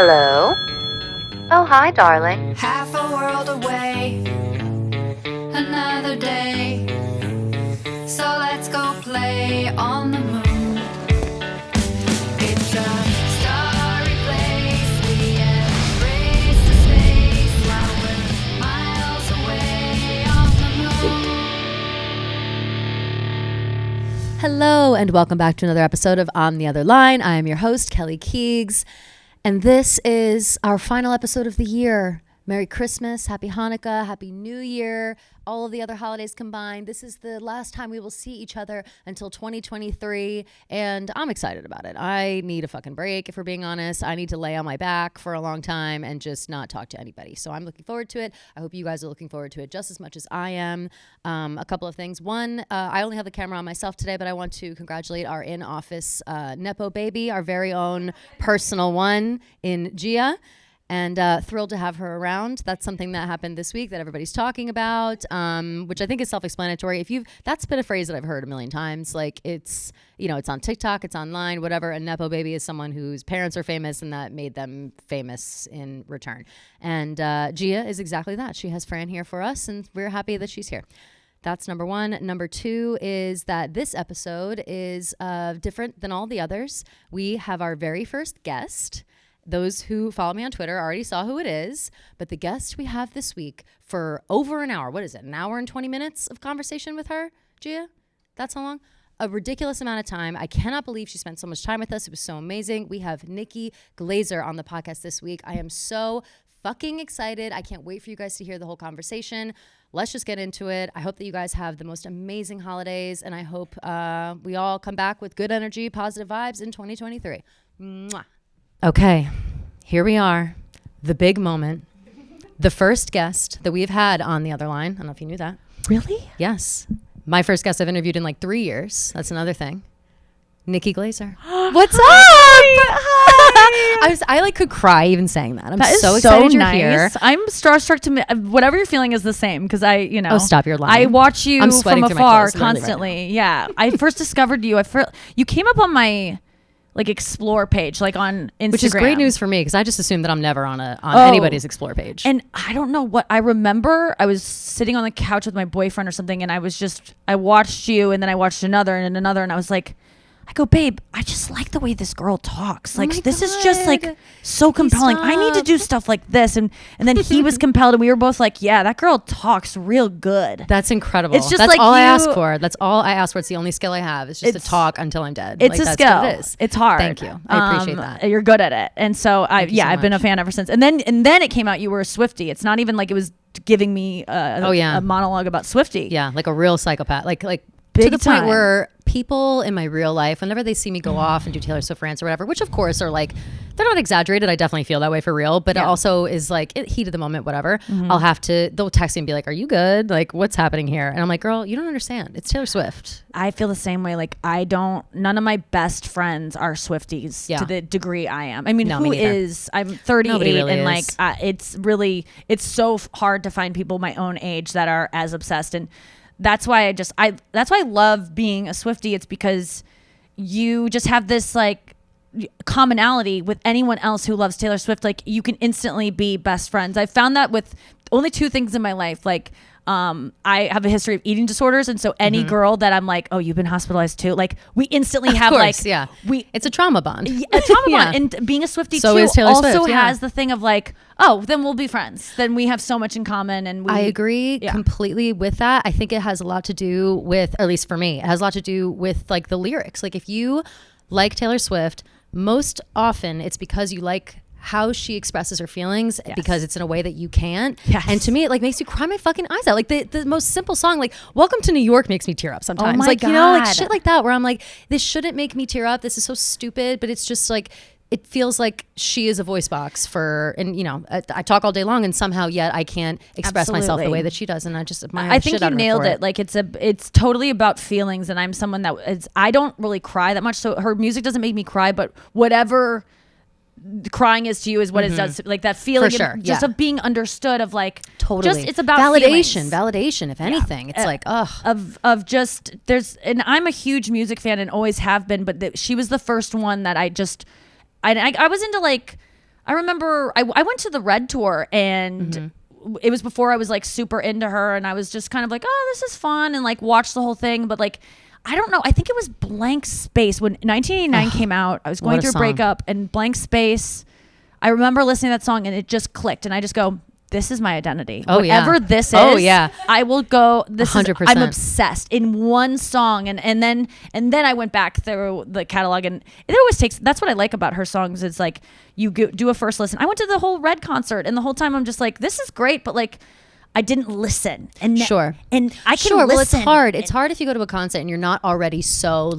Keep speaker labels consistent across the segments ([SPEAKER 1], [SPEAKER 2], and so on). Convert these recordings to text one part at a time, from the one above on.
[SPEAKER 1] Hello? Oh, hi, darling.
[SPEAKER 2] Half a world away, another day. So let's go play on the moon. It's a starry place. We embrace the space while we're miles away on the moon.
[SPEAKER 3] Hello, and welcome back to another episode of On the Other Line. I am your host, Kelly Keegs, and this is our final episode of the year. Merry Christmas, Happy Hanukkah, Happy New Year, all of the other holidays combined. This is the last time we will see each other until 2023, and I'm excited about it. I need a fucking break, if we're being honest. I need to lay on my back for a long time and just not talk to anybody. So I'm looking forward to it. I hope you guys are looking forward to it just as much as I am. A couple of things. One, I only have the camera on myself today, but I want to congratulate our in-office Nepo baby, our very own personal one in Gia. And thrilled to have her around. That's something that happened this week that everybody's talking about, which I think is self-explanatory. That's been a phrase that I've heard a million times. Like it's on TikTok, it's online, whatever. A Nepo baby is someone whose parents are famous and that made them famous in return. And Gia is exactly that. She has Fran here for us, and we're happy that she's here. That's number one. Number two is that this episode is different than all the others. We have our very first guest. Those who follow me on Twitter already saw who it is, but the guest we have this week for over an hour, what is it, an hour and 20 minutes of conversation with her, Gia? That's how long? A ridiculous amount of time. I cannot believe she spent so much time with us. It was so amazing. We have Nikki Glaser on the podcast this week. I am so fucking excited. I can't wait for you guys to hear the whole conversation. Let's just get into it. I hope that you guys have the most amazing holidays, and I hope we all come back with good energy, positive vibes in 2023. Mwah. Okay, here we are, the big moment, the first guest that we've had on the other line. I don't know if you knew that.
[SPEAKER 4] Really?
[SPEAKER 3] Yes. My first guest I've interviewed in like 3 years. That's another thing. Nikki Glaser. What's up? I could cry even saying that. I'm so excited you're here.
[SPEAKER 4] I'm starstruck to me. Whatever you're feeling is the same because
[SPEAKER 3] Oh, stop, you're lying.
[SPEAKER 4] I watch you from afar constantly.
[SPEAKER 3] Right,
[SPEAKER 4] yeah. I first discovered you. You came up on my explore page, like on Instagram,
[SPEAKER 3] which is great news for me because I just assume that I'm never on anybody's explore page.
[SPEAKER 4] And I don't know what I remember. I was sitting on the couch with my boyfriend or something, and I watched you, and then I watched another and another, and I was like, I go, babe, I just like the way this girl talks. Like, this is just like so compelling. I need to do stuff like this. And then he was compelled, and we were both like, yeah, that girl talks real good.
[SPEAKER 3] That's incredible.
[SPEAKER 4] It's just
[SPEAKER 3] that's
[SPEAKER 4] like
[SPEAKER 3] all I ask for. That's all I ask for. It's the only skill I have. It's just to talk until I'm dead.
[SPEAKER 4] It's a skill. It is. It's hard.
[SPEAKER 3] Thank you. I appreciate that.
[SPEAKER 4] You're good at it. And so I've been a fan ever since. And then it came out you were a Swiftie. It's not even like it was giving me a monologue about Swiftie.
[SPEAKER 3] Yeah, like a real psychopath. Like
[SPEAKER 4] big
[SPEAKER 3] to the
[SPEAKER 4] time.
[SPEAKER 3] Point where people in my real life, whenever they see me go off and do Taylor Swift rants or whatever, which of course are like, they're not exaggerated. I definitely feel that way for real, but it also is like heat of the moment, whatever. Mm-hmm. They'll text me and be like, are you good? Like, what's happening here? And I'm like, girl, you don't understand. It's Taylor Swift.
[SPEAKER 4] I feel the same way. Like, none of my best friends are Swifties to the degree I am. I mean, I'm 38 really and
[SPEAKER 3] is.
[SPEAKER 4] it's so hard to find people my own age that are as obsessed. And that's why that's why I love being a Swiftie. It's because you just have this like commonality with anyone else who loves Taylor Swift. Like, you can instantly be best friends. I found that with only two things in my life. Like, I have a history of eating disorders, and so any girl that I'm like, oh, you've been hospitalized too, like, we instantly have
[SPEAKER 3] it's a trauma bond.
[SPEAKER 4] A trauma bond. And being a Swiftie
[SPEAKER 3] so
[SPEAKER 4] too
[SPEAKER 3] is Taylor
[SPEAKER 4] also
[SPEAKER 3] Swift,
[SPEAKER 4] has the thing of like, oh, then we'll be friends. Then we have so much in common. And
[SPEAKER 3] I agree completely with that. I think it has a lot to do with, at least for me, it has a lot to do with like the lyrics. Like, if you like Taylor Swift, most often it's because you like how she expresses her feelings because it's in a way that you can't.
[SPEAKER 4] Yes.
[SPEAKER 3] And to me, it like makes you cry my fucking eyes out. Like the most simple song, like Welcome to New York, makes me tear up sometimes.
[SPEAKER 4] Oh my
[SPEAKER 3] like,
[SPEAKER 4] God.
[SPEAKER 3] you know, like shit like that, where I'm like, this shouldn't make me tear up. This is so stupid, but it's just like, it feels like she is a voice box for, and you know, I talk all day long and somehow yet I can't express myself the way that she does. And I just admire
[SPEAKER 4] I think you nailed it. Like, it's totally about feelings. And I'm someone I don't really cry that much. So her music doesn't make me cry, but whatever crying is to you is what it does, like that feeling of being understood, of like,
[SPEAKER 3] totally,
[SPEAKER 4] just, it's about
[SPEAKER 3] validation if anything. It's like,
[SPEAKER 4] of just, and I'm a huge music fan and always have been, but she was the first one that I was into, like, I remember I went to the Red tour, and it was before I was like super into her, and I was just kind of like, oh, this is fun, and like watched the whole thing. But like, I don't know. I think it was Blank Space when 1989 came out. I was going
[SPEAKER 3] what a
[SPEAKER 4] through a
[SPEAKER 3] song.
[SPEAKER 4] breakup, and Blank Space, I remember listening to that song and it just clicked, and I just go, this is my identity.
[SPEAKER 3] Oh, yeah.
[SPEAKER 4] Whatever this is,
[SPEAKER 3] Oh, yeah.
[SPEAKER 4] I will go. This
[SPEAKER 3] 100%.
[SPEAKER 4] is, I'm obsessed in one song, and then I went back through the catalog, and it always takes. That's what I like about her songs. It's like you do a first listen. I went to the whole Red concert, and the whole time I'm just like, this is great, but like, I didn't listen. And
[SPEAKER 3] Sure.
[SPEAKER 4] and I can
[SPEAKER 3] Sure. Well, it's
[SPEAKER 4] listen.
[SPEAKER 3] hard. It's hard if you go to a concert and you're not already so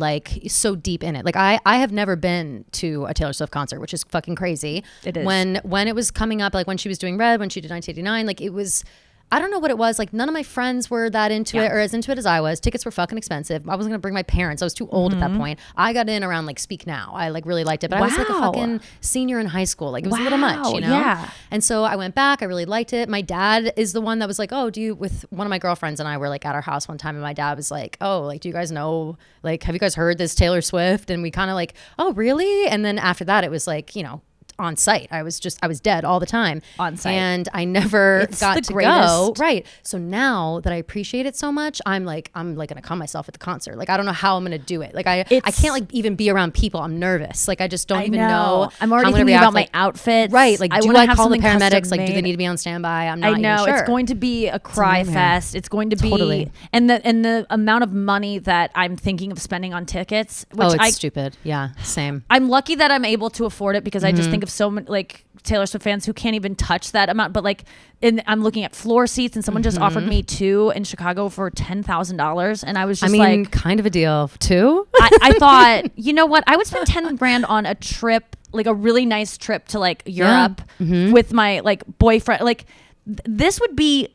[SPEAKER 3] deep in it. Like I have never been to a Taylor Swift concert, which is fucking crazy.
[SPEAKER 4] It is.
[SPEAKER 3] When it was coming up, like when she was doing Red, when she did 1989, like it was, I don't know what it was. Like none of my friends were that into it or as into it as I was. Tickets were fucking expensive. I wasn't gonna bring my parents. I was too old at that point. I got in around like Speak Now. I like really liked it, but I was like a
[SPEAKER 4] Wow.
[SPEAKER 3] fucking senior in high school. Like it was a little much, you know?
[SPEAKER 4] Yeah.
[SPEAKER 3] And so I went back. I really liked it. My dad is the one that was like, oh, with one of my girlfriends and I were like at our house one time, and my dad was like, oh, like, do you guys know, like, have you guys heard this Taylor Swift? And we kind of like, oh, really? And then after that, it was like, you know, on site. I was dead all the time.
[SPEAKER 4] On site.
[SPEAKER 3] And I never
[SPEAKER 4] It's
[SPEAKER 3] got
[SPEAKER 4] the
[SPEAKER 3] to go.
[SPEAKER 4] greatest.
[SPEAKER 3] Right. So now that I appreciate it so much, I'm like gonna come myself at the concert. Like I don't know how I'm gonna do it. Like I can't like even be around people. I'm nervous. Like I just don't even know.
[SPEAKER 4] I'm
[SPEAKER 3] how
[SPEAKER 4] already
[SPEAKER 3] gonna
[SPEAKER 4] thinking
[SPEAKER 3] react.
[SPEAKER 4] about
[SPEAKER 3] Like,
[SPEAKER 4] my outfits.
[SPEAKER 3] right. Like do
[SPEAKER 4] wanna
[SPEAKER 3] I
[SPEAKER 4] have
[SPEAKER 3] call the
[SPEAKER 4] something custom
[SPEAKER 3] paramedics? Like do they
[SPEAKER 4] made.
[SPEAKER 3] need to be on standby? I'm not
[SPEAKER 4] I know
[SPEAKER 3] even sure.
[SPEAKER 4] it's going to be a cry
[SPEAKER 3] nightmare.
[SPEAKER 4] fest. It's going to be
[SPEAKER 3] Totally.
[SPEAKER 4] and the amount of money that I'm thinking of spending on tickets, which
[SPEAKER 3] Oh, it's stupid. Yeah, same.
[SPEAKER 4] I'm lucky that I'm able to afford it because I just think of so many like Taylor Swift fans who can't even touch that amount. But like, I'm looking at floor seats, and someone just offered me 2 in Chicago for $10,000, and I was just like,
[SPEAKER 3] kind of a deal too.
[SPEAKER 4] I thought, you know what? I would spend 10 grand on a trip, like a really nice trip to like Europe with my like boyfriend. Like this would be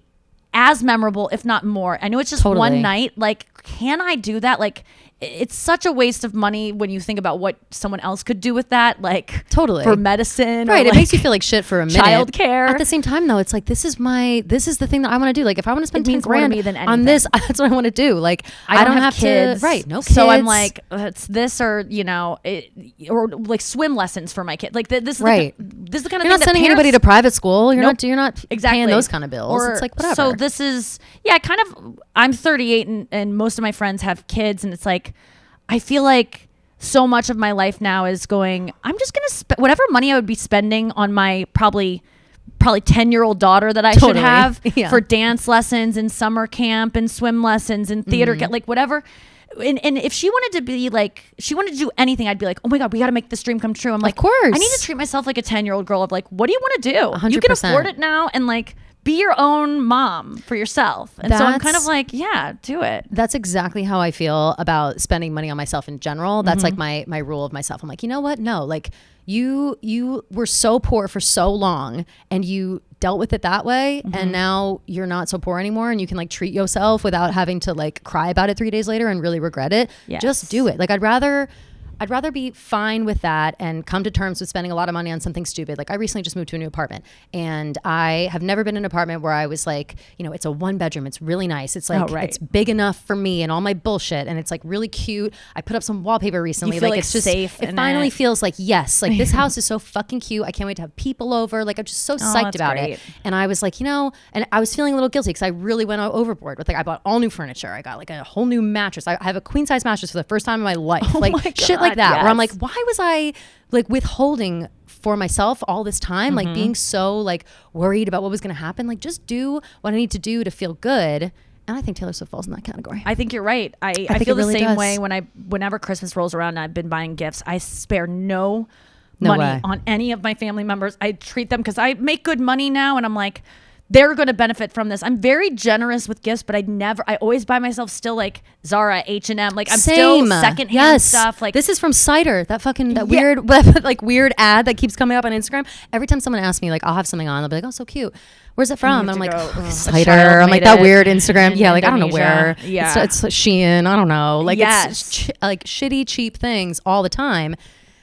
[SPEAKER 4] as memorable, if not more. I know it's just
[SPEAKER 3] Totally.
[SPEAKER 4] one night. Like, can I do that? Like, it's such a waste of money when you think about what someone else could do with that. Like,
[SPEAKER 3] Totally.
[SPEAKER 4] for medicine,
[SPEAKER 3] Right,
[SPEAKER 4] or
[SPEAKER 3] it
[SPEAKER 4] like
[SPEAKER 3] makes you feel like shit for a minute.
[SPEAKER 4] childcare.
[SPEAKER 3] At the same time, though, it's like this is the thing that I want to do. Like if I want to spend
[SPEAKER 4] It
[SPEAKER 3] 10
[SPEAKER 4] means more to
[SPEAKER 3] grand
[SPEAKER 4] me than
[SPEAKER 3] on this,
[SPEAKER 4] anything.
[SPEAKER 3] that's what I want to do. Like
[SPEAKER 4] I don't
[SPEAKER 3] have
[SPEAKER 4] kids,
[SPEAKER 3] to. Right, no kids.
[SPEAKER 4] So I'm like, it's this or you know, or like swim lessons for my kid. Like this is
[SPEAKER 3] Right.
[SPEAKER 4] this is the kind of
[SPEAKER 3] you're
[SPEAKER 4] thing
[SPEAKER 3] not sending
[SPEAKER 4] that
[SPEAKER 3] anybody to
[SPEAKER 4] parents-
[SPEAKER 3] private school. You're
[SPEAKER 4] Nope.
[SPEAKER 3] not
[SPEAKER 4] exactly
[SPEAKER 3] paying those kind of bills.
[SPEAKER 4] Or-
[SPEAKER 3] It's like whatever.
[SPEAKER 4] So this is I'm 38 and most of my friends have kids, and it's like I feel like so much of my life now is going, I'm just gonna spend whatever money I would be spending on my probably 10-year-old daughter that I should
[SPEAKER 3] Totally.
[SPEAKER 4] have
[SPEAKER 3] Yeah.
[SPEAKER 4] for dance lessons and summer camp and swim lessons and theater camp, like whatever. And if she wanted to be like, she wanted to do anything, I'd be like, oh my God, we got to make this dream come true. I'm like,
[SPEAKER 3] course.
[SPEAKER 4] I need to treat myself like a 10-year-old girl of like, what do you want to do? You
[SPEAKER 3] 100%.
[SPEAKER 4] can afford it now, and like be your own mom for yourself. And so I'm kind of
[SPEAKER 3] That's-
[SPEAKER 4] like, yeah, do it.
[SPEAKER 3] That's exactly how I feel about spending money on myself in general. That's like my rule of myself. I'm like, you know what? No, like you were so poor for so long and you dealt with it that way. And now you're not so poor anymore, and you can like treat yourself without having to like cry about it 3 days later and really regret it.
[SPEAKER 4] Yes.
[SPEAKER 3] Just do it. Like I'd rather be fine with that and come to terms with spending a lot of money on something stupid. Like I recently just moved to a new apartment, and I have never been in an apartment where I was like, you know, it's a 1-bedroom. It's really nice. It's like,
[SPEAKER 4] Oh, right.
[SPEAKER 3] it's big enough for me and all my bullshit. And it's like really cute. I put up some wallpaper recently.
[SPEAKER 4] feel, like,
[SPEAKER 3] it's just,
[SPEAKER 4] safe
[SPEAKER 3] it
[SPEAKER 4] in
[SPEAKER 3] finally
[SPEAKER 4] it.
[SPEAKER 3] feels like, yes, like this house is so fucking cute. I can't wait to have people over. Like I'm just so psyched
[SPEAKER 4] that's
[SPEAKER 3] about
[SPEAKER 4] great.
[SPEAKER 3] it. And I was like, you know, and I was feeling a little guilty because I really went overboard with like, I bought all new furniture. I got like a whole new mattress. I have a queen size mattress for the first time in my life. Like
[SPEAKER 4] my
[SPEAKER 3] shit like
[SPEAKER 4] God,
[SPEAKER 3] that, where I'm
[SPEAKER 4] yes.
[SPEAKER 3] like, why was I like withholding for myself all this time, like being so like worried about what was going to happen? Like just do what I need to do to feel good. And I think Taylor Swift falls in that category.
[SPEAKER 4] I think you're right. I
[SPEAKER 3] think
[SPEAKER 4] feel
[SPEAKER 3] it really
[SPEAKER 4] the same
[SPEAKER 3] does.
[SPEAKER 4] way whenever Christmas rolls around and I've been buying gifts, I spare no
[SPEAKER 3] No
[SPEAKER 4] money
[SPEAKER 3] way.
[SPEAKER 4] on any of my family members. I treat them because I make good money now, and I'm like, they're going to benefit from this. I'm very generous with gifts, but I always buy myself still like Zara, H&M. Like I'm still secondhand stuff. Like
[SPEAKER 3] this is from Cider, that
[SPEAKER 4] Yeah.
[SPEAKER 3] weird like weird ad that keeps coming up on Instagram. Every time someone asks me, like I'll have something on, they'll be like, oh, so cute. Where's it from? And I'm
[SPEAKER 4] have
[SPEAKER 3] like,
[SPEAKER 4] to go,
[SPEAKER 3] "Oh,
[SPEAKER 4] a
[SPEAKER 3] Cider.
[SPEAKER 4] child
[SPEAKER 3] I'm like,
[SPEAKER 4] made
[SPEAKER 3] that
[SPEAKER 4] it
[SPEAKER 3] weird Instagram.
[SPEAKER 4] in
[SPEAKER 3] Yeah, like I don't know where.
[SPEAKER 4] Indonesia. Yeah.
[SPEAKER 3] It's Shein. I don't know. Like
[SPEAKER 4] Yes.
[SPEAKER 3] it's like shitty, cheap things all the time.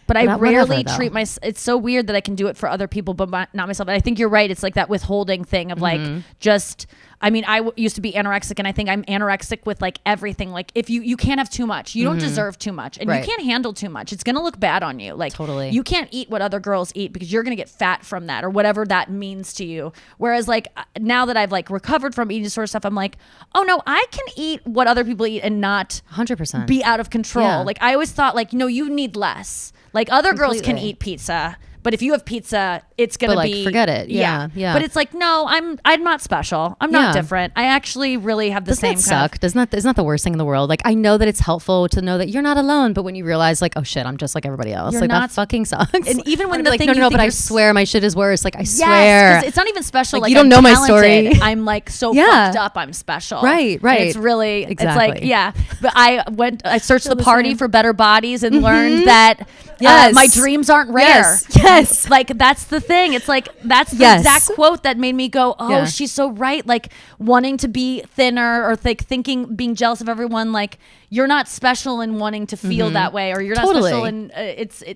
[SPEAKER 4] But I
[SPEAKER 3] But whatever,
[SPEAKER 4] rarely
[SPEAKER 3] though.
[SPEAKER 4] treat it's so weird that I can do it for other people, but not myself. But I think you're right. It's like that withholding thing of like, just, I mean, used to be anorexic, and I think I'm anorexic with like everything. Like if you can't have too much, you don't deserve too much, and you can't handle too much. It's going to look bad on you. Like
[SPEAKER 3] Totally.
[SPEAKER 4] you can't eat what other girls eat because you're going to get fat from that or whatever that means to you. Whereas like now that I've like recovered from eating disorder stuff, I'm like, oh no, I can eat what other people eat and not
[SPEAKER 3] 100%
[SPEAKER 4] be out of control.
[SPEAKER 3] Yeah.
[SPEAKER 4] Like I always thought like, no, you need less. Like other girls can
[SPEAKER 3] Completely.
[SPEAKER 4] eat pizza, but if you have pizza, it's gonna
[SPEAKER 3] But, like,
[SPEAKER 4] be
[SPEAKER 3] forget it. Yeah.
[SPEAKER 4] But it's like, no, I'm not special. I'm not
[SPEAKER 3] Yeah.
[SPEAKER 4] different. I actually really have the
[SPEAKER 3] Doesn't
[SPEAKER 4] same
[SPEAKER 3] that suck? Isn't that the worst thing in the world? Like, I know that it's helpful to know that you're not alone, but when you realize, like, oh shit, I'm just like everybody else,
[SPEAKER 4] You're
[SPEAKER 3] like
[SPEAKER 4] not-
[SPEAKER 3] that fucking sucks.
[SPEAKER 4] And even when
[SPEAKER 3] I'd
[SPEAKER 4] the
[SPEAKER 3] be like,
[SPEAKER 4] thing
[SPEAKER 3] no,
[SPEAKER 4] you
[SPEAKER 3] no,
[SPEAKER 4] think
[SPEAKER 3] but I
[SPEAKER 4] you're
[SPEAKER 3] swear my shit is worse. Like, I
[SPEAKER 4] Yes,
[SPEAKER 3] swear.
[SPEAKER 4] 'cause it's not even special.
[SPEAKER 3] Like,
[SPEAKER 4] Like
[SPEAKER 3] you don't
[SPEAKER 4] I'm
[SPEAKER 3] know my
[SPEAKER 4] talented.
[SPEAKER 3] story.
[SPEAKER 4] I'm like so
[SPEAKER 3] Yeah.
[SPEAKER 4] fucked up. I'm special.
[SPEAKER 3] Right.
[SPEAKER 4] And it's really, it's like,
[SPEAKER 3] Exactly.
[SPEAKER 4] yeah. But I searched the
[SPEAKER 3] the
[SPEAKER 4] party
[SPEAKER 3] same.
[SPEAKER 4] for better bodies and learned that
[SPEAKER 3] Yes.
[SPEAKER 4] my dreams aren't rare.
[SPEAKER 3] Yes.
[SPEAKER 4] Like that's the thing. It's like, that's the
[SPEAKER 3] Yes.
[SPEAKER 4] exact quote that made me go, oh,
[SPEAKER 3] Yeah.
[SPEAKER 4] she's so right. Like wanting to be thinner or like being jealous of everyone. Like you're not special in wanting to feel that way, or you're not
[SPEAKER 3] Totally.
[SPEAKER 4] special in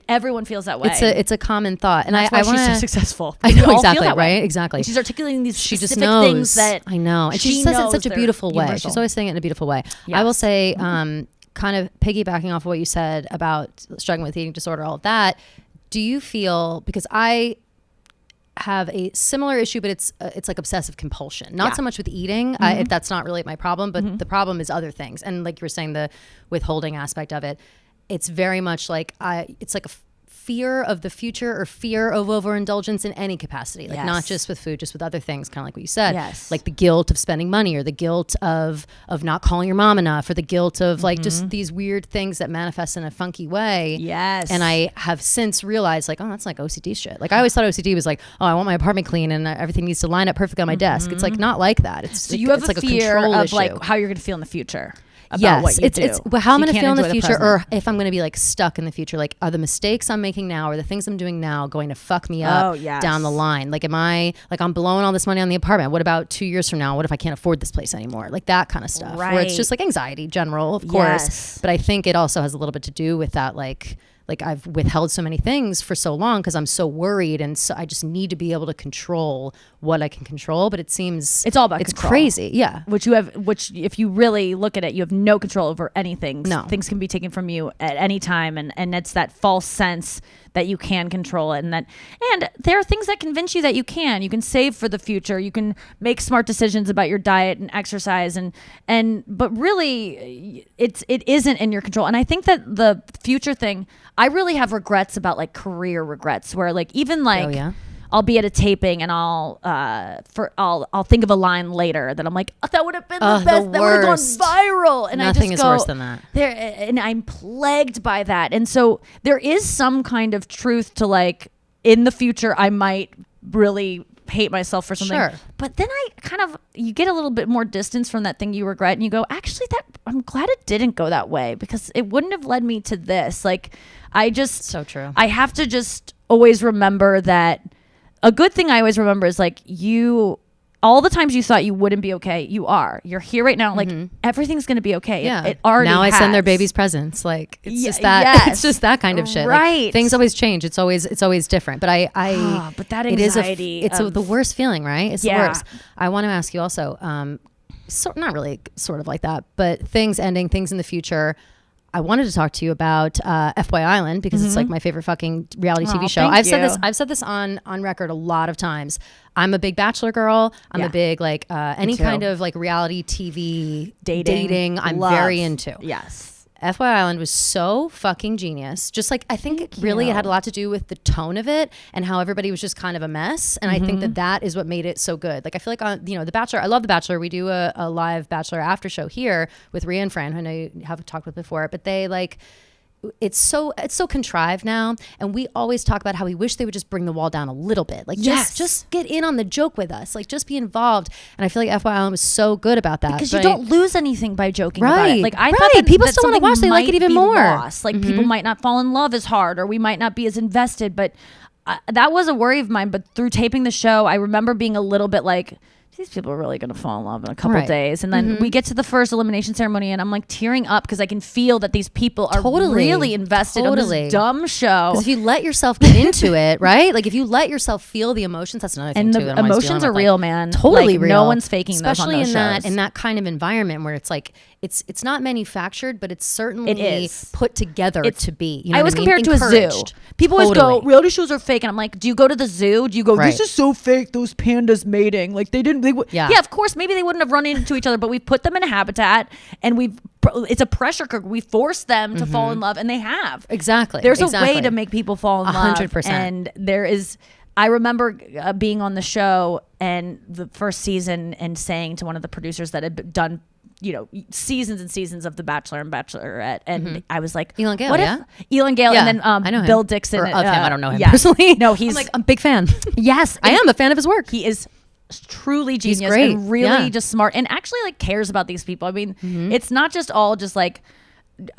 [SPEAKER 4] everyone feels that way.
[SPEAKER 3] It's a common thought. And
[SPEAKER 4] That's
[SPEAKER 3] I
[SPEAKER 4] why
[SPEAKER 3] want
[SPEAKER 4] she's so
[SPEAKER 3] to
[SPEAKER 4] successful.
[SPEAKER 3] I
[SPEAKER 4] We
[SPEAKER 3] know
[SPEAKER 4] all feel
[SPEAKER 3] exactly,
[SPEAKER 4] that way.
[SPEAKER 3] right? Exactly.
[SPEAKER 4] And she's articulating these
[SPEAKER 3] She just
[SPEAKER 4] specific
[SPEAKER 3] knows.
[SPEAKER 4] things that
[SPEAKER 3] I know. And she
[SPEAKER 4] she
[SPEAKER 3] says it in
[SPEAKER 4] knows
[SPEAKER 3] such a
[SPEAKER 4] they're
[SPEAKER 3] beautiful way.
[SPEAKER 4] universal.
[SPEAKER 3] She's always saying it in a beautiful way.
[SPEAKER 4] Yes.
[SPEAKER 3] I will say, kind of piggybacking off of what you said about struggling with eating disorder, all of that. Do you feel, because I have a similar issue, but it's like obsessive compulsion, not
[SPEAKER 4] Yeah.
[SPEAKER 3] so much with eating. That's not really my problem, but the problem is other things. And like you were saying, the withholding aspect of it, it's very much like it's like a fear of the future or fear of overindulgence in any capacity, like not
[SPEAKER 4] Yes.
[SPEAKER 3] just with food, just with other things, kind of like what you said.
[SPEAKER 4] Yes.
[SPEAKER 3] Like the guilt of spending money, or the guilt of not calling your mom enough, or the guilt of like just these weird things that manifest in a funky way.
[SPEAKER 4] Yes.
[SPEAKER 3] And I have since realized, like, oh, that's like OCD shit. Like I always thought OCD was like, oh, I want my apartment clean and everything needs to line up perfectly on my desk. It's like not like that. It's
[SPEAKER 4] So you have
[SPEAKER 3] it's
[SPEAKER 4] a
[SPEAKER 3] like
[SPEAKER 4] fear
[SPEAKER 3] a control
[SPEAKER 4] of
[SPEAKER 3] issue.
[SPEAKER 4] like how you're going to feel in the future. About
[SPEAKER 3] Yes,
[SPEAKER 4] what you
[SPEAKER 3] it's
[SPEAKER 4] do.
[SPEAKER 3] well, how
[SPEAKER 4] So
[SPEAKER 3] I'm
[SPEAKER 4] you
[SPEAKER 3] going to
[SPEAKER 4] can't
[SPEAKER 3] feel in the
[SPEAKER 4] enjoy
[SPEAKER 3] future,
[SPEAKER 4] present.
[SPEAKER 3] or if I'm going to be like stuck in the future. Like, are the mistakes I'm making now, or the things I'm doing now, going to fuck me up
[SPEAKER 4] Oh, yes.
[SPEAKER 3] down the line? Like, am I like I'm blowing all this money on the apartment? What about 2 years from now? What if I can't afford this place anymore? Like that kind of stuff. Where it's
[SPEAKER 4] Right.
[SPEAKER 3] just like anxiety, general, of course.
[SPEAKER 4] Yes.
[SPEAKER 3] But I think it also has a little bit to do with that, like I've withheld so many things for so long because I'm so worried, and so I just need to be able to control what I can control. But it seems
[SPEAKER 4] It's all about
[SPEAKER 3] it's
[SPEAKER 4] control.
[SPEAKER 3] crazy. Yeah.
[SPEAKER 4] Which if you really look at it, you have no control over anything.
[SPEAKER 3] No.
[SPEAKER 4] Things can be taken from you at any time. And it's that false sense that you can control it. And there are things that convince you that you can save for the future. You can make smart decisions about your diet and exercise but really it isn't in your control. And I think that the future thing, I really have regrets about like career regrets where like even like,
[SPEAKER 3] Oh, yeah?
[SPEAKER 4] I'll be at a taping and I'll think of a line later that I'm like, oh, that would have been the
[SPEAKER 3] The
[SPEAKER 4] best. That would have gone
[SPEAKER 3] worst.
[SPEAKER 4] viral. And
[SPEAKER 3] Nothing
[SPEAKER 4] I
[SPEAKER 3] is
[SPEAKER 4] just go,
[SPEAKER 3] worse than that.
[SPEAKER 4] And I'm plagued by that. And so there is some kind of truth to like in the future I might really hate myself for something.
[SPEAKER 3] Sure.
[SPEAKER 4] But then you get a little bit more distance from that thing you regret and you go, actually I'm glad it didn't go that way because it wouldn't have led me to this. Like
[SPEAKER 3] So true.
[SPEAKER 4] I have to just always remember that a good thing I always remember is like all the times you thought you wouldn't be okay, you're here right now. Like everything's going to be okay.
[SPEAKER 3] Yeah.
[SPEAKER 4] It already
[SPEAKER 3] now I send their
[SPEAKER 4] has.
[SPEAKER 3] babies presents. Like it's
[SPEAKER 4] Yeah,
[SPEAKER 3] just that.
[SPEAKER 4] yes.
[SPEAKER 3] It's just that kind of shit. Like,
[SPEAKER 4] Right.
[SPEAKER 3] things always change. It's always different. But
[SPEAKER 4] But that
[SPEAKER 3] it is
[SPEAKER 4] anxiety
[SPEAKER 3] it's
[SPEAKER 4] of-
[SPEAKER 3] the worst feeling, right? It's
[SPEAKER 4] Yeah.
[SPEAKER 3] the worst. I want to ask you also, not really sort of like that, but things ending, things in the future. I wanted to talk to you about FY Island because it's like my favorite fucking reality TV show.
[SPEAKER 4] thank
[SPEAKER 3] I've said this on record a lot of times. I'm a big Bachelor girl. I'm
[SPEAKER 4] Yeah.
[SPEAKER 3] a big like any
[SPEAKER 4] too.
[SPEAKER 3] kind of like reality TV
[SPEAKER 4] dating.
[SPEAKER 3] I'm
[SPEAKER 4] Love.
[SPEAKER 3] very into.
[SPEAKER 4] Yes.
[SPEAKER 3] FY Island was so fucking genius. Just like, I think really it had a lot to do with the tone of it and how everybody was just kind of a mess. And I think that is what made it so good. Like, I feel like on, The Bachelor, I love The Bachelor. We do a live Bachelor after show here with Rhea and Fran, who I know you have talked with before, but they like, it's so contrived now, and we always talk about how we wish they would just bring the wall down a little bit, like
[SPEAKER 4] Yes.
[SPEAKER 3] just get in on the joke with us, like just be involved. And I feel like FY Island was so good about that
[SPEAKER 4] Because you
[SPEAKER 3] but
[SPEAKER 4] don't lose anything by joking about it.
[SPEAKER 3] Right,
[SPEAKER 4] Like I
[SPEAKER 3] right.
[SPEAKER 4] thought that
[SPEAKER 3] People
[SPEAKER 4] that
[SPEAKER 3] still wanna
[SPEAKER 4] something
[SPEAKER 3] watch, they like it
[SPEAKER 4] might
[SPEAKER 3] even
[SPEAKER 4] be
[SPEAKER 3] more.
[SPEAKER 4] lost. Like people might not fall in love as hard, or we might not be as invested. But that was a worry of mine. But through taping the show, I remember being a little bit like, these people are really going to fall in love in a couple
[SPEAKER 3] Right.
[SPEAKER 4] days. And then we get to the first elimination ceremony and I'm like tearing up because I can feel that these people are
[SPEAKER 3] Totally.
[SPEAKER 4] really invested on this dumb show.
[SPEAKER 3] Because if you let yourself get into it, right? Like if you let yourself feel the emotions, that's another thing
[SPEAKER 4] And
[SPEAKER 3] too.
[SPEAKER 4] the
[SPEAKER 3] that I'm always
[SPEAKER 4] emotions
[SPEAKER 3] dealing
[SPEAKER 4] are
[SPEAKER 3] with,
[SPEAKER 4] real,
[SPEAKER 3] like,
[SPEAKER 4] man.
[SPEAKER 3] Totally
[SPEAKER 4] Like,
[SPEAKER 3] real.
[SPEAKER 4] no one's faking those
[SPEAKER 3] especially
[SPEAKER 4] on those
[SPEAKER 3] in that
[SPEAKER 4] shows.
[SPEAKER 3] in that kind of environment where it's like it's not manufactured, but it's certainly
[SPEAKER 4] It is.
[SPEAKER 3] put together to be. You know
[SPEAKER 4] I
[SPEAKER 3] what
[SPEAKER 4] always
[SPEAKER 3] mean?
[SPEAKER 4] compare it to a zoo.
[SPEAKER 3] Encouraged.
[SPEAKER 4] People always go,
[SPEAKER 3] Totally.
[SPEAKER 4] reality shows are fake. And I'm like, do you go to the zoo? Do you go,
[SPEAKER 3] Right.
[SPEAKER 4] this is so fake, those pandas mating? Like they didn't,
[SPEAKER 3] Yeah.
[SPEAKER 4] yeah, of course, maybe they wouldn't have run into each other, but we've put them in a habitat and it's a pressure cooker. We forced them to fall in love and they have.
[SPEAKER 3] Exactly.
[SPEAKER 4] There's a
[SPEAKER 3] exactly.
[SPEAKER 4] way to make people fall in love.
[SPEAKER 3] 100%.
[SPEAKER 4] And there is, I remember being on the show and the first season and saying to one of the producers that had done, you know, seasons and seasons of The Bachelor and Bachelorette, and I was like,
[SPEAKER 3] Elon Gale,
[SPEAKER 4] what
[SPEAKER 3] yeah?
[SPEAKER 4] if Elon Gale,
[SPEAKER 3] Yeah,
[SPEAKER 4] and then
[SPEAKER 3] I know him.
[SPEAKER 4] Bill Dixon
[SPEAKER 3] Or of him. I don't know him
[SPEAKER 4] yeah.
[SPEAKER 3] personally.
[SPEAKER 4] No, he's
[SPEAKER 3] I'm like I'm a big fan.
[SPEAKER 4] yes,
[SPEAKER 3] I am a fan of his work.
[SPEAKER 4] He is truly genius
[SPEAKER 3] great.
[SPEAKER 4] and really
[SPEAKER 3] Yeah.
[SPEAKER 4] just smart and actually like cares about these people. I mean, it's not just all just like.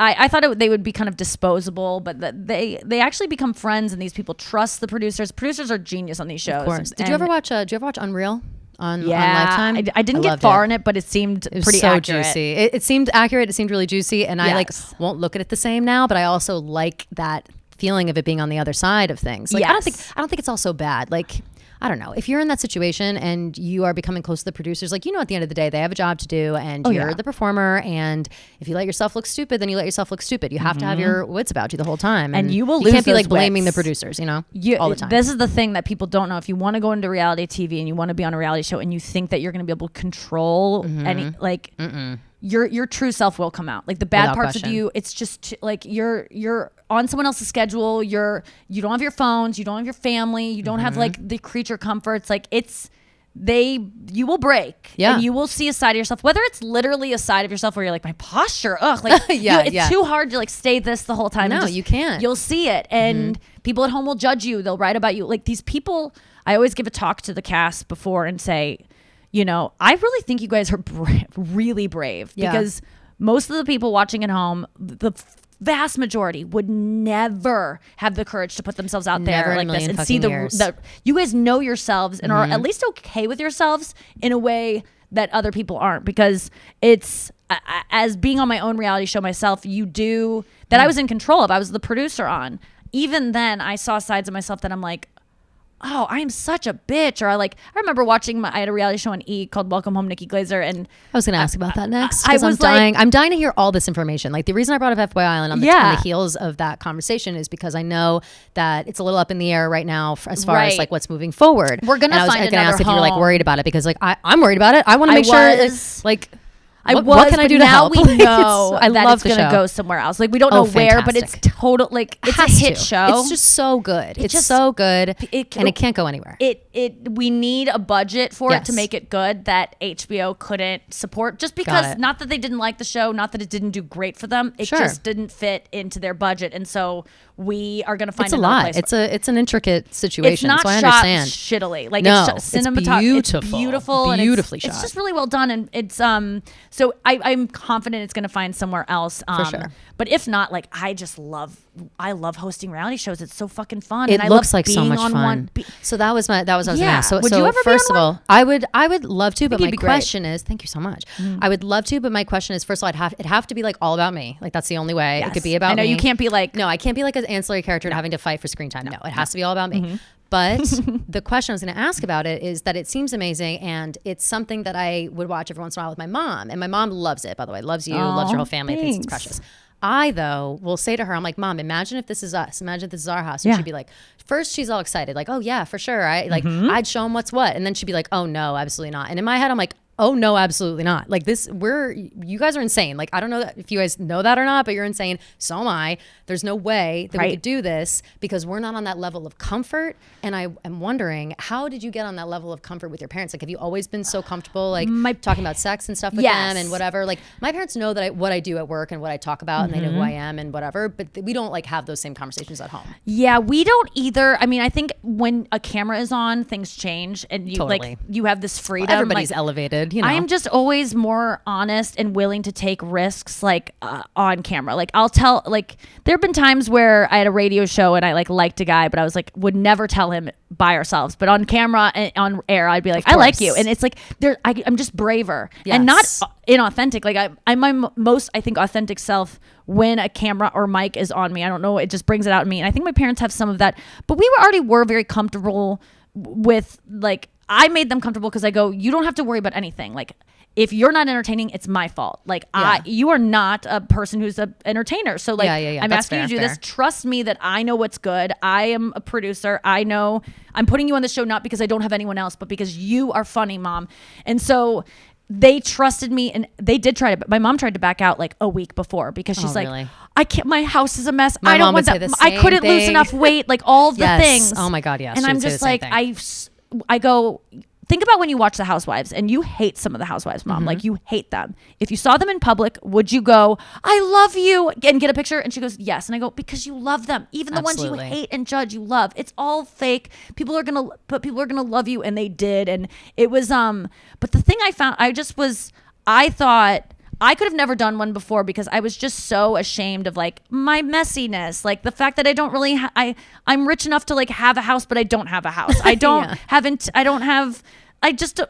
[SPEAKER 4] I thought they would be kind of disposable, but that they actually become friends, and these people trust the producers. Producers are genius on these shows.
[SPEAKER 3] Of course. Did you ever watch Unreal on
[SPEAKER 4] Yeah,
[SPEAKER 3] Lifetime?
[SPEAKER 4] I didn't get
[SPEAKER 3] loved
[SPEAKER 4] far in it, but it seemed
[SPEAKER 3] It was
[SPEAKER 4] pretty
[SPEAKER 3] so
[SPEAKER 4] accurate.
[SPEAKER 3] juicy. It seemed accurate. It seemed really juicy, and I like
[SPEAKER 4] Yes.
[SPEAKER 3] won't look at it the same now. But I also like that feeling of it being on the other side of things. Like I don't think it's all so bad. Like I don't know. If you're in that situation and you are becoming close to the producers, like, you know, at the end of the day, they have a job to do and you're the performer. And if you let yourself look stupid, then you let yourself look stupid. You have to have your wits about you the whole time.
[SPEAKER 4] And you will
[SPEAKER 3] You can't
[SPEAKER 4] lose
[SPEAKER 3] be like
[SPEAKER 4] those
[SPEAKER 3] blaming the
[SPEAKER 4] wits.
[SPEAKER 3] producers, you know, all the time.
[SPEAKER 4] This is the thing that people don't know. If you want to go into reality TV and you want to be on a reality show and you think that you're going to be able to control any, like, your true self will come out. Like the bad
[SPEAKER 3] Without
[SPEAKER 4] parts
[SPEAKER 3] question.
[SPEAKER 4] of you, it's just like you're on someone else's schedule. You don't have your phones. You don't have your family. You don't have like the creature comforts. Like you will break.
[SPEAKER 3] Yeah.
[SPEAKER 4] And you will see a side of yourself, whether it's literally a side of yourself where you're like, my posture, ugh. Like it's too hard to like stay this the whole time.
[SPEAKER 3] No,
[SPEAKER 4] And
[SPEAKER 3] you can't.
[SPEAKER 4] You'll see it. And people at home will judge you. They'll write about you. Like these people, I always give a talk to the cast before and say, you know, I really think you guys are really brave because most of the people watching at home, the vast majority would never have the courage to put themselves out
[SPEAKER 3] Never
[SPEAKER 4] there
[SPEAKER 3] in a
[SPEAKER 4] like this
[SPEAKER 3] million
[SPEAKER 4] and see
[SPEAKER 3] fucking years.
[SPEAKER 4] the you guys know yourselves and are at least okay with yourselves in a way that other people aren't, because it's as being on my own reality show myself, you do that I was in control of. I was the producer on. Even then I saw sides of myself that I'm like, oh, I am such a bitch. Or I remember watching I had a reality show on E called Welcome Home, Nikki Glaser. And
[SPEAKER 3] I was going to ask about that next.
[SPEAKER 4] I
[SPEAKER 3] Because
[SPEAKER 4] was like-
[SPEAKER 3] I'm dying to hear all this information. Like the reason I brought up FYI Island on the heels of that conversation is because I know that it's a little up in the air right now as far as
[SPEAKER 4] Right.
[SPEAKER 3] like what's moving forward.
[SPEAKER 4] We're gonna
[SPEAKER 3] And I was
[SPEAKER 4] find
[SPEAKER 3] gonna ask
[SPEAKER 4] another
[SPEAKER 3] if you were like
[SPEAKER 4] home.
[SPEAKER 3] worried about it, because like I'm worried about it. I want to
[SPEAKER 4] I
[SPEAKER 3] make sure
[SPEAKER 4] was.
[SPEAKER 3] like
[SPEAKER 4] I
[SPEAKER 3] what,
[SPEAKER 4] was,
[SPEAKER 3] what can I
[SPEAKER 4] but
[SPEAKER 3] do to
[SPEAKER 4] now
[SPEAKER 3] help?
[SPEAKER 4] we
[SPEAKER 3] Like,
[SPEAKER 4] know
[SPEAKER 3] I
[SPEAKER 4] that
[SPEAKER 3] love
[SPEAKER 4] it's
[SPEAKER 3] the
[SPEAKER 4] going to
[SPEAKER 3] show.
[SPEAKER 4] go somewhere else. Like we don't know where, but it's
[SPEAKER 3] fantastic.
[SPEAKER 4] total. Like it's a
[SPEAKER 3] Has
[SPEAKER 4] hit
[SPEAKER 3] to.
[SPEAKER 4] show.
[SPEAKER 3] It's just so good. It's
[SPEAKER 4] just-
[SPEAKER 3] so good,
[SPEAKER 4] it-
[SPEAKER 3] and it can't go anywhere.
[SPEAKER 4] We need a budget for it to
[SPEAKER 3] Yes.
[SPEAKER 4] make it good that HBO couldn't support, just
[SPEAKER 3] Got
[SPEAKER 4] because
[SPEAKER 3] it.
[SPEAKER 4] not that they didn't like the show, not that it didn't do great for them. It
[SPEAKER 3] Sure.
[SPEAKER 4] just didn't fit into their budget, and so we are going to find
[SPEAKER 3] It's a
[SPEAKER 4] another
[SPEAKER 3] lot.
[SPEAKER 4] place.
[SPEAKER 3] It's an intricate situation.
[SPEAKER 4] It's not
[SPEAKER 3] so I
[SPEAKER 4] shot
[SPEAKER 3] understand.
[SPEAKER 4] shittily. Like
[SPEAKER 3] No,
[SPEAKER 4] it's
[SPEAKER 3] it's
[SPEAKER 4] cinematography.
[SPEAKER 3] beautiful.
[SPEAKER 4] It's beautiful. And
[SPEAKER 3] Beautifully
[SPEAKER 4] it's
[SPEAKER 3] shot.
[SPEAKER 4] just really well done. And it's so I'm confident it's going to find somewhere else.
[SPEAKER 3] For sure.
[SPEAKER 4] But if not, like I love hosting reality shows. It's so fucking fun.
[SPEAKER 3] It
[SPEAKER 4] and I
[SPEAKER 3] looks
[SPEAKER 4] love
[SPEAKER 3] like so
[SPEAKER 4] being
[SPEAKER 3] much
[SPEAKER 4] on
[SPEAKER 3] fun.
[SPEAKER 4] one.
[SPEAKER 3] So that was what I was gonna
[SPEAKER 4] Yeah.
[SPEAKER 3] ask. So,
[SPEAKER 4] Would
[SPEAKER 3] so
[SPEAKER 4] you ever be
[SPEAKER 3] first
[SPEAKER 4] on
[SPEAKER 3] of
[SPEAKER 4] one?
[SPEAKER 3] all, I would love to, but
[SPEAKER 4] you'd
[SPEAKER 3] my
[SPEAKER 4] be great.
[SPEAKER 3] question is, thank you so much. I would love to, but my question is, first of all, it'd have to be like all about me. Like that's the only way it could be about
[SPEAKER 4] I know
[SPEAKER 3] me.
[SPEAKER 4] you can't be like
[SPEAKER 3] No, I can't be like an ancillary character and having to fight for screen time. No, it has to be all about me. But the question I was going to ask about it is that it seems amazing, and it's something that I would watch every once in a while with my mom. And my mom loves it, by the way, loves you, loves your whole family, thinks it's
[SPEAKER 4] thanks.
[SPEAKER 3] precious. I, though, will say to her, I'm like, Mom, imagine if this is us. Imagine if this is our house. And
[SPEAKER 4] Yeah.
[SPEAKER 3] she'd be like, first she's all excited, like, oh, yeah, for sure. I'd show them what's what. And then she'd be like, oh, no, absolutely not. And in my head, I'm like, oh, no, absolutely not. Like you guys are insane. Like, I don't know if you guys know that or not, but you're insane. So am I. There's no way that we
[SPEAKER 4] Right.
[SPEAKER 3] could do this because we're not on that level of comfort. And I am wondering, how did you get on that level of comfort with your parents? Like, have you always been so comfortable, like talking about sex and stuff with
[SPEAKER 4] Yes.
[SPEAKER 3] them and whatever? Like, my parents know that what I do at work and what I talk about, and they know who I am and whatever, but we don't like have those same conversations at home.
[SPEAKER 4] Yeah, we don't either. I mean, I think when a camera is on, things change, and you
[SPEAKER 3] Totally.
[SPEAKER 4] like you have this freedom.
[SPEAKER 3] Everybody's
[SPEAKER 4] like,
[SPEAKER 3] elevated. good, you know.
[SPEAKER 4] I'm just always more honest and willing to take risks, like on camera. Like I'll tell, like there have been times where I had a radio show and I liked a guy, but I was like would never tell him by ourselves. But on camera and on air, I'd be like, I like you, and it's like I'm just braver and not inauthentic. Like I'm my most, I think, authentic self when a camera or mic is on me. I don't know, it just brings it out in me, and I think my parents have some of that. But we already were very comfortable with, like, I made them comfortable because I go, you don't have to worry about anything. Like, if you're not entertaining, it's my fault. Like, you are not a person who's an entertainer. So, like, I'm
[SPEAKER 3] That's
[SPEAKER 4] asking you to do
[SPEAKER 3] fair.
[SPEAKER 4] this. Trust me that I know what's good. I am a producer. I know I'm putting you on the show not because I don't have anyone else, but because you are funny, Mom. And so they trusted me, and they did try to. My mom tried to back out like a week before because she's like,
[SPEAKER 3] really?
[SPEAKER 4] I can't. My house is a mess.
[SPEAKER 3] My
[SPEAKER 4] I don't
[SPEAKER 3] mom
[SPEAKER 4] want
[SPEAKER 3] would say
[SPEAKER 4] that.
[SPEAKER 3] the
[SPEAKER 4] I
[SPEAKER 3] same
[SPEAKER 4] couldn't lose
[SPEAKER 3] thing.
[SPEAKER 4] enough weight. Like all the
[SPEAKER 3] Yes.
[SPEAKER 4] things.
[SPEAKER 3] Oh my God, yes.
[SPEAKER 4] And
[SPEAKER 3] She
[SPEAKER 4] I'm
[SPEAKER 3] would say
[SPEAKER 4] just
[SPEAKER 3] the same
[SPEAKER 4] like,
[SPEAKER 3] thing.
[SPEAKER 4] I go, think about when you watch The Housewives and you hate some of the Housewives, Mom.
[SPEAKER 3] Mm-hmm.
[SPEAKER 4] Like you hate them. If you saw them in public, would you go, I love you, and get a picture? And she goes, yes. And I go, because you love them. Even the ones
[SPEAKER 3] Absolutely.
[SPEAKER 4] you hate and judge, you love. It's all fake. People are gonna love you, and they did. And it was but the thing I found, I thought I could have never done one before because I was just so ashamed of like my messiness, like the fact that I don't really I'm rich enough to like have a house, but I don't have a house. I don't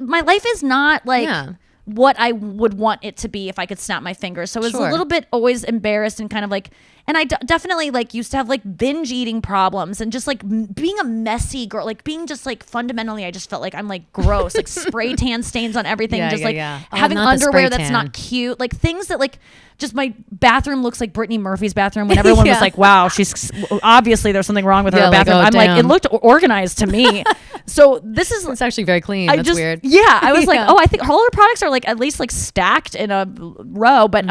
[SPEAKER 4] my life is not like what I would want it to be if I could snap my fingers. So it was a little bit always embarrassed and kind of like, and I definitely like used to have like binge eating problems and just like being a messy girl, like being just like fundamentally, I just felt like I'm like gross, like spray tan stains on everything, having
[SPEAKER 3] not the
[SPEAKER 4] underwear
[SPEAKER 3] spray
[SPEAKER 4] that's
[SPEAKER 3] tan.
[SPEAKER 4] not cute, like things that like just my bathroom looks like Brittany Murphy's bathroom when everyone was like, wow, she's obviously there's something wrong with her
[SPEAKER 3] like,
[SPEAKER 4] bathroom.
[SPEAKER 3] oh,
[SPEAKER 4] I'm like,
[SPEAKER 3] damn.
[SPEAKER 4] it looked organized to me. So this is
[SPEAKER 3] It's actually very clean. That's weird.
[SPEAKER 4] Yeah, I was like, oh, I think all her products are like at least like stacked in a row. But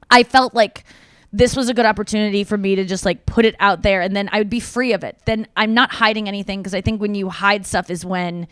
[SPEAKER 4] I felt like this was a good opportunity for me to just like put it out there, and then I would be free of it. Then I'm not hiding anything, because I think when you hide stuff is when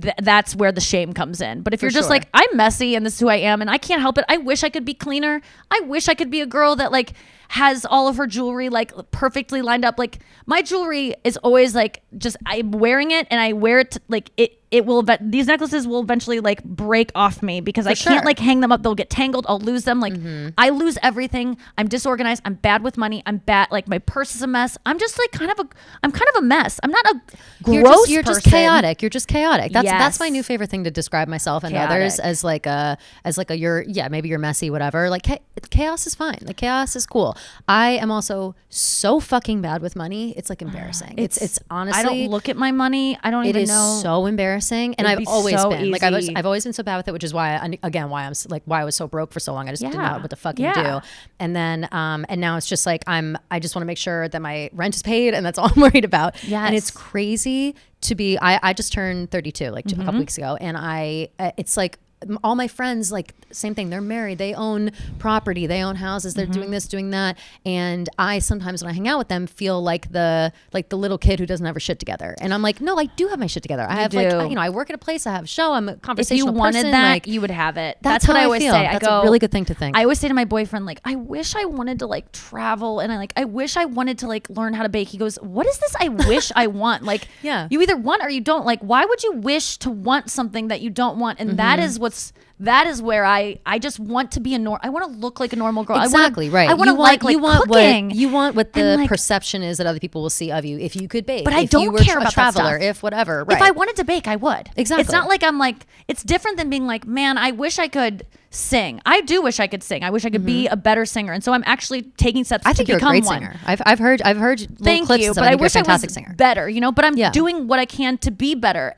[SPEAKER 4] that's where the shame comes in. But if you're just like, I'm messy and this is who I am and I can't help it, I wish I could be cleaner. I wish I could be a girl that like has all of her jewelry like perfectly lined up. Like my jewelry is always like, just I'm wearing it and I wear it like it will, these necklaces will eventually like break off me because I can't like hang them up. They'll get tangled. I'll lose them. Like I lose everything. I'm disorganized. I'm bad with money. I'm bad. Like my purse is a mess. I'm just like I'm kind of a mess. I'm not a gross
[SPEAKER 3] You're
[SPEAKER 4] person.
[SPEAKER 3] just chaotic. You're just chaotic. That's
[SPEAKER 4] Yes.
[SPEAKER 3] my new favorite thing to describe myself and
[SPEAKER 4] Chaotic.
[SPEAKER 3] others as like you're maybe you're messy, whatever. Like chaos is fine. Like chaos is cool. I am also so fucking bad with money. It's like embarrassing. It's honestly,
[SPEAKER 4] I don't look at my money. I don't even know.
[SPEAKER 3] It is so embarrassing, and
[SPEAKER 4] It'd
[SPEAKER 3] I've
[SPEAKER 4] be
[SPEAKER 3] always
[SPEAKER 4] so
[SPEAKER 3] been like
[SPEAKER 4] easy.
[SPEAKER 3] I've always been so bad with it, which is why why I was so broke for so long. I just didn't know what to fucking
[SPEAKER 4] Yeah.
[SPEAKER 3] do. And then and now it's just like I just want to make sure that my rent is paid, and that's all I'm worried about.
[SPEAKER 4] Yes.
[SPEAKER 3] And it's crazy to be. I just turned 32 like a
[SPEAKER 4] Mm-hmm.
[SPEAKER 3] couple weeks ago, and it's like all my friends, like same thing, they're married, they own property, they own houses, they're doing this, doing that, and I sometimes when I hang out with them feel like the little kid who doesn't have her shit together, and I'm like, no, I do have my shit together. I have like,
[SPEAKER 4] do.
[SPEAKER 3] I work at a place, I have a show, I'm a
[SPEAKER 4] If you
[SPEAKER 3] conversational
[SPEAKER 4] wanted
[SPEAKER 3] person,
[SPEAKER 4] that,
[SPEAKER 3] like,
[SPEAKER 4] you would have it.
[SPEAKER 3] that's
[SPEAKER 4] what
[SPEAKER 3] how
[SPEAKER 4] I always
[SPEAKER 3] feel.
[SPEAKER 4] say. I
[SPEAKER 3] That's
[SPEAKER 4] go,
[SPEAKER 3] a really good thing to think.
[SPEAKER 4] I always say to my boyfriend, like, I wish I wanted to like travel, and I wish I wanted to like learn how to bake. He goes, what is this? I wish I want. Like,
[SPEAKER 3] Yeah.
[SPEAKER 4] you either want or you don't. Like, why would you wish to want something that you don't want? And that is where I just want to be I want to look like a normal girl.
[SPEAKER 3] Exactly, right.
[SPEAKER 4] I want to like
[SPEAKER 3] you want
[SPEAKER 4] cooking.
[SPEAKER 3] what you want what the
[SPEAKER 4] And, like,
[SPEAKER 3] perception is that other people will see of you if you could bake.
[SPEAKER 4] But I
[SPEAKER 3] if
[SPEAKER 4] don't
[SPEAKER 3] you were
[SPEAKER 4] care
[SPEAKER 3] a
[SPEAKER 4] about that
[SPEAKER 3] traveler,
[SPEAKER 4] stuff.
[SPEAKER 3] if whatever. Right.
[SPEAKER 4] If I wanted to bake, I would.
[SPEAKER 3] Exactly.
[SPEAKER 4] It's not like I'm like, it's different than being like, man, I wish I could sing. I do wish I could sing. I wish I could be a better singer. And so I'm actually taking steps
[SPEAKER 3] I think
[SPEAKER 4] to
[SPEAKER 3] you're a
[SPEAKER 4] become
[SPEAKER 3] great
[SPEAKER 4] one.
[SPEAKER 3] singer. I've heard little
[SPEAKER 4] Thank
[SPEAKER 3] clips
[SPEAKER 4] you,
[SPEAKER 3] and
[SPEAKER 4] but
[SPEAKER 3] stuff.
[SPEAKER 4] I
[SPEAKER 3] think
[SPEAKER 4] wish
[SPEAKER 3] you're
[SPEAKER 4] I
[SPEAKER 3] a fantastic
[SPEAKER 4] was
[SPEAKER 3] singer.
[SPEAKER 4] better, but I'm
[SPEAKER 3] Yeah.
[SPEAKER 4] doing what I can to be better.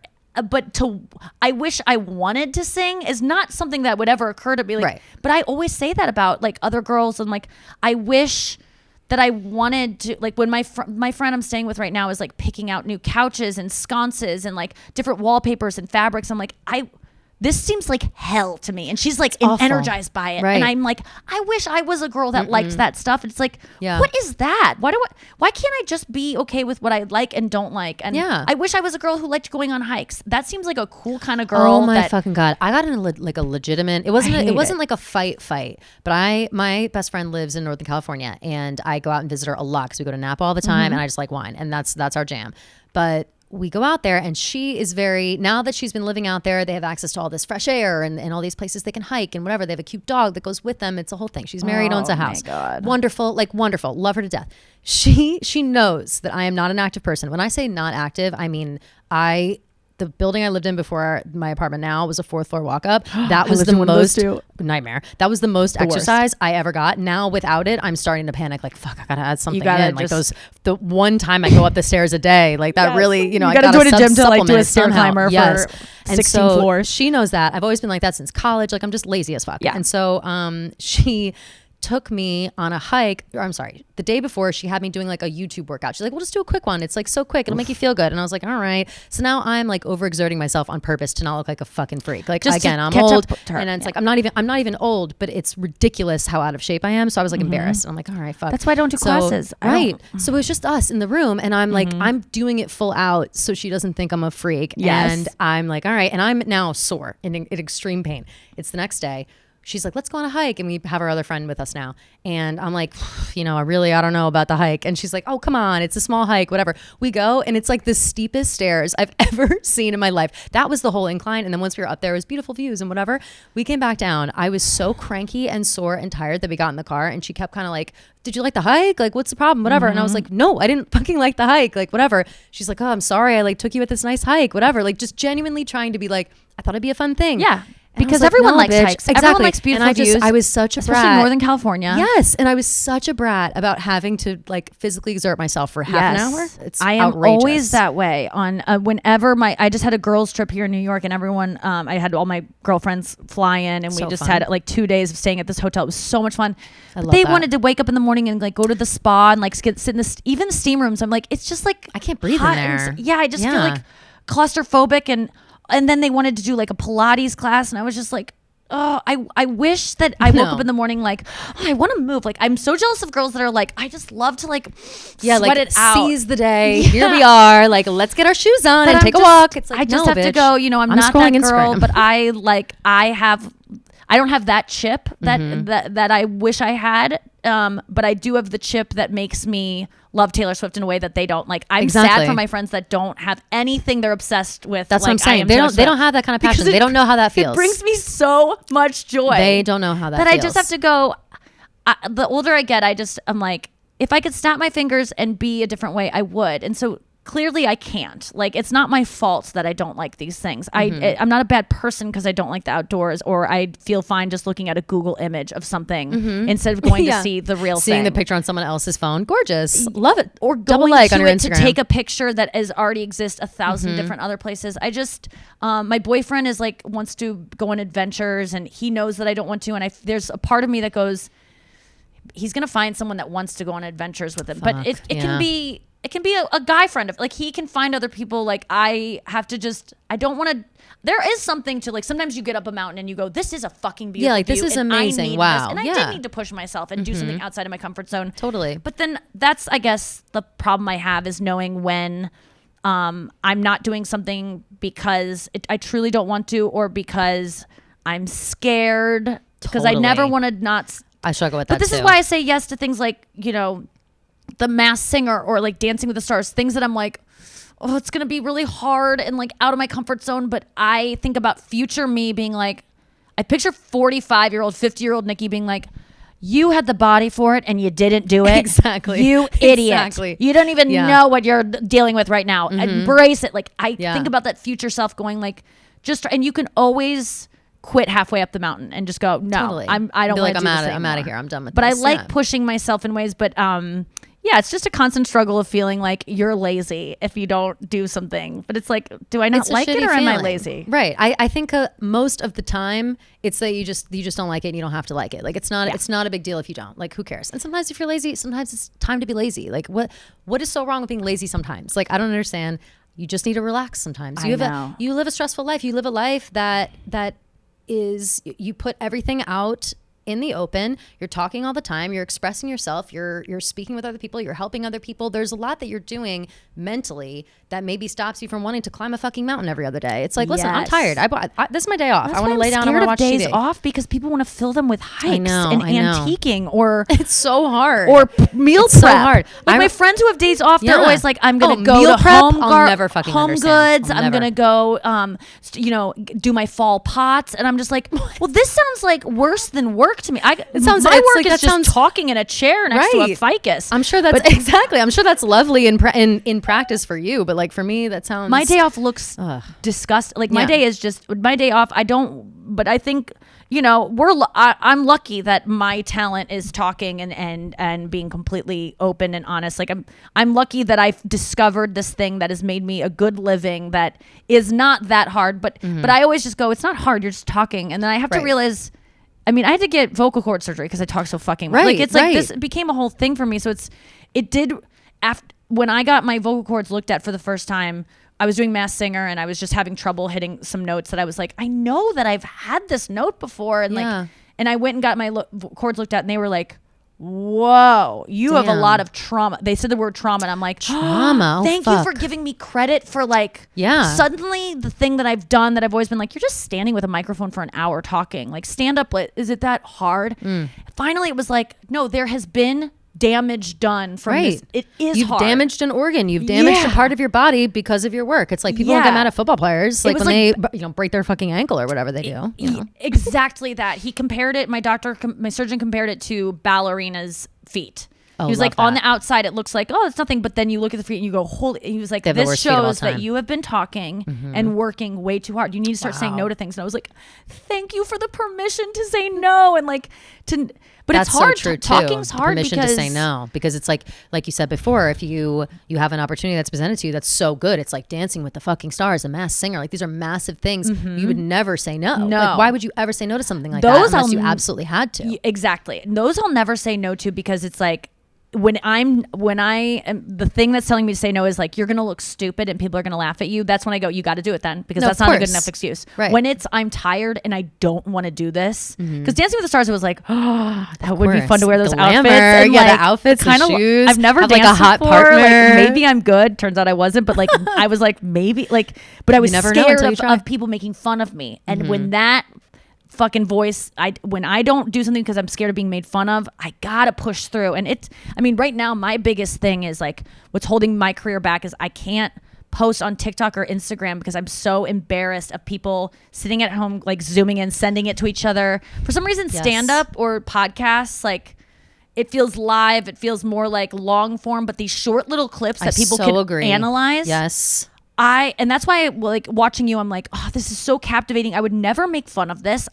[SPEAKER 4] But I wish I wanted to sing is not something that would ever occur to me. Like,
[SPEAKER 3] Right.
[SPEAKER 4] But I always say that about like other girls, and like I wish that I wanted to, like when my friend I'm staying with right now is like picking out new couches and sconces and like different wallpapers and fabrics. I'm like, this seems like hell to me. And she's like
[SPEAKER 3] awful.
[SPEAKER 4] energized by it.
[SPEAKER 3] Right.
[SPEAKER 4] And I'm like, I wish I was a girl that liked that stuff. It's like,
[SPEAKER 3] Yeah.
[SPEAKER 4] what is that? Why can't I just be okay with what I like and don't like? And
[SPEAKER 3] Yeah.
[SPEAKER 4] I wish I was a girl who liked going on hikes. That seems like a cool kind of girl.
[SPEAKER 3] Oh my
[SPEAKER 4] that,
[SPEAKER 3] fucking god! I got in a legitimate. It wasn't.
[SPEAKER 4] I hate
[SPEAKER 3] It wasn't
[SPEAKER 4] it.
[SPEAKER 3] like a fight. But my best friend lives in Northern California, and I go out and visit her a lot because we go to Napa all the time, and I just like wine, and that's our jam. But we go out there, and she is now that she's been living out there, they have access to all this fresh air and all these places they can hike and whatever. They have a cute dog that goes with them. It's a whole thing. She's married, owns a house.
[SPEAKER 4] God.
[SPEAKER 3] Wonderful, wonderful. Love her to death. She knows that I am not an active person. When I say not active, I mean, the building I lived in before my apartment now was a 4th floor walk up. That was the most nightmare. That was the most exercise I ever got. Now without it, I'm starting to panic. Like, fuck, I gotta add something in. Like the one time I go up the stairs a day, like that really, I
[SPEAKER 4] gotta
[SPEAKER 3] gotta
[SPEAKER 4] do a gym to like do a stair
[SPEAKER 3] somehow.
[SPEAKER 4] climber
[SPEAKER 3] Yes.
[SPEAKER 4] for
[SPEAKER 3] And
[SPEAKER 4] 16
[SPEAKER 3] so
[SPEAKER 4] floors.
[SPEAKER 3] She knows that. I've always been like that since college. Like I'm just lazy as fuck.
[SPEAKER 4] Yeah.
[SPEAKER 3] And so she took me on a hike, or I'm sorry, the day before she had me doing like a YouTube workout. She's like, we'll just do a quick one. It's like so quick. It'll make you feel good. And I was like, all right. So now I'm like overexerting myself on purpose to not look like a fucking freak. Like
[SPEAKER 4] Just
[SPEAKER 3] again,
[SPEAKER 4] to
[SPEAKER 3] I'm
[SPEAKER 4] catch
[SPEAKER 3] old.
[SPEAKER 4] up to her.
[SPEAKER 3] And it's like, I'm not even old, but it's ridiculous how out of shape I am. So I was like embarrassed. And I'm like, all right, fuck.
[SPEAKER 4] That's why I don't do classes.
[SPEAKER 3] Right. So it was just us in the room. And I'm like, I'm doing it full out so she doesn't think I'm a freak.
[SPEAKER 4] Yes.
[SPEAKER 3] And I'm like, all right. And I'm now sore in extreme pain. It's the next day. She's like, let's go on a hike. And we have our other friend with us now. And I'm like, I don't know about the hike. And she's like, oh, come on. It's a small hike, whatever. We go, and it's like the steepest stairs I've ever seen in my life. That was the whole incline. And then once we were up there, it was beautiful views and whatever. We came back down. I was so cranky and sore and tired that we got in the car, and she kept kind of like, did you like the hike? Like, what's the problem? Whatever. And I was like, no, I didn't fucking like the hike. Like, whatever. She's like, oh, I'm sorry. I like took you at this nice hike, whatever. Like just genuinely trying to be like, I thought it'd be a fun thing.
[SPEAKER 4] Yeah.
[SPEAKER 3] And
[SPEAKER 4] Because
[SPEAKER 3] I was like,
[SPEAKER 4] everyone
[SPEAKER 3] no,
[SPEAKER 4] likes
[SPEAKER 3] bitch.
[SPEAKER 4] hikes.
[SPEAKER 3] Exactly.
[SPEAKER 4] Everyone likes beautiful
[SPEAKER 3] and
[SPEAKER 4] views.
[SPEAKER 3] I was such a
[SPEAKER 4] especially
[SPEAKER 3] brat.
[SPEAKER 4] in Northern California.
[SPEAKER 3] Yes. And I was such a brat about having to like physically exert myself for half an hour. It's
[SPEAKER 4] I am
[SPEAKER 3] outrageous.
[SPEAKER 4] always that way on whenever I just had a girls trip here in New York, and everyone I had all my girlfriends fly in, and we
[SPEAKER 3] So
[SPEAKER 4] just
[SPEAKER 3] fun.
[SPEAKER 4] had like 2 days of staying at this hotel. It was so much fun. But
[SPEAKER 3] love
[SPEAKER 4] they
[SPEAKER 3] that.
[SPEAKER 4] wanted to wake up in the morning and like go to the spa and like sit in even the steam rooms. I'm like, it's just like
[SPEAKER 3] I can't breathe in
[SPEAKER 4] hot
[SPEAKER 3] there.
[SPEAKER 4] yeah, I just feel
[SPEAKER 3] Yeah.
[SPEAKER 4] like claustrophobic, and then they wanted to do like a Pilates class, and I was just like, oh, I wish that I woke
[SPEAKER 3] No.
[SPEAKER 4] up in the morning like, oh, I want to move. Like, I'm so jealous of girls that are like, I just love to like
[SPEAKER 3] Yeah,
[SPEAKER 4] sweat
[SPEAKER 3] like
[SPEAKER 4] it out.
[SPEAKER 3] seize the day. Here we are. Like, let's get our shoes on
[SPEAKER 4] But
[SPEAKER 3] and
[SPEAKER 4] I'm
[SPEAKER 3] take a
[SPEAKER 4] just-
[SPEAKER 3] walk. It's like,
[SPEAKER 4] I just
[SPEAKER 3] no,
[SPEAKER 4] have to
[SPEAKER 3] bitch.
[SPEAKER 4] go. I'm not
[SPEAKER 3] scrolling
[SPEAKER 4] that girl,
[SPEAKER 3] Instagram.
[SPEAKER 4] but I don't have that chip that I wish I had. But I do have the chip that makes me love Taylor Swift in a way that they don't. Like, I'm sad
[SPEAKER 3] Exactly.
[SPEAKER 4] for my friends that don't have anything they're obsessed with.
[SPEAKER 3] That's
[SPEAKER 4] like,
[SPEAKER 3] what I'm saying. They don't have that kind of passion. They don't know how that feels.
[SPEAKER 4] It brings me so much joy.
[SPEAKER 3] They don't know how that
[SPEAKER 4] That
[SPEAKER 3] feels.
[SPEAKER 4] I just have to go. The older I get, I'm like, if I could snap my fingers and be a different way, I would. And so clearly I can't. Like, it's not my fault that I don't like these things. I'm not a bad person because I don't like the outdoors, or I feel fine just looking at a Google image of something instead of going
[SPEAKER 3] Yeah.
[SPEAKER 4] to see the real
[SPEAKER 3] Seeing
[SPEAKER 4] thing.
[SPEAKER 3] the picture on someone else's phone. Gorgeous. Love it.
[SPEAKER 4] Or
[SPEAKER 3] double
[SPEAKER 4] going
[SPEAKER 3] like
[SPEAKER 4] to
[SPEAKER 3] on your
[SPEAKER 4] it
[SPEAKER 3] Instagram.
[SPEAKER 4] to take a picture that is already exists 1,000 different other places. I just my boyfriend is like wants to go on adventures, and he knows that I don't want to, and there's a part of me that goes, he's gonna find someone that wants to go on adventures with him. But it
[SPEAKER 3] yeah.
[SPEAKER 4] can be a guy friend of, like, he can find other people. Like, I don't want to. There is something to, like, sometimes you get up a mountain and you go, this is a fucking beautiful
[SPEAKER 3] like, this
[SPEAKER 4] view,
[SPEAKER 3] is
[SPEAKER 4] and I
[SPEAKER 3] amazing.
[SPEAKER 4] need
[SPEAKER 3] Wow.
[SPEAKER 4] this. And I
[SPEAKER 3] Yeah.
[SPEAKER 4] did need to push myself and do something outside of my comfort zone.
[SPEAKER 3] Totally.
[SPEAKER 4] But then that's, I guess, the problem I have is knowing when I'm not doing something because I truly don't want to, or because I'm scared. Because I never
[SPEAKER 3] Totally.
[SPEAKER 4] want to not.
[SPEAKER 3] I struggle with that
[SPEAKER 4] But this
[SPEAKER 3] too.
[SPEAKER 4] is why I say yes to things like, The Masked Singer or like Dancing with the Stars, things that I'm like, oh, it's going to be really hard and like out of my comfort zone. But I think about future me being like, I picture 45-year-old, 50-year-old Nikki being like, you had the body for it and you didn't do it.
[SPEAKER 3] Exactly.
[SPEAKER 4] You idiot.
[SPEAKER 3] Exactly.
[SPEAKER 4] You don't even
[SPEAKER 3] Yeah.
[SPEAKER 4] know what you're dealing with right now. Embrace it. Like, I
[SPEAKER 3] Yeah.
[SPEAKER 4] think about that future self going like, and you can always quit halfway up the mountain and just go, no,
[SPEAKER 3] Totally.
[SPEAKER 4] I don't
[SPEAKER 3] Be
[SPEAKER 4] want
[SPEAKER 3] like,
[SPEAKER 4] to do this
[SPEAKER 3] I'm out of
[SPEAKER 4] anymore.
[SPEAKER 3] here. I'm done with
[SPEAKER 4] But
[SPEAKER 3] this.
[SPEAKER 4] I like
[SPEAKER 3] Yeah.
[SPEAKER 4] pushing myself in ways, but yeah, it's just a constant struggle of feeling like you're lazy if you don't do something. But it's like, do I not
[SPEAKER 3] It's a
[SPEAKER 4] like it,
[SPEAKER 3] shitty
[SPEAKER 4] or am I
[SPEAKER 3] feeling.
[SPEAKER 4] lazy?
[SPEAKER 3] Right. I think most of the time it's that you just don't like it and you don't have to like it. Like, it's not a big deal if you don't. Like, who cares? And sometimes if you're lazy, sometimes it's time to be lazy. Like, what is so wrong with being lazy sometimes? Like, I don't understand. You just need to relax sometimes. You live a stressful life. You live a life that is, you put everything out in the open. You're talking all the time. You're expressing yourself. You're speaking with other people. You're helping other people. There's a lot that you're doing mentally that maybe stops you from wanting to climb a fucking mountain every other day. It's like, listen, I'm
[SPEAKER 4] Yes.
[SPEAKER 3] tired. This is my day off.
[SPEAKER 4] That's
[SPEAKER 3] I want
[SPEAKER 4] why
[SPEAKER 3] to lay
[SPEAKER 4] I'm
[SPEAKER 3] down and
[SPEAKER 4] scared
[SPEAKER 3] want
[SPEAKER 4] of
[SPEAKER 3] to watch
[SPEAKER 4] days
[SPEAKER 3] TV.
[SPEAKER 4] off because people want to fill them with hikes
[SPEAKER 3] know,
[SPEAKER 4] and
[SPEAKER 3] I know.
[SPEAKER 4] antiquing or
[SPEAKER 3] It's so hard.
[SPEAKER 4] or meal
[SPEAKER 3] It's so
[SPEAKER 4] prep.
[SPEAKER 3] hard.
[SPEAKER 4] Like
[SPEAKER 3] I-
[SPEAKER 4] my friends who have days off, they're
[SPEAKER 3] Yeah.
[SPEAKER 4] always like, I'm gonna
[SPEAKER 3] Oh,
[SPEAKER 4] go
[SPEAKER 3] meal
[SPEAKER 4] to
[SPEAKER 3] prep?
[SPEAKER 4] home,
[SPEAKER 3] I'll never fucking
[SPEAKER 4] home
[SPEAKER 3] understand.
[SPEAKER 4] goods.
[SPEAKER 3] I'll
[SPEAKER 4] I'm
[SPEAKER 3] never.
[SPEAKER 4] gonna go, do my fall pots, and I'm just like, well, this sounds like worse than work to me.
[SPEAKER 3] It sounds-
[SPEAKER 4] my
[SPEAKER 3] it's
[SPEAKER 4] work
[SPEAKER 3] like
[SPEAKER 4] is
[SPEAKER 3] that
[SPEAKER 4] just
[SPEAKER 3] sounds-
[SPEAKER 4] talking in a chair next to a
[SPEAKER 3] Right.
[SPEAKER 4] ficus.
[SPEAKER 3] I'm sure that's exactly. I'm sure that's lovely in practice for you, but like for me, that sounds.
[SPEAKER 4] My day off looks disgusting. Like my
[SPEAKER 3] Yeah.
[SPEAKER 4] day is just my day off. But I think I'm lucky that my talent is talking and being completely open and honest. Like I'm lucky that I've discovered this thing that has made me a good living that is not that hard. But I always just go, it's not hard. You're just talking, and then I have to
[SPEAKER 3] Right.
[SPEAKER 4] realize. I mean, I had to get vocal cord surgery because I talk so fucking much.
[SPEAKER 3] Right,
[SPEAKER 4] Like it's like
[SPEAKER 3] right.
[SPEAKER 4] this became a whole thing for me. So it did after when I got my vocal cords looked at for the first time. I was doing Masked Singer and I was just having trouble hitting some notes that I was like, I know that I've had this note before, and
[SPEAKER 3] Yeah.
[SPEAKER 4] and I went and got my chords looked at, and they were like, whoa, you have a
[SPEAKER 3] Damn.
[SPEAKER 4] lot of trauma. They said the word trauma, and I'm like,
[SPEAKER 3] Trauma? Oh,
[SPEAKER 4] thank you for
[SPEAKER 3] fuck.
[SPEAKER 4] giving me credit for like,
[SPEAKER 3] Yeah.
[SPEAKER 4] suddenly the thing that I've done that I've always been like, you're just standing with a microphone for an hour talking. Like, stand up, is it that hard? Finally, it was like, no, there has been damage done from
[SPEAKER 3] Right.
[SPEAKER 4] this. It is
[SPEAKER 3] You've
[SPEAKER 4] hard.
[SPEAKER 3] damaged an organ. You've damaged a
[SPEAKER 4] Yeah.
[SPEAKER 3] part of your body because of your work. It's like people don't
[SPEAKER 4] Yeah.
[SPEAKER 3] get mad at football players, like
[SPEAKER 4] was
[SPEAKER 3] when
[SPEAKER 4] like-
[SPEAKER 3] they break their fucking ankle or whatever they do. You know?
[SPEAKER 4] Exactly that. He compared it. My surgeon compared it to ballerinas' feet.
[SPEAKER 3] Oh,
[SPEAKER 4] He was
[SPEAKER 3] love
[SPEAKER 4] like, on
[SPEAKER 3] that.
[SPEAKER 4] the outside, it looks like, oh, it's nothing. But then you look at the feet and you go, holy. He was like,
[SPEAKER 3] They have the
[SPEAKER 4] this
[SPEAKER 3] worst feet of all
[SPEAKER 4] shows that
[SPEAKER 3] time.
[SPEAKER 4] you have been talking and working way too hard. You need to start saying no
[SPEAKER 3] Wow.
[SPEAKER 4] to things. And I was like, thank you for the permission to say no. And like, but
[SPEAKER 3] That's
[SPEAKER 4] it's hard.
[SPEAKER 3] so true too.
[SPEAKER 4] Talking's
[SPEAKER 3] The
[SPEAKER 4] hard
[SPEAKER 3] permission
[SPEAKER 4] because
[SPEAKER 3] to say no, because it's like you said before, if you have an opportunity that's presented to you that's so good, it's like Dancing with the fucking Stars, a Masked Singer. Like these are massive things. You would never say no.
[SPEAKER 4] No.
[SPEAKER 3] Like, why would you ever say no to something like
[SPEAKER 4] Those
[SPEAKER 3] that unless you
[SPEAKER 4] I'll-
[SPEAKER 3] absolutely had to?
[SPEAKER 4] Exactly. And those I'll never say no to because it's like, when I am, the thing that's telling me to say no is like, you're going to look stupid and people are going to laugh at you. That's when I go, you got to do it then, because
[SPEAKER 3] No,
[SPEAKER 4] that's
[SPEAKER 3] of
[SPEAKER 4] not a good
[SPEAKER 3] course.
[SPEAKER 4] enough excuse.
[SPEAKER 3] Right.
[SPEAKER 4] When it's, I'm tired and I don't want to do this. Because Dancing with the Stars, it was like, oh, that would be fun to wear those
[SPEAKER 3] The
[SPEAKER 4] outfits.
[SPEAKER 3] glamour,
[SPEAKER 4] And
[SPEAKER 3] yeah, the
[SPEAKER 4] like,
[SPEAKER 3] outfits, the
[SPEAKER 4] kinda-
[SPEAKER 3] shoes,
[SPEAKER 4] I've never
[SPEAKER 3] have,
[SPEAKER 4] danced
[SPEAKER 3] like, a hot
[SPEAKER 4] before.
[SPEAKER 3] partner.
[SPEAKER 4] Like, maybe I'm good. Turns out I wasn't. But like, I was like, maybe like, but I was
[SPEAKER 3] never know
[SPEAKER 4] scared
[SPEAKER 3] until you try.
[SPEAKER 4] of people making fun of me. And when that fucking voice, when I don't do something because I'm scared of being made fun of, I gotta push through. And right now my biggest thing is like, what's holding my career back is I can't post on TikTok or Instagram because I'm so embarrassed of people sitting at home like zooming in, sending it to each other. For some reason,
[SPEAKER 3] Yes.
[SPEAKER 4] stand up or podcasts, like, it feels live, it feels more like long form, but these short little clips that people
[SPEAKER 3] so
[SPEAKER 4] can
[SPEAKER 3] agree.
[SPEAKER 4] analyze.
[SPEAKER 3] Yes.
[SPEAKER 4] And that's why, like, watching you, I'm like, oh, this is so captivating. I would never make fun of this.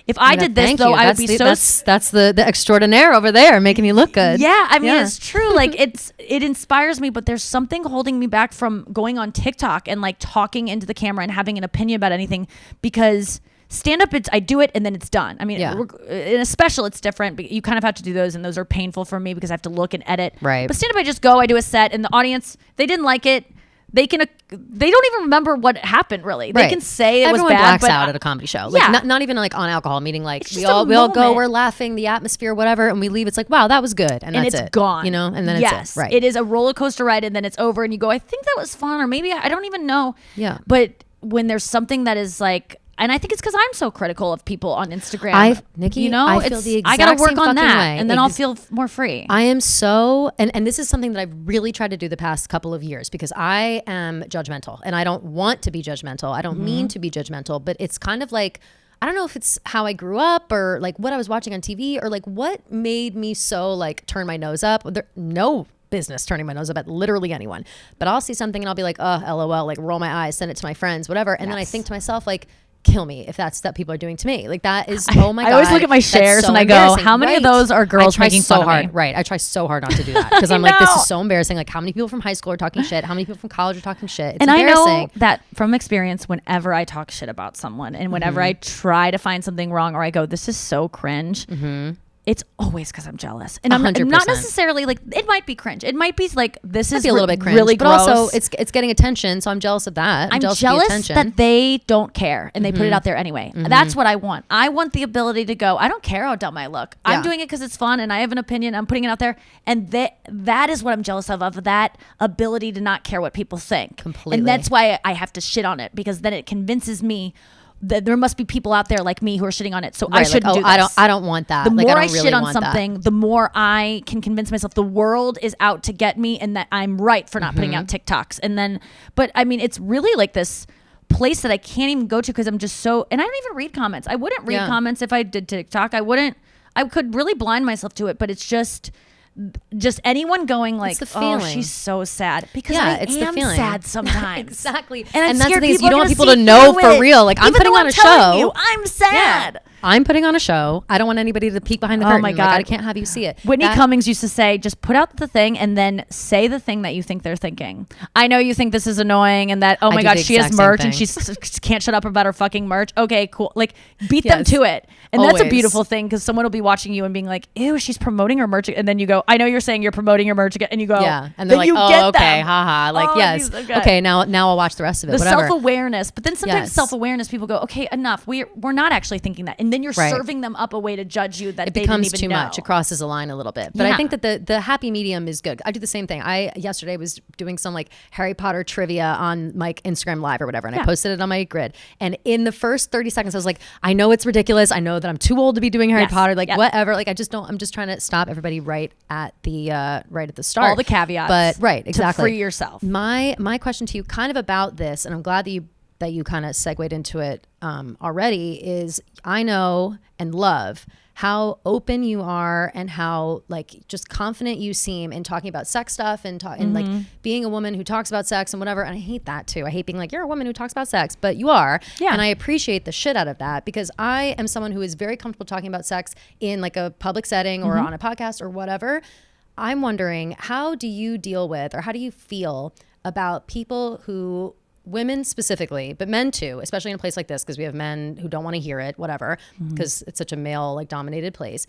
[SPEAKER 4] If I did this,
[SPEAKER 3] Thank
[SPEAKER 4] though,
[SPEAKER 3] you.
[SPEAKER 4] I would
[SPEAKER 3] That's
[SPEAKER 4] be
[SPEAKER 3] the-
[SPEAKER 4] so.
[SPEAKER 3] That's the extraordinaire over there making me look good.
[SPEAKER 4] Yeah, I mean,
[SPEAKER 3] Yeah.
[SPEAKER 4] it's true. Like, it inspires me, but there's something holding me back from going on TikTok and like talking into the camera and having an opinion about anything, because stand up, I do it and then it's done. I mean,
[SPEAKER 3] Yeah.
[SPEAKER 4] in a special, it's different, but you kind of have to do those, and those are painful for me because I have to look and edit.
[SPEAKER 3] Right.
[SPEAKER 4] But stand up, I just go, I do a set, and the audience, they didn't like it. They don't even remember what happened really. They
[SPEAKER 3] Right.
[SPEAKER 4] can say it
[SPEAKER 3] Everyone
[SPEAKER 4] was bad,
[SPEAKER 3] blacks
[SPEAKER 4] but
[SPEAKER 3] out at a comedy show. Like
[SPEAKER 4] Yeah.
[SPEAKER 3] not even like on alcohol, meaning like
[SPEAKER 4] It's
[SPEAKER 3] we
[SPEAKER 4] just a
[SPEAKER 3] all go,
[SPEAKER 4] moment.
[SPEAKER 3] we're laughing, the atmosphere, whatever, and we leave. It's like, wow, that was good, and that's
[SPEAKER 4] it's
[SPEAKER 3] it.
[SPEAKER 4] gone.
[SPEAKER 3] You know, and then
[SPEAKER 4] yes,
[SPEAKER 3] it's it. Right.
[SPEAKER 4] It is a roller coaster ride, and then it's over, and you go, I think that was fun, or maybe I don't even know.
[SPEAKER 3] Yeah.
[SPEAKER 4] But when there's something that is like, and I think it's because I'm so critical of people on Instagram.
[SPEAKER 3] Nikki,
[SPEAKER 4] you know,
[SPEAKER 3] I feel the
[SPEAKER 4] I gotta
[SPEAKER 3] exact
[SPEAKER 4] work
[SPEAKER 3] same
[SPEAKER 4] on
[SPEAKER 3] fucking
[SPEAKER 4] that,
[SPEAKER 3] way.
[SPEAKER 4] and then I'll feel more free.
[SPEAKER 3] I am so, and this is something that I've really tried to do the past couple of years, because I am judgmental and I don't want to be judgmental. I don't mean to be judgmental, but it's kind of like, I don't know if it's how I grew up or like what I was watching on TV or like what made me so like turn my nose up. No business turning my nose up at literally anyone, but I'll see something and I'll be like, oh, LOL, like roll my eyes, send it to my friends, whatever. And then I think to myself, like, kill me if that's that people are doing to me. Like that is, oh my God.
[SPEAKER 4] I always look at my
[SPEAKER 3] that's
[SPEAKER 4] shares
[SPEAKER 3] so
[SPEAKER 4] and I go,
[SPEAKER 3] embarrassing.
[SPEAKER 4] how many of
[SPEAKER 3] Right.
[SPEAKER 4] those are girls
[SPEAKER 3] I try
[SPEAKER 4] making
[SPEAKER 3] so
[SPEAKER 4] fun of
[SPEAKER 3] hard.
[SPEAKER 4] me?
[SPEAKER 3] Right. I try so hard not to do that because I'm like, this is so embarrassing. Like how many people from high school are talking shit? How many people from college are talking shit? It's
[SPEAKER 4] And I
[SPEAKER 3] embarrassing.
[SPEAKER 4] know that from experience, whenever I talk shit about someone and whenever I try to find something wrong or I go, this is so cringe, it's always because I'm jealous, and I'm not
[SPEAKER 3] 100%.
[SPEAKER 4] necessarily like, it might be cringe. It might be like, this is
[SPEAKER 3] Be a little bit cringe,
[SPEAKER 4] really
[SPEAKER 3] but
[SPEAKER 4] gross.
[SPEAKER 3] also it's getting attention, so I'm jealous of that.
[SPEAKER 4] I'm
[SPEAKER 3] of the
[SPEAKER 4] jealous
[SPEAKER 3] attention.
[SPEAKER 4] that they don't care and they put it out there anyway. That's what I want. I want the ability to go, I don't care how dumb I look.
[SPEAKER 3] Yeah.
[SPEAKER 4] I'm doing it because it's fun and I have an opinion. I'm putting it out there. And that is what I'm jealous of that ability to not care what people think.
[SPEAKER 3] Completely.
[SPEAKER 4] And that's why I have to shit on it, because then it convinces me that there must be people out there like me who are shitting on it. So I
[SPEAKER 3] Right,
[SPEAKER 4] shouldn't do this.
[SPEAKER 3] I don't want that.
[SPEAKER 4] The
[SPEAKER 3] Like,
[SPEAKER 4] more
[SPEAKER 3] I
[SPEAKER 4] I,
[SPEAKER 3] don't really
[SPEAKER 4] shit on
[SPEAKER 3] want that.
[SPEAKER 4] something, the more I can convince myself the world is out to get me and that I'm right for not putting out TikToks. And then, but I mean, it's really like this place that I can't even go to because I'm just so, and I don't even read comments. I wouldn't read
[SPEAKER 3] Yeah.
[SPEAKER 4] comments if I did TikTok. I could really blind myself to it, but it's just anyone going like,
[SPEAKER 3] the
[SPEAKER 4] oh,
[SPEAKER 3] feeling.
[SPEAKER 4] she's so sad, because
[SPEAKER 3] Yeah,
[SPEAKER 4] I
[SPEAKER 3] it's the
[SPEAKER 4] am
[SPEAKER 3] feeling.
[SPEAKER 4] sad sometimes.
[SPEAKER 3] Exactly.
[SPEAKER 4] And I'm
[SPEAKER 3] that's the
[SPEAKER 4] scared
[SPEAKER 3] thing is,
[SPEAKER 4] people
[SPEAKER 3] you
[SPEAKER 4] are
[SPEAKER 3] don't want
[SPEAKER 4] gonna
[SPEAKER 3] people to
[SPEAKER 4] see
[SPEAKER 3] know
[SPEAKER 4] through
[SPEAKER 3] for
[SPEAKER 4] it.
[SPEAKER 3] real. Like, I'm
[SPEAKER 4] Even
[SPEAKER 3] putting
[SPEAKER 4] though
[SPEAKER 3] on
[SPEAKER 4] I'm
[SPEAKER 3] a
[SPEAKER 4] telling
[SPEAKER 3] show.
[SPEAKER 4] you, I'm sad.
[SPEAKER 3] I'm putting on a show. I don't want anybody to peek behind the
[SPEAKER 4] Oh
[SPEAKER 3] curtain.
[SPEAKER 4] my
[SPEAKER 3] Like,
[SPEAKER 4] God.
[SPEAKER 3] I can't have you see it.
[SPEAKER 4] Whitney
[SPEAKER 3] That-
[SPEAKER 4] Cummings used to say, just put out the thing and then say the thing that you think they're thinking. I know you think this is annoying and that, oh
[SPEAKER 3] I
[SPEAKER 4] my
[SPEAKER 3] do
[SPEAKER 4] God,
[SPEAKER 3] the
[SPEAKER 4] she has
[SPEAKER 3] exact same
[SPEAKER 4] merch and
[SPEAKER 3] thing.
[SPEAKER 4] she can't shut up about her fucking merch. Okay, cool. Like, beat them
[SPEAKER 3] Yes.
[SPEAKER 4] to it. And that's a
[SPEAKER 3] Always.
[SPEAKER 4] beautiful thing, because someone will be watching you and being like, ew, she's promoting her merch. And then you go, I know you're saying you're promoting your merch again. And you go,
[SPEAKER 3] Yeah, and
[SPEAKER 4] then
[SPEAKER 3] they're like,
[SPEAKER 4] you
[SPEAKER 3] "Oh,
[SPEAKER 4] get
[SPEAKER 3] okay,
[SPEAKER 4] them.
[SPEAKER 3] haha." Like,
[SPEAKER 4] Oh,
[SPEAKER 3] yes,
[SPEAKER 4] it'd be so good.
[SPEAKER 3] okay. Now I'll watch the rest of it.
[SPEAKER 4] The
[SPEAKER 3] Whatever.
[SPEAKER 4] self-awareness, but then sometimes
[SPEAKER 3] Yes.
[SPEAKER 4] self-awareness, people go, okay, enough. We're not actually thinking that, and then you're
[SPEAKER 3] Right.
[SPEAKER 4] serving them up a way to judge you that
[SPEAKER 3] It
[SPEAKER 4] they
[SPEAKER 3] becomes
[SPEAKER 4] didn't
[SPEAKER 3] too
[SPEAKER 4] even know.
[SPEAKER 3] much. It crosses a line a little bit. But
[SPEAKER 4] Yeah.
[SPEAKER 3] I think that the happy medium is good. I do the same thing. I yesterday was doing some like Harry Potter trivia on my Instagram Live or whatever, and I
[SPEAKER 4] Yeah.
[SPEAKER 3] posted it on my grid. And in the first 30 seconds, I was like, I know it's ridiculous. I know that I'm too old to be doing Harry
[SPEAKER 4] Yes.
[SPEAKER 3] Potter. Like,
[SPEAKER 4] Yep.
[SPEAKER 3] whatever. Like, I'm just trying to stop everybody right at the start.
[SPEAKER 4] All the caveats,
[SPEAKER 3] But right, exactly.
[SPEAKER 4] to free yourself.
[SPEAKER 3] My question to you, kind of about this, and I'm glad that you kind of segued into it already, is I know and love how open you are and how like just confident you seem in talking about sex stuff and like being a woman who talks about sex and whatever. And I hate that too. I hate being like, you're a woman who talks about sex, but you are.
[SPEAKER 4] Yeah.
[SPEAKER 3] And I appreciate the shit out of that, because I am someone who is very comfortable talking about sex in like a public setting or on a podcast or whatever. I'm wondering, how do you deal with, or how do you feel about people who, women specifically, but men too, especially in a place like this, because we have men who don't want to hear it, whatever, because it's such a male like dominated place.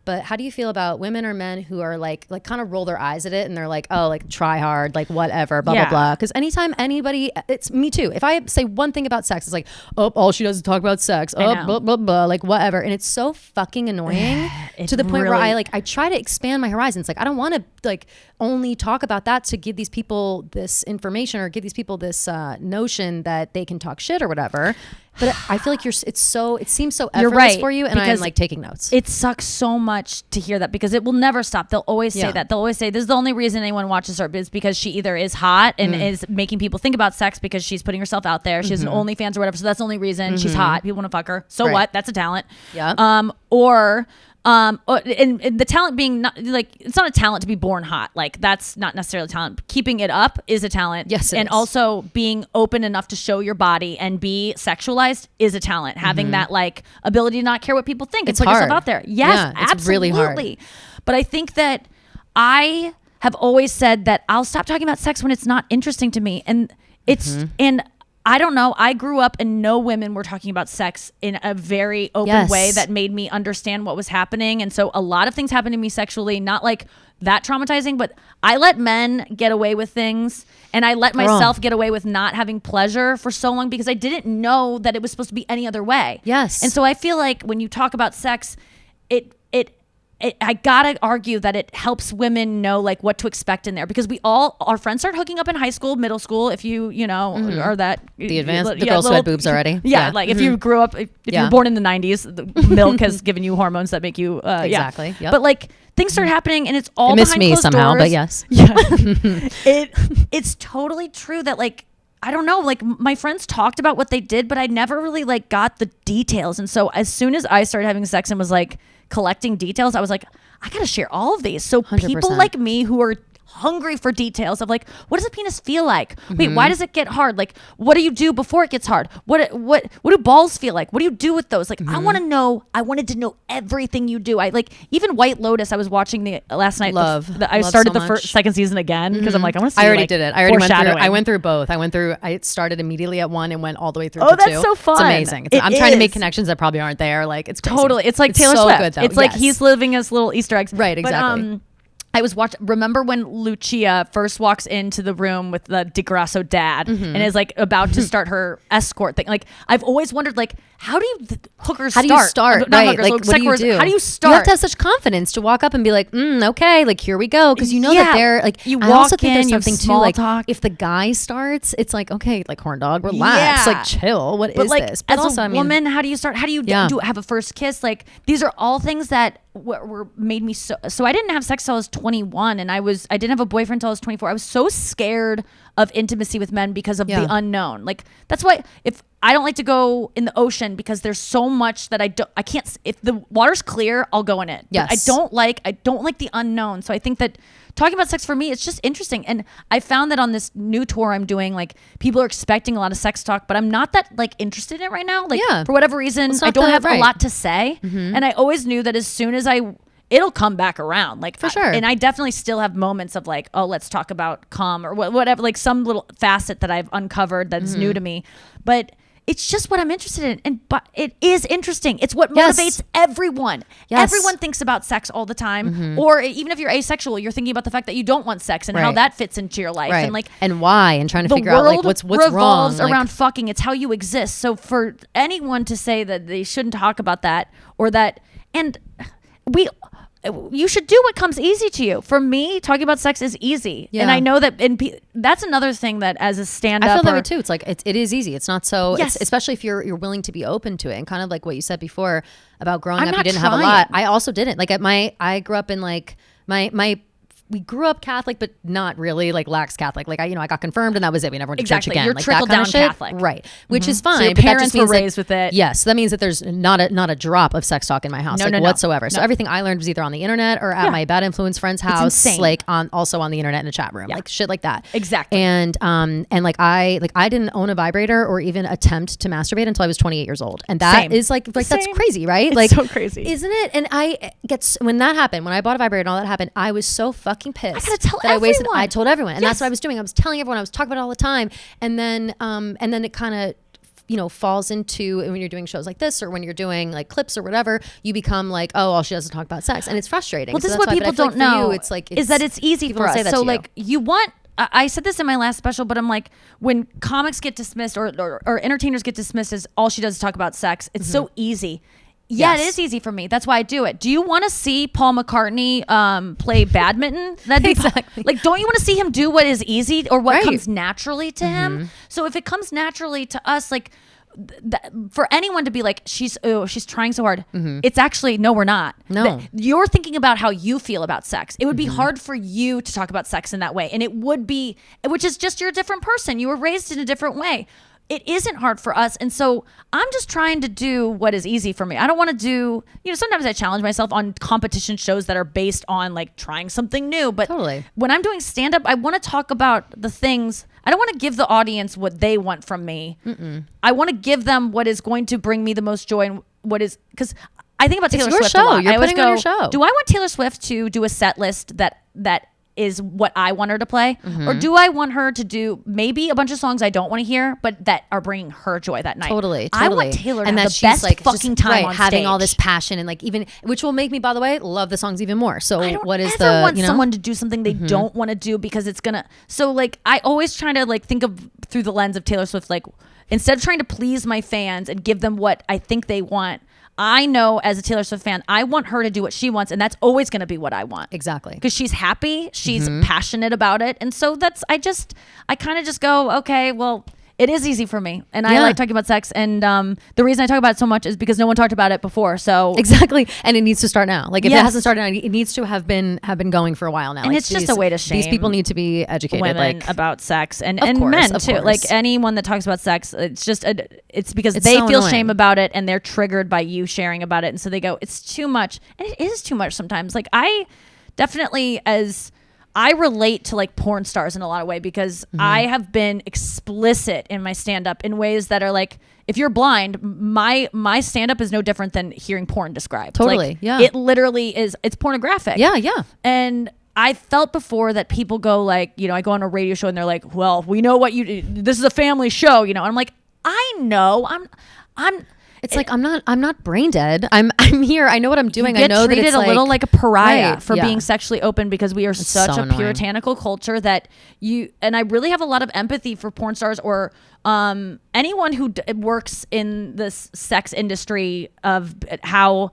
[SPEAKER 3] But how do you feel about women or men who are like kind of roll their eyes at it and they're like, oh, like try hard, like whatever, blah,
[SPEAKER 4] Yeah.
[SPEAKER 3] blah, blah. Because anytime anybody, it's me too. If I say one thing about sex, it's like, oh, all she does is talk about sex.
[SPEAKER 4] I
[SPEAKER 3] Oh,
[SPEAKER 4] know.
[SPEAKER 3] blah, blah, blah, like whatever. And it's so fucking annoying
[SPEAKER 4] It
[SPEAKER 3] to the point where
[SPEAKER 4] really-
[SPEAKER 3] I try to expand my horizons. Like, I don't want to like only talk about that to give these people this information or give these people this notion that they can talk shit or whatever. But I feel like it seems so effortless
[SPEAKER 4] You're right,
[SPEAKER 3] for you. And I'm
[SPEAKER 4] because
[SPEAKER 3] like taking notes.
[SPEAKER 4] It sucks so much to hear that, because it will never stop. They'll always say
[SPEAKER 3] Yeah.
[SPEAKER 4] that. They'll always say, this is the only reason anyone watches her, is because she either is hot and is making people think about sex because she's putting herself out there. She has an OnlyFans or whatever. So that's the only reason she's hot. People want to fuck her. So
[SPEAKER 3] Right.
[SPEAKER 4] what? That's a talent.
[SPEAKER 3] Yeah.
[SPEAKER 4] And the talent being not like, it's not a talent to be born hot. Like, that's not necessarily talent. Keeping it up is a talent.
[SPEAKER 3] Yes, it
[SPEAKER 4] and
[SPEAKER 3] is.
[SPEAKER 4] also being open enough to show your body and be sexualized is a talent. Having that like ability to not care what people think and
[SPEAKER 3] It's
[SPEAKER 4] put yourself
[SPEAKER 3] hard.
[SPEAKER 4] out there. Yes,
[SPEAKER 3] Yeah, it's
[SPEAKER 4] absolutely.
[SPEAKER 3] really hard.
[SPEAKER 4] But I think that I have always said that I'll stop talking about sex when it's not interesting to me. And it's, and I don't know, I grew up and no women were talking about sex in a very open
[SPEAKER 3] Yes.
[SPEAKER 4] way that made me understand what was happening. And so a lot of things happened to me sexually, not like that traumatizing, but I let men get away with things, and I let myself get away with not having pleasure for so long because I didn't know that it was supposed to be any other way.
[SPEAKER 3] Yes.
[SPEAKER 4] And so I feel like when you talk about sex, I gotta argue that it helps women know like what to expect in there, because our friends start hooking up in high school, middle school. If you are that
[SPEAKER 3] The advanced, the
[SPEAKER 4] yeah,
[SPEAKER 3] girls who had
[SPEAKER 4] little-
[SPEAKER 3] boobs already.
[SPEAKER 4] Yeah, like if you grew up, if you
[SPEAKER 3] Yeah.
[SPEAKER 4] were born in the 90s, the milk has given you hormones that make you
[SPEAKER 3] Exactly,
[SPEAKER 4] Yeah.
[SPEAKER 3] yep.
[SPEAKER 4] But like things start happening, and it's all
[SPEAKER 3] It missed
[SPEAKER 4] behind
[SPEAKER 3] me
[SPEAKER 4] closed
[SPEAKER 3] somehow,
[SPEAKER 4] doors.
[SPEAKER 3] but yes.
[SPEAKER 4] Yeah, it's totally true that like, I don't know, like my friends talked about what they did, but I never really like got the details. And so as soon as I started having sex and was like collecting details, I was like, I gotta share all of these so people
[SPEAKER 3] 100%.
[SPEAKER 4] like me who are hungry for details of like, what does a penis feel like? Wait, why does it get hard? Like, what do you do before it gets hard? What do balls feel like? What do you do with those? Like, I wanted to know everything you do. I like, even White Lotus, I was watching the last night. I started the second season again because I'm like, I want to see.
[SPEAKER 3] I already did it. I already went through both. I started immediately at 1 and went all the way through to 2.
[SPEAKER 4] That's so fun.
[SPEAKER 3] It's amazing. I'm trying to make connections that probably aren't there. Like, it's crazy.
[SPEAKER 4] Totally. It's like Taylor
[SPEAKER 3] so
[SPEAKER 4] Swift.
[SPEAKER 3] Good, though.
[SPEAKER 4] It's like he's living as little Easter eggs.
[SPEAKER 3] Right, exactly.
[SPEAKER 4] But, I was remember when Lucia first walks into the room with the DeGrasso dad and is like about to start her escort thing. Like, I've always wondered, like, how do you hookers
[SPEAKER 3] how
[SPEAKER 4] start?
[SPEAKER 3] do you start?
[SPEAKER 4] Not
[SPEAKER 3] Right.
[SPEAKER 4] hookers,
[SPEAKER 3] Like, what do you do?
[SPEAKER 4] How do you start?
[SPEAKER 3] You have to have such confidence to walk up and be like, okay, like, here we go. Because you know that they're like,
[SPEAKER 4] you
[SPEAKER 3] I
[SPEAKER 4] walk
[SPEAKER 3] also think
[SPEAKER 4] in,
[SPEAKER 3] there's
[SPEAKER 4] you have
[SPEAKER 3] something too,
[SPEAKER 4] small
[SPEAKER 3] like,
[SPEAKER 4] talk.
[SPEAKER 3] if the guy starts, it's like, okay, like, horn dog, relax, like, chill. What is
[SPEAKER 4] like,
[SPEAKER 3] this? But
[SPEAKER 4] as
[SPEAKER 3] also,
[SPEAKER 4] a woman, how do you start? How do you have a first kiss? Like, these are all things that were made me so I didn't have sex till I was 21, and I didn't have a boyfriend until I was 24. I was so scared of intimacy with men because of the unknown. Like, that's why if I don't like to go in the ocean, because there's so much that I can't, if the water's clear, I'll go in it.
[SPEAKER 3] Yes.
[SPEAKER 4] But I don't like the unknown. So I think that talking about sex for me, it's just interesting. And I found that on this new tour I'm doing, like, people are expecting a lot of sex talk, but I'm not that like interested in it right now. Like, for whatever reason, I don't have a lot to say. And I always knew that as soon as it'll come back around, like,
[SPEAKER 3] for sure.
[SPEAKER 4] And I definitely still have moments of like, oh, let's talk about cum or whatever, like some little facet that I've uncovered that's new to me. But it's just what I'm interested in. But it is interesting. It's what motivates everyone.
[SPEAKER 3] Yes.
[SPEAKER 4] Everyone thinks about sex all the time. Or even if you're asexual, you're thinking about the fact that you don't want sex and how that fits into your life. And like,
[SPEAKER 3] and why, and trying to figure out like what's
[SPEAKER 4] revolves
[SPEAKER 3] wrong.
[SPEAKER 4] around fucking. It's how you exist. So for anyone to say that they shouldn't talk about that, or that, and you should do what comes easy to you. For me, talking about sex is easy. And I know that that's another thing that as a stand-up,
[SPEAKER 3] I feel that way too. It's like it is easy. It's not so.
[SPEAKER 4] Yes.
[SPEAKER 3] Especially if you're willing to be open to it, and kind of like what you said before about growing
[SPEAKER 4] I'm
[SPEAKER 3] up, you
[SPEAKER 4] not
[SPEAKER 3] didn't have a
[SPEAKER 4] trying.
[SPEAKER 3] lot. I also didn't. Like I grew up in like we grew up Catholic, but not really like lax Catholic. Like I got confirmed and that was it. We never went to church again.
[SPEAKER 4] You're
[SPEAKER 3] like
[SPEAKER 4] trickle
[SPEAKER 3] that kind
[SPEAKER 4] down
[SPEAKER 3] of shit.
[SPEAKER 4] Catholic,
[SPEAKER 3] right? Which is fine.
[SPEAKER 4] So your
[SPEAKER 3] but that
[SPEAKER 4] parents
[SPEAKER 3] just
[SPEAKER 4] were
[SPEAKER 3] means
[SPEAKER 4] raised with it.
[SPEAKER 3] Yes, so that means that there's not a drop of sex talk in my house,
[SPEAKER 4] No.
[SPEAKER 3] whatsoever. So everything I learned was either on the internet or at my bad influence friend's house,
[SPEAKER 4] insane.
[SPEAKER 3] like also on the internet in a chat room, like shit like that.
[SPEAKER 4] Exactly.
[SPEAKER 3] And I didn't own a vibrator or even attempt to masturbate until I was 28 years old, and that is like that's crazy, right?
[SPEAKER 4] It's
[SPEAKER 3] like
[SPEAKER 4] so crazy,
[SPEAKER 3] isn't it? And when that happened, when I bought a vibrator and all that happened, I was so fucking pissed.
[SPEAKER 4] I gotta tell
[SPEAKER 3] that
[SPEAKER 4] everyone.
[SPEAKER 3] I told everyone, and that's what I was doing. I was telling everyone. I was talking about it all the time, and then it kind of falls into when you're doing shows like this or when you're doing like clips or whatever, you become like, oh, all she does is talk about sex, and it's frustrating.
[SPEAKER 4] Well, this
[SPEAKER 3] so
[SPEAKER 4] is what people don't know.
[SPEAKER 3] It's like
[SPEAKER 4] is that it's easy for us. So like you want. I said this in my last special, but I'm like, when comics get dismissed or entertainers get dismissed as all she does is talk about sex, it's so easy. Yeah, it is easy for me. That's why I do it. Do you want to see Paul McCartney play badminton? That'd be
[SPEAKER 3] Exactly.
[SPEAKER 4] like, don't you want to see him do what is easy or what comes naturally to him? So if it comes naturally to us, like for anyone to be like, she's trying so hard. It's actually, no, we're not.
[SPEAKER 3] No.
[SPEAKER 4] You're thinking about how you feel about sex. It would be hard for you to talk about sex in that way. And it would be, which is just, you're a different person. You were raised in a different way. It isn't hard for us. And so I'm just trying to do what is easy for me. I don't want to do, sometimes I challenge myself on competition shows that are based on like trying something new. But when I'm doing stand up, I want to talk about the things. I don't want to give the audience what they want from me. I want to give them what is going to bring me the most joy, and what is, because I think about Taylor Swift a lot.
[SPEAKER 3] You're
[SPEAKER 4] I always
[SPEAKER 3] putting on your show.
[SPEAKER 4] Do I want Taylor Swift to do a set list that is what I want her to play? Or do I want her to do maybe a bunch of songs I don't want to hear, but that are bringing her joy that night?
[SPEAKER 3] Totally.
[SPEAKER 4] I want Taylor to
[SPEAKER 3] and
[SPEAKER 4] have
[SPEAKER 3] that
[SPEAKER 4] the
[SPEAKER 3] she's
[SPEAKER 4] best
[SPEAKER 3] like
[SPEAKER 4] fucking
[SPEAKER 3] just,
[SPEAKER 4] time on
[SPEAKER 3] having
[SPEAKER 4] stage.
[SPEAKER 3] all this passion, and like even, which will make me, by the way, love the songs even more. So
[SPEAKER 4] I don't
[SPEAKER 3] what is
[SPEAKER 4] ever want someone to do something they don't want to do because it's gonna. So like I always try to like think of through the lens of Taylor Swift. Like instead of trying to please my fans and give them what I think they want, I know as a Taylor Swift fan, I want her to do what she wants, and that's always going to be what I want.
[SPEAKER 3] Exactly.
[SPEAKER 4] Because she's happy, she's passionate about it, and so I kind of just go, okay, well, it is easy for me, and I like talking about sex, and the reason I talk about it so much is because no one talked about it before. So
[SPEAKER 3] exactly, and it needs to start now. Like if it hasn't started now, it needs to have been going for a while now.
[SPEAKER 4] And
[SPEAKER 3] like
[SPEAKER 4] it's just a way to shame
[SPEAKER 3] these people need to be educated,
[SPEAKER 4] women about sex, and
[SPEAKER 3] course,
[SPEAKER 4] men
[SPEAKER 3] of
[SPEAKER 4] too.
[SPEAKER 3] course.
[SPEAKER 4] Like anyone that talks about sex, it's just it's because
[SPEAKER 3] It's
[SPEAKER 4] they
[SPEAKER 3] so
[SPEAKER 4] feel
[SPEAKER 3] annoying.
[SPEAKER 4] shame about it, and they're triggered by you sharing about it, and so they go, it's too much, and it is too much sometimes. Like I definitely, as I relate to like porn stars in a lot of way because I have been explicit in my stand-up in ways that are like, if you're blind, my stand-up is no different than hearing porn described.
[SPEAKER 3] Totally,
[SPEAKER 4] Like,
[SPEAKER 3] yeah.
[SPEAKER 4] It literally is. It's pornographic.
[SPEAKER 3] Yeah, yeah.
[SPEAKER 4] And I felt before that people go like, you know, I go on a radio show and they're like, well, we know what this is a family show, you know. And I'm like, I know.
[SPEAKER 3] It's like I'm not brain dead. I'm here. I know what I'm doing.
[SPEAKER 4] You get
[SPEAKER 3] I know that
[SPEAKER 4] treated
[SPEAKER 3] it's
[SPEAKER 4] a little like a pariah
[SPEAKER 3] Right,
[SPEAKER 4] for
[SPEAKER 3] yeah.
[SPEAKER 4] being sexually open because we are such
[SPEAKER 3] so
[SPEAKER 4] a
[SPEAKER 3] annoying.
[SPEAKER 4] puritanical culture that and I really have a lot of empathy for porn stars or anyone who works in this sex industry of how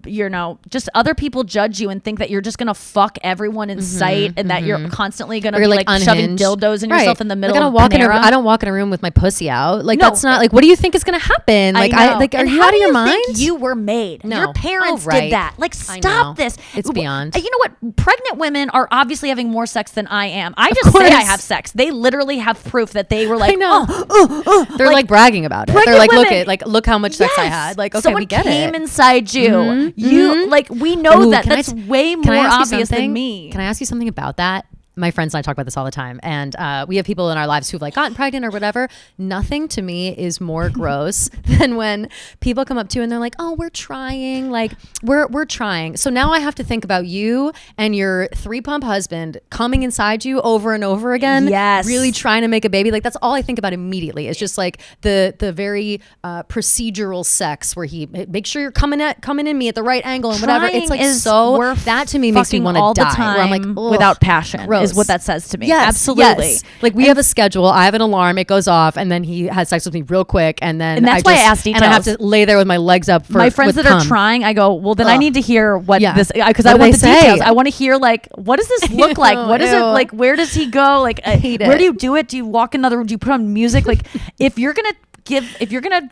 [SPEAKER 4] you know, just other people judge you and think that you're just gonna fuck everyone in sight and that you're constantly gonna
[SPEAKER 3] Or
[SPEAKER 4] be
[SPEAKER 3] like
[SPEAKER 4] like shoving
[SPEAKER 3] unhinged.
[SPEAKER 4] dildos in
[SPEAKER 3] Right.
[SPEAKER 4] yourself in the middle
[SPEAKER 3] Like,
[SPEAKER 4] of
[SPEAKER 3] Panera.
[SPEAKER 4] Panera.
[SPEAKER 3] I don't walk in a room with my pussy out. Like
[SPEAKER 4] No.
[SPEAKER 3] that's not like. What do you think is gonna happen? Like
[SPEAKER 4] I know.
[SPEAKER 3] like are
[SPEAKER 4] And
[SPEAKER 3] you
[SPEAKER 4] how
[SPEAKER 3] out of
[SPEAKER 4] do
[SPEAKER 3] your
[SPEAKER 4] you
[SPEAKER 3] mind?
[SPEAKER 4] think you were made.
[SPEAKER 3] No.
[SPEAKER 4] Your parents
[SPEAKER 3] Oh, right.
[SPEAKER 4] did that. Like,
[SPEAKER 3] I know.
[SPEAKER 4] stop this.
[SPEAKER 3] It's beyond.
[SPEAKER 4] You know what? Pregnant women are obviously having more sex than I am. I just say I
[SPEAKER 3] course.
[SPEAKER 4] have sex. They literally have proof that they were like,
[SPEAKER 3] I know.
[SPEAKER 4] oh,
[SPEAKER 3] They're like bragging about it. They're
[SPEAKER 4] pregnant
[SPEAKER 3] like,
[SPEAKER 4] women.
[SPEAKER 3] look how much sex I
[SPEAKER 4] yes.
[SPEAKER 3] had. Like, okay,
[SPEAKER 4] Someone
[SPEAKER 3] we get
[SPEAKER 4] came
[SPEAKER 3] it.
[SPEAKER 4] inside you. You like we know
[SPEAKER 3] Ooh,
[SPEAKER 4] that.
[SPEAKER 3] can I
[SPEAKER 4] That's
[SPEAKER 3] t-
[SPEAKER 4] way
[SPEAKER 3] Can I
[SPEAKER 4] more
[SPEAKER 3] ask you
[SPEAKER 4] obvious
[SPEAKER 3] something?
[SPEAKER 4] than me.
[SPEAKER 3] Can I ask you something about that? My friends and I talk about this all the time. And we have people in our lives who've like gotten pregnant or whatever. Nothing to me is more gross than when people come up to you and they're like, oh, we're trying. Like we're trying. So now I have to think about you and your 3-pump husband coming inside you over and over again.
[SPEAKER 4] Yes.
[SPEAKER 3] Really trying to make a baby. Like that's all I think about immediately. It's just like the very procedural sex where he makes sure you're coming in me at the right angle and whatever. It's like
[SPEAKER 4] is
[SPEAKER 3] so
[SPEAKER 4] worth
[SPEAKER 3] that to me makes me
[SPEAKER 4] fucking
[SPEAKER 3] want to
[SPEAKER 4] all the
[SPEAKER 3] die. Where I'm like,
[SPEAKER 4] time
[SPEAKER 3] ugh,
[SPEAKER 4] without passion
[SPEAKER 3] gross.
[SPEAKER 4] is what that says to me.
[SPEAKER 3] Yes,
[SPEAKER 4] Absolutely.
[SPEAKER 3] yes. Like we have a schedule. I have an alarm. It goes off, and then he has sex with me real quick, and then
[SPEAKER 4] And that's why I ask
[SPEAKER 3] And I have
[SPEAKER 4] details.
[SPEAKER 3] to lay there with my legs up. For
[SPEAKER 4] My friends
[SPEAKER 3] with
[SPEAKER 4] that are
[SPEAKER 3] cum.
[SPEAKER 4] trying, I go, well, then I
[SPEAKER 3] Ugh.
[SPEAKER 4] need to hear what
[SPEAKER 3] Yeah.
[SPEAKER 4] this, because
[SPEAKER 3] What
[SPEAKER 4] I
[SPEAKER 3] do
[SPEAKER 4] want
[SPEAKER 3] they
[SPEAKER 4] the
[SPEAKER 3] say?
[SPEAKER 4] details. I want to hear like, what does this look like? What is it
[SPEAKER 3] Ew.
[SPEAKER 4] like? Where does he go? Like,
[SPEAKER 3] hate
[SPEAKER 4] where
[SPEAKER 3] it.
[SPEAKER 4] do you do it? Do you walk in another room? Do you put on music? Like, if you're gonna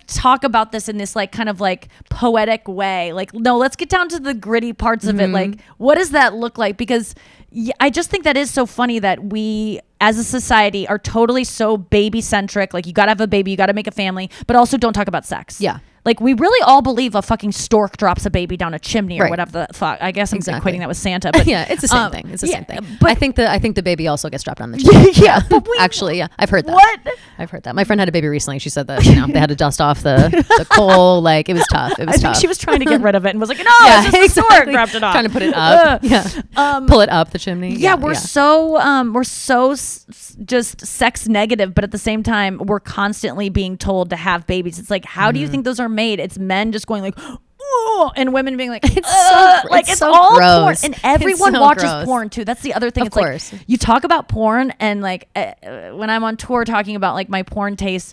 [SPEAKER 4] talk about this in this like kind of like poetic way, like, no, let's get down to the gritty parts of it. Like, what does that look like? Because I just think that is so funny that we as a society are totally so baby centric. Like, you gotta have a baby, you gotta make a family, but also don't talk about sex.
[SPEAKER 3] Yeah.
[SPEAKER 4] Like, we really all believe a fucking stork drops a baby down a chimney or
[SPEAKER 3] Right.
[SPEAKER 4] whatever the fuck. I guess I'm
[SPEAKER 3] Exactly.
[SPEAKER 4] equating that with Santa, but
[SPEAKER 3] Yeah, it's the same thing. It's the
[SPEAKER 4] yeah,
[SPEAKER 3] same thing.
[SPEAKER 4] but-
[SPEAKER 3] I think the baby also gets dropped on the chin.
[SPEAKER 4] Yeah, but we-
[SPEAKER 3] actually, yeah, I've heard that.
[SPEAKER 4] What?
[SPEAKER 3] I've heard that. My friend had a baby recently. She said that they had to dust off the coal. Like it was tough. It was
[SPEAKER 4] I think
[SPEAKER 3] tough.
[SPEAKER 4] she was trying to get rid of it and was like, no, it's just the stork dropped it off.
[SPEAKER 3] Trying to put it up. Pull it up the chimney.
[SPEAKER 4] Yeah, we're so just sex negative, but at the same time, we're constantly being told to have babies. It's like, how do you think those are made? It's men just going like, oh, and women being like,
[SPEAKER 3] It's so-
[SPEAKER 4] like
[SPEAKER 3] it's
[SPEAKER 4] it's
[SPEAKER 3] so
[SPEAKER 4] all
[SPEAKER 3] gross.
[SPEAKER 4] porn, and everyone
[SPEAKER 3] so
[SPEAKER 4] watches
[SPEAKER 3] gross.
[SPEAKER 4] porn too. That's the other thing.
[SPEAKER 3] Of
[SPEAKER 4] It's
[SPEAKER 3] course.
[SPEAKER 4] like you talk about porn, and like when I'm on tour talking about like my porn tastes,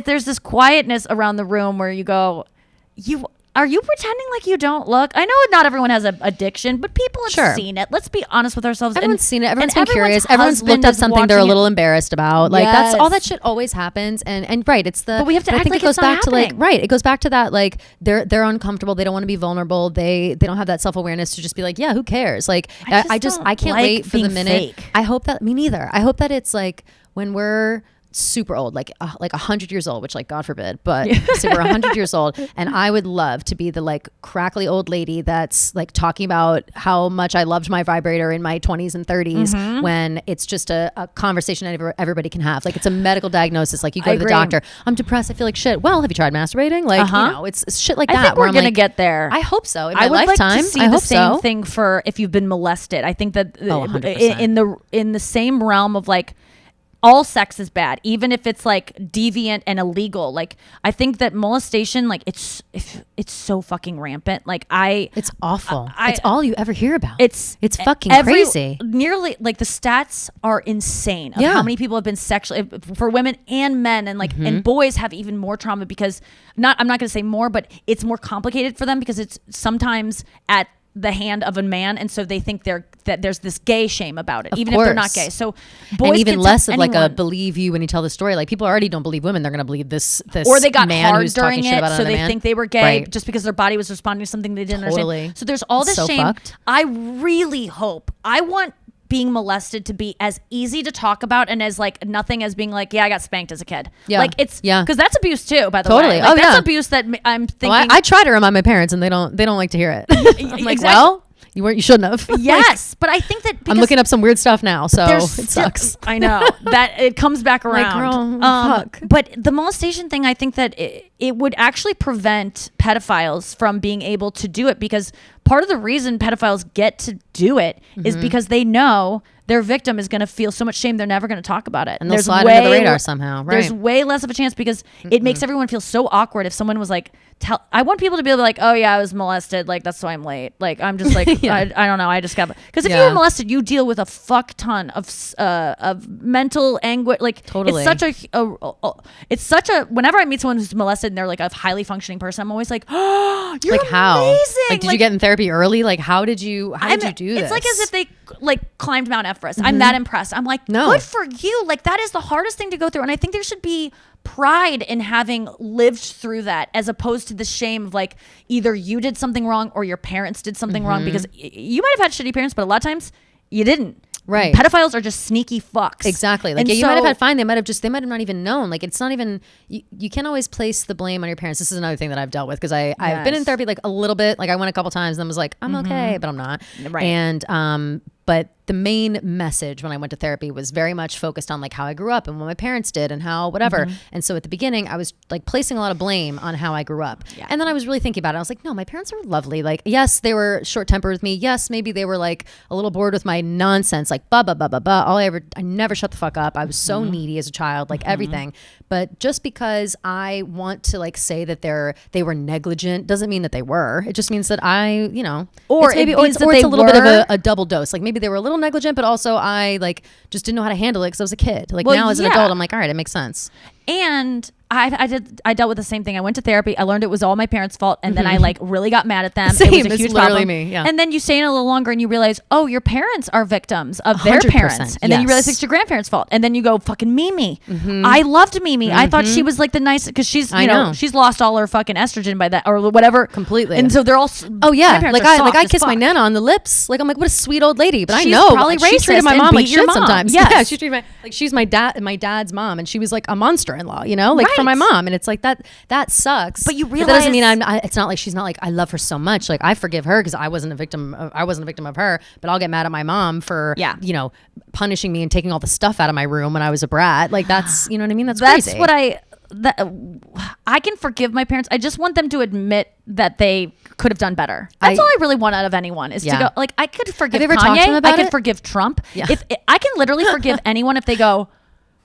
[SPEAKER 4] there's this quietness around the room where you go, Are you pretending like you don't look? I know not everyone has an addiction, but people have
[SPEAKER 3] Sure.
[SPEAKER 4] seen it. Let's be honest with ourselves.
[SPEAKER 3] Everyone's seen it. Everyone's
[SPEAKER 4] and
[SPEAKER 3] been curious.
[SPEAKER 4] everyone's
[SPEAKER 3] Everyone's looked
[SPEAKER 4] husband
[SPEAKER 3] up
[SPEAKER 4] is
[SPEAKER 3] something they're a
[SPEAKER 4] watching
[SPEAKER 3] little
[SPEAKER 4] it.
[SPEAKER 3] embarrassed about. Like that's all that
[SPEAKER 4] Yes.
[SPEAKER 3] shit always happens. And right, it's the.
[SPEAKER 4] But we have to
[SPEAKER 3] I
[SPEAKER 4] act
[SPEAKER 3] think
[SPEAKER 4] like
[SPEAKER 3] it goes
[SPEAKER 4] it's not
[SPEAKER 3] back to like
[SPEAKER 4] happening.
[SPEAKER 3] right. It goes back to that like they're uncomfortable. They don't want to be vulnerable. They don't have that self awareness to just be like, yeah, who cares? Like
[SPEAKER 4] I just don't
[SPEAKER 3] I can't
[SPEAKER 4] like
[SPEAKER 3] wait for the
[SPEAKER 4] being
[SPEAKER 3] minute.
[SPEAKER 4] fake.
[SPEAKER 3] I hope that me neither. I hope that it's like when we're super old, like 100 years old, which like God forbid, but say we're 100 years old, and I would love to be the like crackly old lady that's like talking about how much I loved my vibrator in my 20s and 30s when it's just a conversation everybody can have. Like it's a medical diagnosis. Like you go
[SPEAKER 4] I
[SPEAKER 3] to the
[SPEAKER 4] agree.
[SPEAKER 3] doctor, I'm depressed, I feel like shit. Well, have you tried masturbating? Like you know, it's shit like
[SPEAKER 4] I
[SPEAKER 3] that.
[SPEAKER 4] think we're
[SPEAKER 3] where I'm
[SPEAKER 4] gonna
[SPEAKER 3] like,
[SPEAKER 4] get there.
[SPEAKER 3] I hope so. In my
[SPEAKER 4] I would
[SPEAKER 3] lifetime,
[SPEAKER 4] like to see
[SPEAKER 3] I
[SPEAKER 4] the
[SPEAKER 3] hope
[SPEAKER 4] same
[SPEAKER 3] so.
[SPEAKER 4] thing for if you've been molested. I think that
[SPEAKER 3] 100%.
[SPEAKER 4] in the same realm of like all sex is bad, even if it's like deviant and illegal. Like I think that molestation, like it's so fucking rampant. Like
[SPEAKER 3] It's awful. It's all you ever hear about.
[SPEAKER 4] it's
[SPEAKER 3] fucking crazy.
[SPEAKER 4] Nearly like the stats are insane of
[SPEAKER 3] Yeah.
[SPEAKER 4] how many people have been sexually for women and men, and like and boys have even more trauma because I'm not going to say more, but it's more complicated for them because it's sometimes at the hand of a man, and so they think that there's this gay shame about it, even if they're not
[SPEAKER 3] course.
[SPEAKER 4] gay. So boys
[SPEAKER 3] and even
[SPEAKER 4] can
[SPEAKER 3] less
[SPEAKER 4] tell
[SPEAKER 3] of like a
[SPEAKER 4] anyone.
[SPEAKER 3] believe you when you tell the story. Like people already don't believe women; they're going to believe this
[SPEAKER 4] Or they got
[SPEAKER 3] man
[SPEAKER 4] hard
[SPEAKER 3] who's
[SPEAKER 4] during
[SPEAKER 3] talking shit
[SPEAKER 4] it,
[SPEAKER 3] about
[SPEAKER 4] so
[SPEAKER 3] another
[SPEAKER 4] they
[SPEAKER 3] man.
[SPEAKER 4] think they were gay
[SPEAKER 3] Right.
[SPEAKER 4] just because their body was responding to something they didn't
[SPEAKER 3] Totally.
[SPEAKER 4] understand. So there's all this
[SPEAKER 3] So
[SPEAKER 4] shame.
[SPEAKER 3] fucked.
[SPEAKER 4] I really hope. I want being molested to be as easy to talk about and as like nothing as being like, yeah, I got spanked as a kid.
[SPEAKER 3] Yeah.
[SPEAKER 4] Like it's
[SPEAKER 3] Yeah.
[SPEAKER 4] because that's abuse too. By the
[SPEAKER 3] Totally.
[SPEAKER 4] way, like,
[SPEAKER 3] Oh,
[SPEAKER 4] that's
[SPEAKER 3] yeah.
[SPEAKER 4] abuse that I'm thinking.
[SPEAKER 3] Well, I try to remind my parents, and they don't like to hear it. I'm like,
[SPEAKER 4] Exactly.
[SPEAKER 3] well, You shouldn't have.
[SPEAKER 4] Yes, but I think that
[SPEAKER 3] I'm looking up some weird stuff now, so it sucks.
[SPEAKER 4] I know that it comes back around.
[SPEAKER 3] Fuck.
[SPEAKER 4] But the molestation thing, I think that it would actually prevent pedophiles from being able to do it, because part of the reason pedophiles get to do it is because they know their victim is going to feel so much shame they're never going to talk about it.
[SPEAKER 3] And they'll slide under the radar somehow. Right.
[SPEAKER 4] There's way less of a chance, because it makes everyone feel so awkward if someone was like, I want people to be like, oh yeah, I was molested. Like, that's why I'm late. Like, I'm just like, I don't know. I just got, because if you were molested, you deal with a fuck ton of mental anguish. Like,
[SPEAKER 3] totally.
[SPEAKER 4] It's such a, whenever I meet someone who's molested and they're like a highly functioning person, I'm always like, oh, you're
[SPEAKER 3] like how?
[SPEAKER 4] amazing.
[SPEAKER 3] Like, did you get in therapy early? Like, how did you do this?
[SPEAKER 4] It's like as if they like climbed Mount Everest. I'm that impressed. I'm like, good for you. Like, that is the hardest thing to go through. And I think there should be pride in having lived through that, as opposed to the shame of like either you did something wrong or your parents did something wrong, because you might have had shitty parents, but a lot of times you didn't.
[SPEAKER 3] Right.
[SPEAKER 4] Pedophiles are just sneaky fucks.
[SPEAKER 3] Exactly. Like, you might have had fine. They might have not even known. Like, it's not even, you can't always place the blame on your parents. This is another thing that I've dealt with, because I've been in therapy like a little bit. Like, I went a couple times and I was like, I'm okay, but I'm not.
[SPEAKER 4] Right.
[SPEAKER 3] And, but the main message when I went to therapy was very much focused on like how I grew up and what my parents did and how whatever. And so at the beginning, I was like placing a lot of blame on how I grew up. Yeah. And then I was really thinking about it. I was like, no, my parents are lovely. Like, yes, they were short tempered with me. Yes, maybe they were like a little bored with my nonsense, like blah, blah, blah, blah, blah. I never shut the fuck up. I was so needy as a child, like everything. But just because I want to like say that they were negligent doesn't mean that they were. It just means that it's a little bit of a double dose. Like, maybe they were a little negligent, but also I like just didn't know how to handle it because I was a kid. Like, now as an adult, I'm like, all right, it makes sense.
[SPEAKER 4] And I dealt with the same thing. I went to therapy. I learned it was all my parents' fault, and then I like really got mad at them.
[SPEAKER 3] Same,
[SPEAKER 4] it was a huge problem.
[SPEAKER 3] Me, yeah.
[SPEAKER 4] And then you stay in a little longer, and you realize, oh, your parents are victims of their parents, and then you realize it's your grandparents' fault, and then you go, fucking Mimi. I loved Mimi. I thought she was like the nice, because she's she's lost all her fucking estrogen by that or whatever
[SPEAKER 3] completely.
[SPEAKER 4] And so they're all
[SPEAKER 3] like I kiss my nana on the lips. Like, I'm like, what a sweet old lady. But
[SPEAKER 4] she's
[SPEAKER 3] I know
[SPEAKER 4] probably
[SPEAKER 3] she treated my mom like shit sometimes.
[SPEAKER 4] Yes.
[SPEAKER 3] Yeah, she treated she's my dad's mom, and she was like a monster-in-law, like for my mom, and it's like that sucks.
[SPEAKER 4] But you realize
[SPEAKER 3] that doesn't mean it's not like she's not like I love her so much. Like, I forgive her because I wasn't a victim of her, but I'll get mad at my mom for punishing me and taking all the stuff out of my room when I was a brat. Like, that's you know what I mean? That's crazy.
[SPEAKER 4] What I can forgive my parents. I just want them to admit that they could have done better. That's all I really want out of anyone is to go like, I could forgive Kanye. I could forgive Trump. Yeah. If I can literally forgive anyone if they go,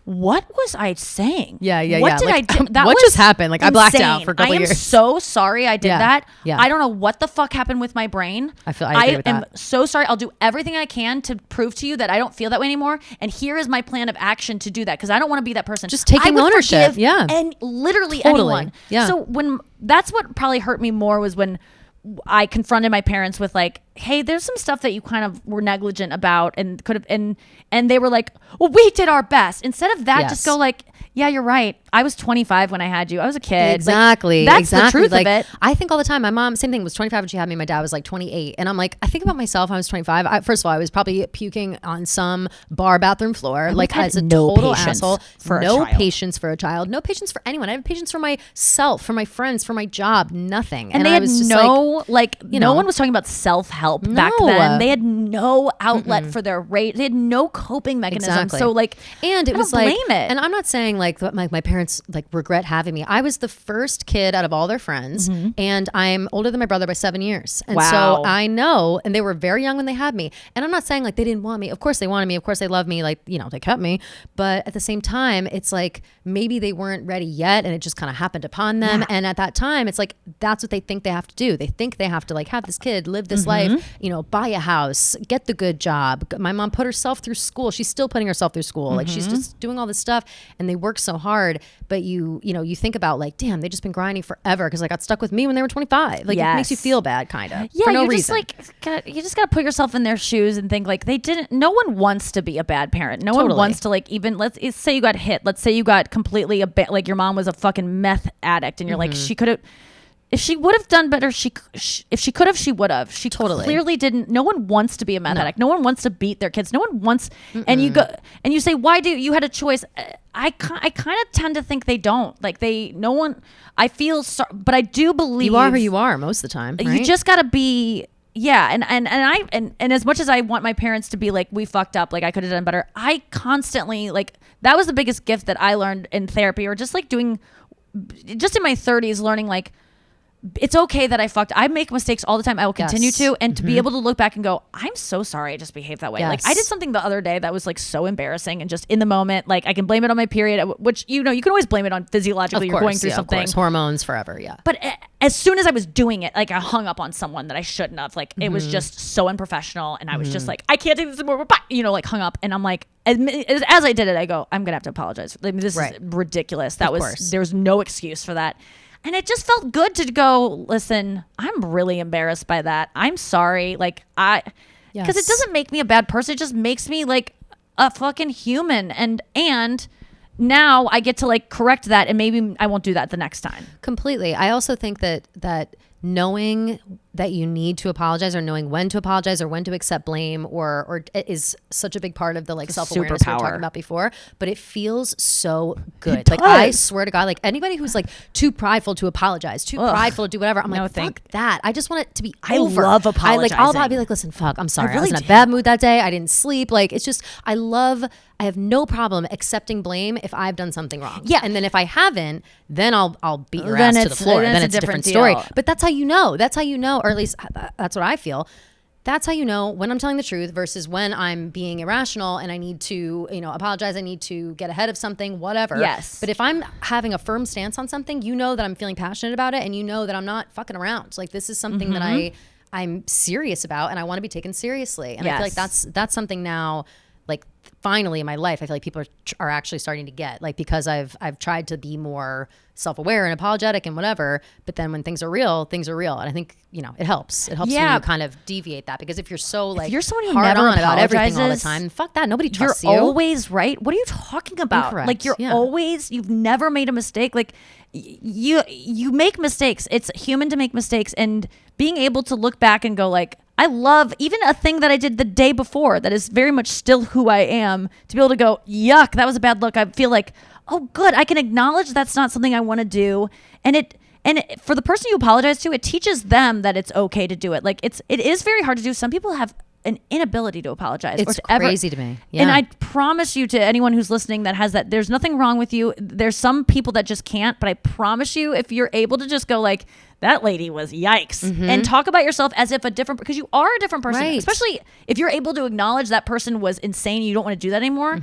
[SPEAKER 4] what was I saying? What did I do?
[SPEAKER 3] What just happened? Like, insane. I blacked out for a couple years.
[SPEAKER 4] I am so sorry I did that. Yeah. I don't know what the fuck happened with my brain.
[SPEAKER 3] I
[SPEAKER 4] am so sorry. I'll do everything I can to prove to you that I don't feel that way anymore. And here is my plan of action to do that, because I don't want to be that person.
[SPEAKER 3] Just taking ownership.
[SPEAKER 4] And literally anyone. Yeah. So that's what probably hurt me more was when I confronted my parents with like, hey, there's some stuff that you kind of were negligent about and could have, and they were like, well, we did our best. Instead of that, just go like, yeah, you're right. I was 25 when I had you. I was a kid.
[SPEAKER 3] Exactly.
[SPEAKER 4] Like, that's the truth
[SPEAKER 3] like,
[SPEAKER 4] of it.
[SPEAKER 3] I think all the time. My mom, same thing, was 25 when she had me. My dad was like 28. And I'm like, I think about myself when I was 25. First of all, I was probably puking on some bar bathroom floor. Like, as a total asshole. No patience for a child. No patience for anyone. I have patience for myself, for my friends, for my job. Nothing.
[SPEAKER 4] And they had no one was talking about self-help back then. They had no outlet for their rage. They had no coping mechanism.
[SPEAKER 3] Exactly.
[SPEAKER 4] So like,
[SPEAKER 3] and it was like,
[SPEAKER 4] blame it.
[SPEAKER 3] And I'm not saying like my parents like regret having me. I was the first kid out of all their friends, and I'm older than my brother by 7 years. And so I know, and they were very young when they had me. And I'm not saying like they didn't want me. Of course they wanted me. Of course they loved me. Like, they kept me. But at the same time, it's like maybe they weren't ready yet, and it just kind of happened upon them. Yeah. And at that time, it's like that's what they think they have to do. They think they have to like have this kid, live this life, buy a house, get the good job. My mom put herself through school. She's still putting herself through school. Like, she's just doing all this stuff, and they work so hard. But you think about like, damn, they just been grinding forever because I got stuck with me when they were 25. Like, it makes you feel bad, kind of.
[SPEAKER 4] Yeah,
[SPEAKER 3] for no
[SPEAKER 4] you
[SPEAKER 3] reason.
[SPEAKER 4] you just gotta put yourself in their shoes and think like no one wants to be a bad parent. No one wants to like, even let's say you got hit. Let's say you got completely like your mom was a fucking meth addict, and you're like, she could have. If she would have done better, if she could have, she would have. She clearly didn't. No one wants to be a meth addict. No one wants to beat their kids. No one wants. And you go and you say, why do you had a choice? I kind of tend to think they don't. Like no one. I feel sorry, but I do believe
[SPEAKER 3] you are who you are most of the time. Right?
[SPEAKER 4] You just got to be. Yeah, and as much as I want my parents to be like, we fucked up, like I could have done better, I constantly, like, that was the biggest gift that I learned in therapy, or just like just in my 30s, learning like, it's okay that I make mistakes all the time. I will continue to, and to be able to look back and go, I'm so sorry I just behaved that way.
[SPEAKER 3] Yes.
[SPEAKER 4] Like I did something the other day that was like so embarrassing, and just in the moment, like I can blame it on my period, which, you know, you can always blame it on physiologically, you're going through something.
[SPEAKER 3] Of course. Hormones forever, yeah.
[SPEAKER 4] But as soon as I was doing it, like I hung up on someone that I shouldn't have. Like it was just so unprofessional, and I was just like, I can't take this anymore. You know, like hung up, and I'm like, as I did it, I go, I'm gonna have to apologize. Like, this is ridiculous. There was no excuse for that. And it just felt good to go, listen, I'm really embarrassed by that. I'm sorry. Like because it doesn't make me a bad person. It just makes me like a fucking human. And now I get to like correct that, and maybe I won't do that the next time.
[SPEAKER 3] Completely. I also think that knowing that you need to apologize, or knowing when to apologize, or when to accept blame, or is such a big part of the like self-awareness we were talking about before. But it feels so good. Like I swear to God, like anybody who's like too prideful to apologize, too prideful to do whatever, I'm like, fuck that. I just want it to be over.
[SPEAKER 4] I love apologizing.
[SPEAKER 3] I'll be like, listen, fuck, I'm sorry. I was in a bad mood that day. I didn't sleep. Like, it's just, I have no problem accepting blame if I've done something wrong. Yeah. And then if I haven't, then I'll beat your ass to the floor. Then it's a different story. But that's how you know. That's how you know, or at least that's what I feel. That's how you know when I'm telling the truth versus when I'm being irrational and I need to, you know, apologize. I need to get ahead of something, whatever.
[SPEAKER 4] Yes.
[SPEAKER 3] But if I'm having a firm stance on something, you know that I'm feeling passionate about it, and you know that I'm not fucking around. Like, this is something that I'm serious about, and I want to be taken seriously. And I feel like that's something now, like, finally in my life, I feel like people are actually starting to get, like, because I've tried to be more self-aware and apologetic and whatever, but then when things are real. And I think, you know, it helps when you kind of deviate that, because if you're so like,
[SPEAKER 4] if you're someone who
[SPEAKER 3] hard
[SPEAKER 4] never
[SPEAKER 3] on about everything all the
[SPEAKER 4] apologizes,
[SPEAKER 3] time, fuck that. Nobody trusts
[SPEAKER 4] you're
[SPEAKER 3] you.
[SPEAKER 4] always right. What are you talking about?
[SPEAKER 3] Incorrect.
[SPEAKER 4] Like you've never made a mistake. Like you make mistakes. It's human to make mistakes, and being able to look back and go like, I love even a thing that I did the day before that is very much still who I am, to be able to go, yuck, that was a bad look. I feel like, oh, good. I can acknowledge that's not something I want to do. And for the person you apologize to, it teaches them that it's okay to do it. Like it is very hard to do. Some people have an inability to apologize.
[SPEAKER 3] It's crazy to me. Yeah.
[SPEAKER 4] And I promise you, to anyone who's listening that has that, there's nothing wrong with you. There's some people that just can't, but I promise you, if you're able to just go like, that lady was yikes, and talk about yourself as if because you are a different person, especially if you're able to acknowledge that person was insane and you don't want to do that anymore,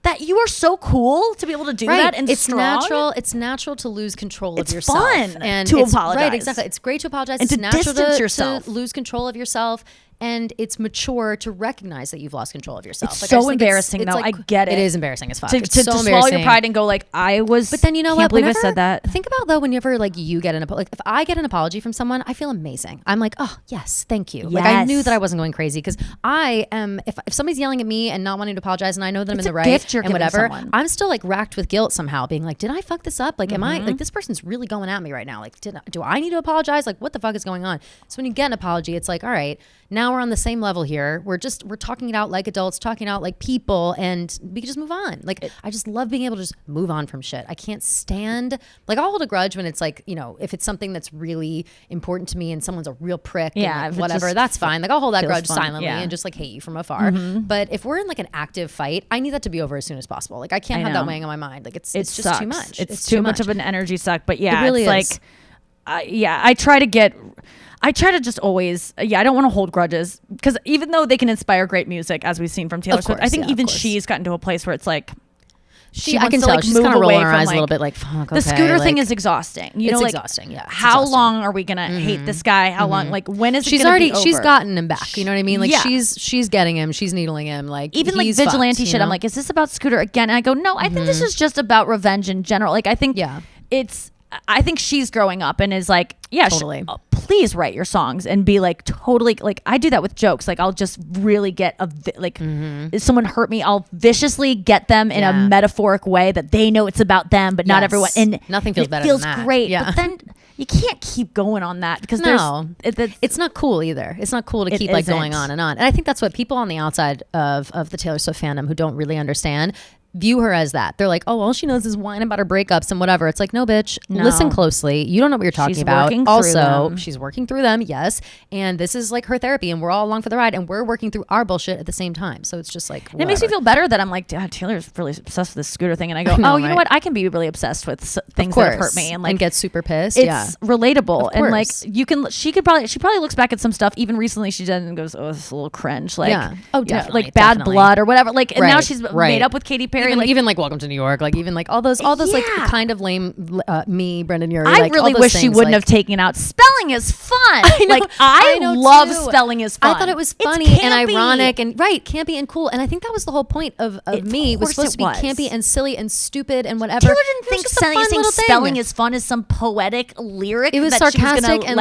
[SPEAKER 4] that you are so cool to be able to do that. And
[SPEAKER 3] it's natural to lose control of yourself.
[SPEAKER 4] It's fun
[SPEAKER 3] and
[SPEAKER 4] to apologize.
[SPEAKER 3] Right, exactly. It's great to apologize.
[SPEAKER 4] And
[SPEAKER 3] it's
[SPEAKER 4] to
[SPEAKER 3] natural
[SPEAKER 4] distance yourself.
[SPEAKER 3] to lose control of yourself. And it's mature to recognize that you've lost control of yourself.
[SPEAKER 4] It's
[SPEAKER 3] like,
[SPEAKER 4] so embarrassing, though. I get it.
[SPEAKER 3] It is embarrassing as fuck.
[SPEAKER 4] To
[SPEAKER 3] So
[SPEAKER 4] swallow your pride and go like, I was.
[SPEAKER 3] But then, you know
[SPEAKER 4] can't
[SPEAKER 3] what?
[SPEAKER 4] believe
[SPEAKER 3] Whenever,
[SPEAKER 4] I said that.
[SPEAKER 3] Think about though, whenever like you get like if I get an apology from someone, I feel amazing. I'm like, oh yes, thank you. Like I knew that I wasn't going crazy, because I am. If somebody's yelling at me and not wanting to apologize, and I know that I'm in the right
[SPEAKER 4] gift you're
[SPEAKER 3] and whatever,
[SPEAKER 4] someone.
[SPEAKER 3] I'm still like racked with guilt somehow, being like, did I fuck this up? Like, am I like, this person's really going at me right now? Like, do I need to apologize? Like, what the fuck is going on? So when you get an apology, it's like, all right, now we're on the same level here. We're talking it out like adults, talking out like people, and we can just move on. Like, I just love being able to just move on from shit. I can't stand, like, I'll hold a grudge when it's like, you know, if it's something that's really important to me and someone's a real prick,
[SPEAKER 4] yeah,
[SPEAKER 3] and like, whatever, that's fine. Like, I'll hold that grudge silently
[SPEAKER 4] yeah.
[SPEAKER 3] and just like hate you from afar. But if we're in like an active fight, I need that to be over as soon as possible. Like, I can't have that weighing on my mind. Like, it's just too much.
[SPEAKER 4] It's too much of an energy suck. But yeah,
[SPEAKER 3] it really
[SPEAKER 4] it's
[SPEAKER 3] is.
[SPEAKER 4] like, I try to just always, I don't want to hold grudges, because even though they can inspire great music, as we've seen from Taylor Swift, I think even she's gotten to a place where it's like,
[SPEAKER 3] I can tell she's kind of rolling her eyes a little bit, like, fuck, okay.
[SPEAKER 4] The scooter thing
[SPEAKER 3] like,
[SPEAKER 4] is exhausting. You know,
[SPEAKER 3] it's
[SPEAKER 4] like,
[SPEAKER 3] exhausting. Yeah.
[SPEAKER 4] How
[SPEAKER 3] exhausting.
[SPEAKER 4] long are we gonna hate this guy? How long? Like, when is it gonna be over?
[SPEAKER 3] She's gotten him back. You know what I mean? Like,
[SPEAKER 4] Yeah.
[SPEAKER 3] she's getting him. She's needling him. Like,
[SPEAKER 4] even like
[SPEAKER 3] he's
[SPEAKER 4] vigilante
[SPEAKER 3] fucked,
[SPEAKER 4] shit.
[SPEAKER 3] you know?
[SPEAKER 4] I'm like, is this about Scooter again? And I go, no, I think this is just about revenge in general. Like, I think I think she's growing up and is like, yeah,
[SPEAKER 3] Totally.
[SPEAKER 4] Please write your songs and be like totally, like, I do that with jokes. Like, I'll just really get if someone hurt me, I'll viciously get them in a metaphoric way that they know it's about them, but not everyone. And
[SPEAKER 3] nothing feels better
[SPEAKER 4] feels
[SPEAKER 3] than that.
[SPEAKER 4] great.
[SPEAKER 3] Yeah.
[SPEAKER 4] But then you can't keep going on that, because
[SPEAKER 3] it's not cool either. It's not cool to keep like going on and on. And I think that's what people on the outside of the Taylor Swift fandom who don't really understand, view her as that. They're like, oh, all she knows is whine about her breakups and whatever. It's like, no, bitch, listen closely. You don't know what you're talking about. Also, she's working through them, yes. And this is like her therapy, and we're all along for the ride, and we're working through our bullshit at the same time. So it's just like,
[SPEAKER 4] and it makes me feel better that I'm like, Taylor's really obsessed with this scooter thing, and I go, oh, you know what? I can be really obsessed with things that have hurt me, and like
[SPEAKER 3] and get super pissed.
[SPEAKER 4] It's relatable, and like she probably looks back at some stuff even recently she did and goes, oh, this is a little cringe, like
[SPEAKER 3] definitely,
[SPEAKER 4] like Bad Blood or whatever, like, and now she's made up with Katy Perry,
[SPEAKER 3] even like Welcome to New York, like even like all those like kind of lame me, Brendan Urie.
[SPEAKER 4] I really wish she wouldn't have taken out Spelling is Fun. I love Spelling is Fun.
[SPEAKER 3] I thought it was funny and ironic and campy and cool, and I think that was the whole point of me. It was supposed to be campy and silly and stupid and whatever.
[SPEAKER 4] Taylor didn't think saying Spelling is Fun is some poetic lyric.
[SPEAKER 3] It was
[SPEAKER 4] that
[SPEAKER 3] sarcastic
[SPEAKER 4] she was
[SPEAKER 3] and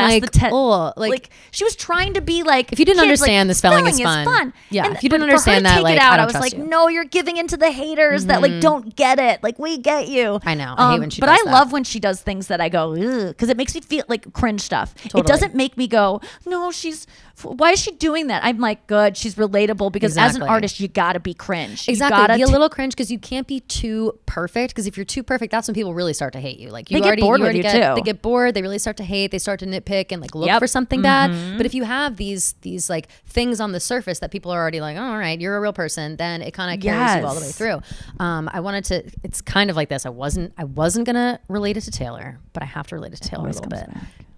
[SPEAKER 3] like
[SPEAKER 4] she was trying to be like,
[SPEAKER 3] if you didn't understand the Spelling is Fun. Yeah, if you didn't understand that, like I was like,
[SPEAKER 4] no, you're giving into the haters that like don't get it. Like, we get you.
[SPEAKER 3] I know. I hate when she
[SPEAKER 4] but
[SPEAKER 3] does
[SPEAKER 4] I love when she does things that I go, because it makes me feel like cringe stuff. Totally. It doesn't make me go, no, why is she doing that? I'm like, good, she's relatable, because as an artist, you gotta be cringe.
[SPEAKER 3] Exactly. You gotta be a little cringe, because you can't be too perfect, because if you're too perfect, that's when people really start to hate you. Like
[SPEAKER 4] they get bored with you too.
[SPEAKER 3] They get bored. They really start to hate. They start to nitpick and like look for something bad. But if you have these like things on the surface that people are already like, oh, all right, you're a real person, then it kind of carries you all the way through. I wanted to. It's kind of like this. I wasn't gonna relate it to Taylor, but I have to relate it to Taylor a little bit.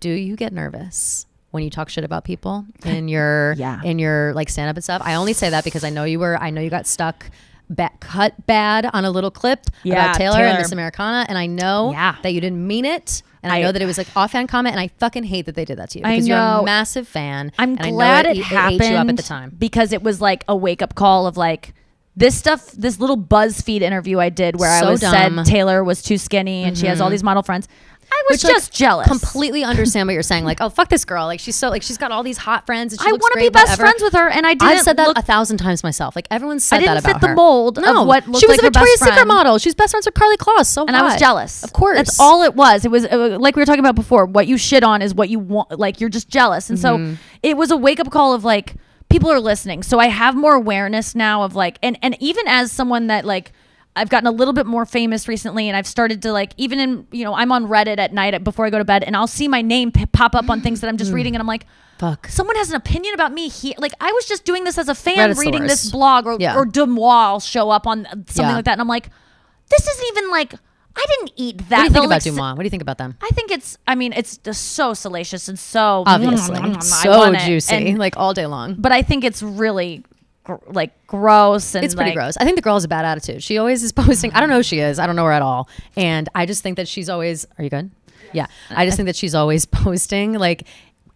[SPEAKER 3] Do you get nervous when you talk shit about people in your in your like stand up and stuff? I only say that because I know you got stuck cut bad on a little clip about Taylor and Miss Americana, and I know that you didn't mean it, and I know that it was like offhand comment, and I fucking hate that they did that to you because you're a massive fan.
[SPEAKER 4] I'm glad it happened,
[SPEAKER 3] ate you up at the time,
[SPEAKER 4] because it was like a wake up call of like, this little BuzzFeed interview I did where I said Taylor was too skinny and she has all these model friends. I was just jealous.
[SPEAKER 3] Completely understand what you're saying. Like, oh, fuck this girl. Like, she's got all these hot friends. And she
[SPEAKER 4] I
[SPEAKER 3] want to
[SPEAKER 4] be best friends with her, and I didn't.
[SPEAKER 3] I've said that 1,000 times myself. Like, everyone said that about her.
[SPEAKER 4] I didn't fit the mold of what looked
[SPEAKER 3] she was
[SPEAKER 4] like
[SPEAKER 3] a Victoria's Secret model. She's best friends with Carly Kloss. So
[SPEAKER 4] and I was jealous.
[SPEAKER 3] Of course,
[SPEAKER 4] that's all it was. It was like we were talking about before. What you shit on is what you want. Like, you're just jealous, and so it was a wake up call of like, people are listening. So I have more awareness now of like, and even as someone that like, I've gotten a little bit more famous recently, and I've started to like, even in, I'm on Reddit at night before I go to bed, and I'll see my name pop up on things that I'm just reading, and I'm like, fuck, someone has an opinion about me here. Like, I was just doing this as a fan, Reddit's reading this blog, or Demois will show up on something like that, and I'm like, this isn't even like, I didn't eat that.
[SPEAKER 3] What do you think about Demois? What do you think about them?
[SPEAKER 4] I think it's just so salacious and so
[SPEAKER 3] obviously so juicy, and, like all day long.
[SPEAKER 4] But I think it's really like gross, and
[SPEAKER 3] it's pretty gross. I think the girl has a bad attitude. She always is posting. I don't know who she is. I don't know her at all. And I just think that she's always. Are you good? Yeah. I just think that she's always posting like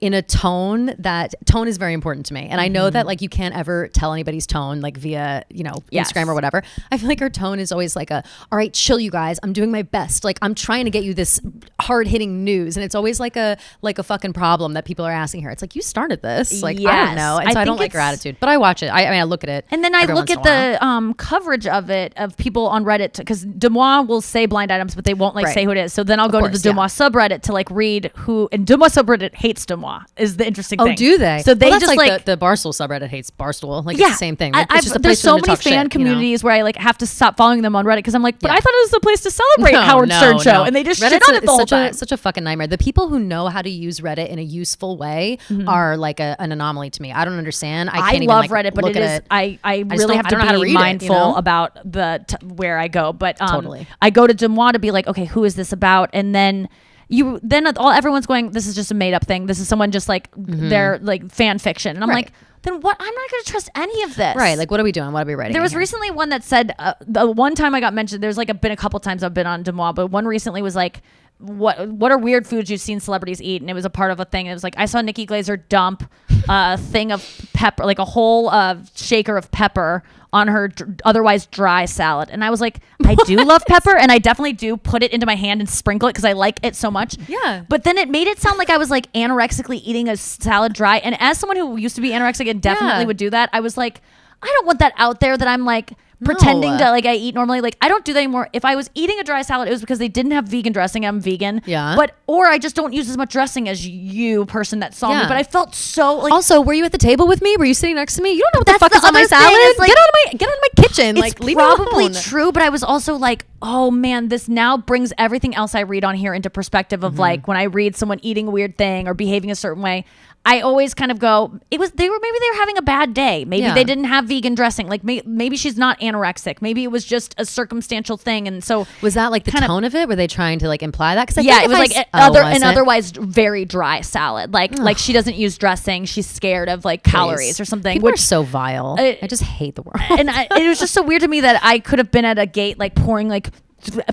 [SPEAKER 3] in a tone is very important to me. And I know that like you can't ever tell anybody's tone like via, Instagram or whatever. I feel like her tone is always like all right, chill you guys. I'm doing my best. Like I'm trying to get you this hard hitting news. And it's always like a fucking problem that people are asking her. It's like, you started this. Like, I don't know. And so I don't like her attitude, but I watch it. I look at it.
[SPEAKER 4] And then I look at the coverage of it, of people on Reddit, because Demois will say blind items, but they won't like say who it is. So then I'll go to the Demois subreddit to like read who, and Demois subreddit hates Demois. Is the interesting thing.
[SPEAKER 3] Oh, do they?
[SPEAKER 4] So they just like
[SPEAKER 3] the Barstool subreddit hates Barstool. Like it's the same thing. Like, it's just a
[SPEAKER 4] there's
[SPEAKER 3] place
[SPEAKER 4] so many fan communities where I like have to stop following them on Reddit because I'm like, but I thought it was the place to celebrate Howard Stern show, and they just shit on it the whole time.
[SPEAKER 3] Such a fucking nightmare. The people who know how to use Reddit in a useful way are like an anomaly to me. I don't understand. I love Reddit, but it is.
[SPEAKER 4] I really have to be mindful about where I go. But
[SPEAKER 3] totally,
[SPEAKER 4] I go to Demois to be like, okay, who is this about? And then everyone's going, this is just a made up thing. This is someone just like they're like fan fiction. And I'm like, then what? I'm not going to trust any of this.
[SPEAKER 3] Right. Like, what are we doing? What are we writing?
[SPEAKER 4] There was recently one that said the one time I got mentioned, there's like been a couple times I've been on Demois, but one recently was like, what are weird foods you've seen celebrities eat? And it was a part of a thing. It was like, I saw Nikki Glaser dump a thing of pepper, like a whole shaker of pepper on her otherwise dry salad. And I was like, I do love pepper, and I definitely do put it into my hand and sprinkle it because I like it so much.
[SPEAKER 3] Yeah.
[SPEAKER 4] But then it made it sound like I was like anorexically eating a salad dry. And as someone who used to be anorexic and definitely would do that, I was like, I don't want that out there that I'm like pretending to like I eat normally. Like I don't do that anymore. If I was eating a dry salad, it was because they didn't have vegan dressing. I'm vegan.
[SPEAKER 3] Yeah.
[SPEAKER 4] Or I just don't use as much dressing as you, person that saw me. But I felt so like.
[SPEAKER 3] Also, were you at the table with me? Were you sitting next to me? You don't know what the fuck is on my salad. Like, get out of my kitchen. kitchen.
[SPEAKER 4] It's
[SPEAKER 3] Like, leave
[SPEAKER 4] probably
[SPEAKER 3] me alone.
[SPEAKER 4] true, but I was also like, oh man, this now brings everything else I read on here into perspective of like when I read someone eating a weird thing or behaving a certain way. I always kind of go, maybe they were having a bad day. Maybe they didn't have vegan dressing. Like maybe she's not anorexic. Maybe it was just a circumstantial thing. And so
[SPEAKER 3] Was that like the tone of it? Were they trying to like imply that? Because
[SPEAKER 4] it was like an otherwise very dry salad. Like she doesn't use dressing. She's scared of like calories or something.
[SPEAKER 3] People are so vile. I just hate the world.
[SPEAKER 4] And it was just so weird to me that I could have been at a gate like pouring like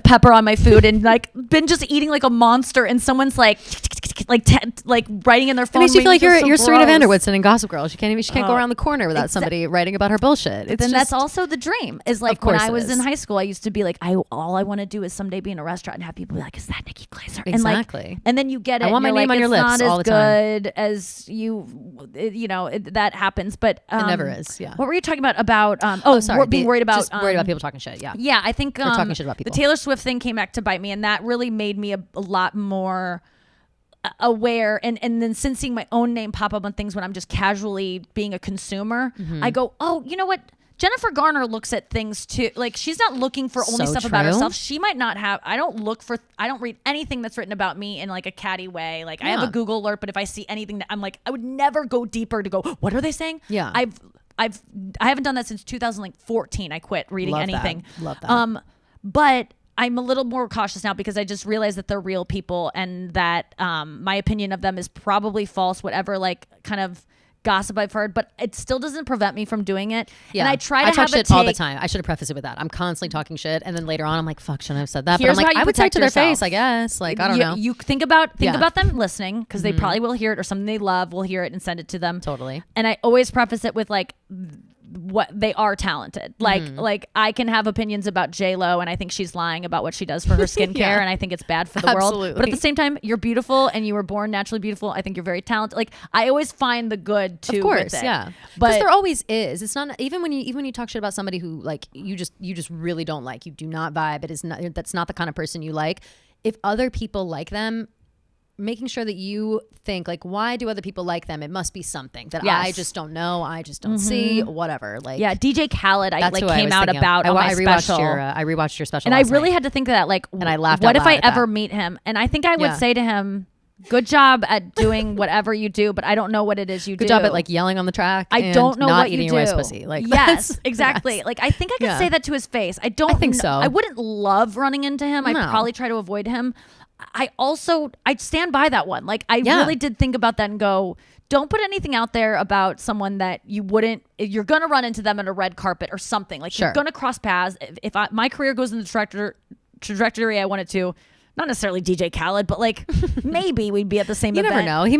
[SPEAKER 4] pepper on my food and like been just eating like a monster, and someone's like writing in their phone.
[SPEAKER 3] It makes you feel like you're
[SPEAKER 4] so
[SPEAKER 3] Serena
[SPEAKER 4] gross.
[SPEAKER 3] Vanderwoodson in Gossip Girl. She can't go around the corner without somebody writing about her bullshit.
[SPEAKER 4] Then that's also the dream. Is like when I was in high school, I used to be like, all I want to do is someday be in a restaurant and have people be like, "Is that Nikki Glaser?"
[SPEAKER 3] Exactly.
[SPEAKER 4] And then you get it.
[SPEAKER 3] I want my name on your lips
[SPEAKER 4] not
[SPEAKER 3] all
[SPEAKER 4] as
[SPEAKER 3] the time.
[SPEAKER 4] good as that happens, but
[SPEAKER 3] It never is. Yeah.
[SPEAKER 4] What were you talking about?
[SPEAKER 3] Sorry.
[SPEAKER 4] Being worried about
[SPEAKER 3] just worried about people talking shit. Yeah.
[SPEAKER 4] Yeah, I think
[SPEAKER 3] talking shit about people.
[SPEAKER 4] The Taylor Swift thing came back to bite me, and that really made me a lot more aware. And then since seeing my own name pop up on things when I'm just casually being a consumer, I go, oh, you know what? Jennifer Garner looks at things too. Like, she's not looking for only stuff about herself. She might not have. I don't read anything that's written about me in like a catty way. Like, I have a Google alert, but if I see anything that I'm like, I would never go deeper to go, what are they saying?
[SPEAKER 3] Yeah.
[SPEAKER 4] I haven't done that since 2014. I quit reading anything.
[SPEAKER 3] Love that.
[SPEAKER 4] But I'm a little more cautious now because I just realized that they're real people, and that my opinion of them is probably false, whatever like kind of gossip I've heard, but it still doesn't prevent me from doing it.
[SPEAKER 3] Yeah.
[SPEAKER 4] And I try to
[SPEAKER 3] talk
[SPEAKER 4] have
[SPEAKER 3] shit all the time. I should have prefaced it with that. I'm constantly talking shit, and then later on I'm like, fuck, shouldn't I have said that?
[SPEAKER 4] Here's
[SPEAKER 3] but I'm like,
[SPEAKER 4] how you
[SPEAKER 3] I would say it
[SPEAKER 4] protect
[SPEAKER 3] to their
[SPEAKER 4] yourself.
[SPEAKER 3] face, I guess. Like, I don't know.
[SPEAKER 4] You think about them listening, because they probably will hear it, or something they love will hear it and send it to them.
[SPEAKER 3] Totally.
[SPEAKER 4] And I always preface it with like, what they are talented. Like I can have opinions about J-Lo, and I think she's lying about what she does for her skincare, and I think it's bad for the world. But at the same time, you're beautiful, and you were born naturally beautiful. I think you're very talented. Like, I always find the good too.
[SPEAKER 3] Of course,
[SPEAKER 4] with it.
[SPEAKER 3] yeah.
[SPEAKER 4] But
[SPEAKER 3] there always is. It's not even when you talk shit about somebody who like you just really don't like. You do not vibe. That's not the kind of person you like. If other people like them, making sure that you think like, why do other people like them? It must be something that I just don't know. I just don't see, whatever. Like,
[SPEAKER 4] yeah, DJ Khaled, I like came out
[SPEAKER 3] thinking.
[SPEAKER 4] about on my special.
[SPEAKER 3] I rewatched your special,
[SPEAKER 4] and I really had to think of that. Like,
[SPEAKER 3] and I laughed.
[SPEAKER 4] What
[SPEAKER 3] out
[SPEAKER 4] if
[SPEAKER 3] loud
[SPEAKER 4] I
[SPEAKER 3] at
[SPEAKER 4] ever
[SPEAKER 3] that.
[SPEAKER 4] meet him? And I think I would say to him, "Good job at doing whatever you do, but I don't know what it is you do.
[SPEAKER 3] Good job at like yelling on the track.
[SPEAKER 4] I don't know
[SPEAKER 3] not
[SPEAKER 4] what
[SPEAKER 3] eating
[SPEAKER 4] you do.
[SPEAKER 3] your wife's pussy. Like,
[SPEAKER 4] yes, exactly. Like, I think I could say that to his face. I think
[SPEAKER 3] so.
[SPEAKER 4] I wouldn't love running into him. I'd probably try to avoid him. I'd stand by that one. Like, I really did think about that and go, don't put anything out there about someone that you're going to run into them on a red carpet or something. Like, you're going to cross paths. If my career goes in the trajectory I want it to, not necessarily DJ Khaled, but like maybe we'd be at the same event.
[SPEAKER 3] You never know. He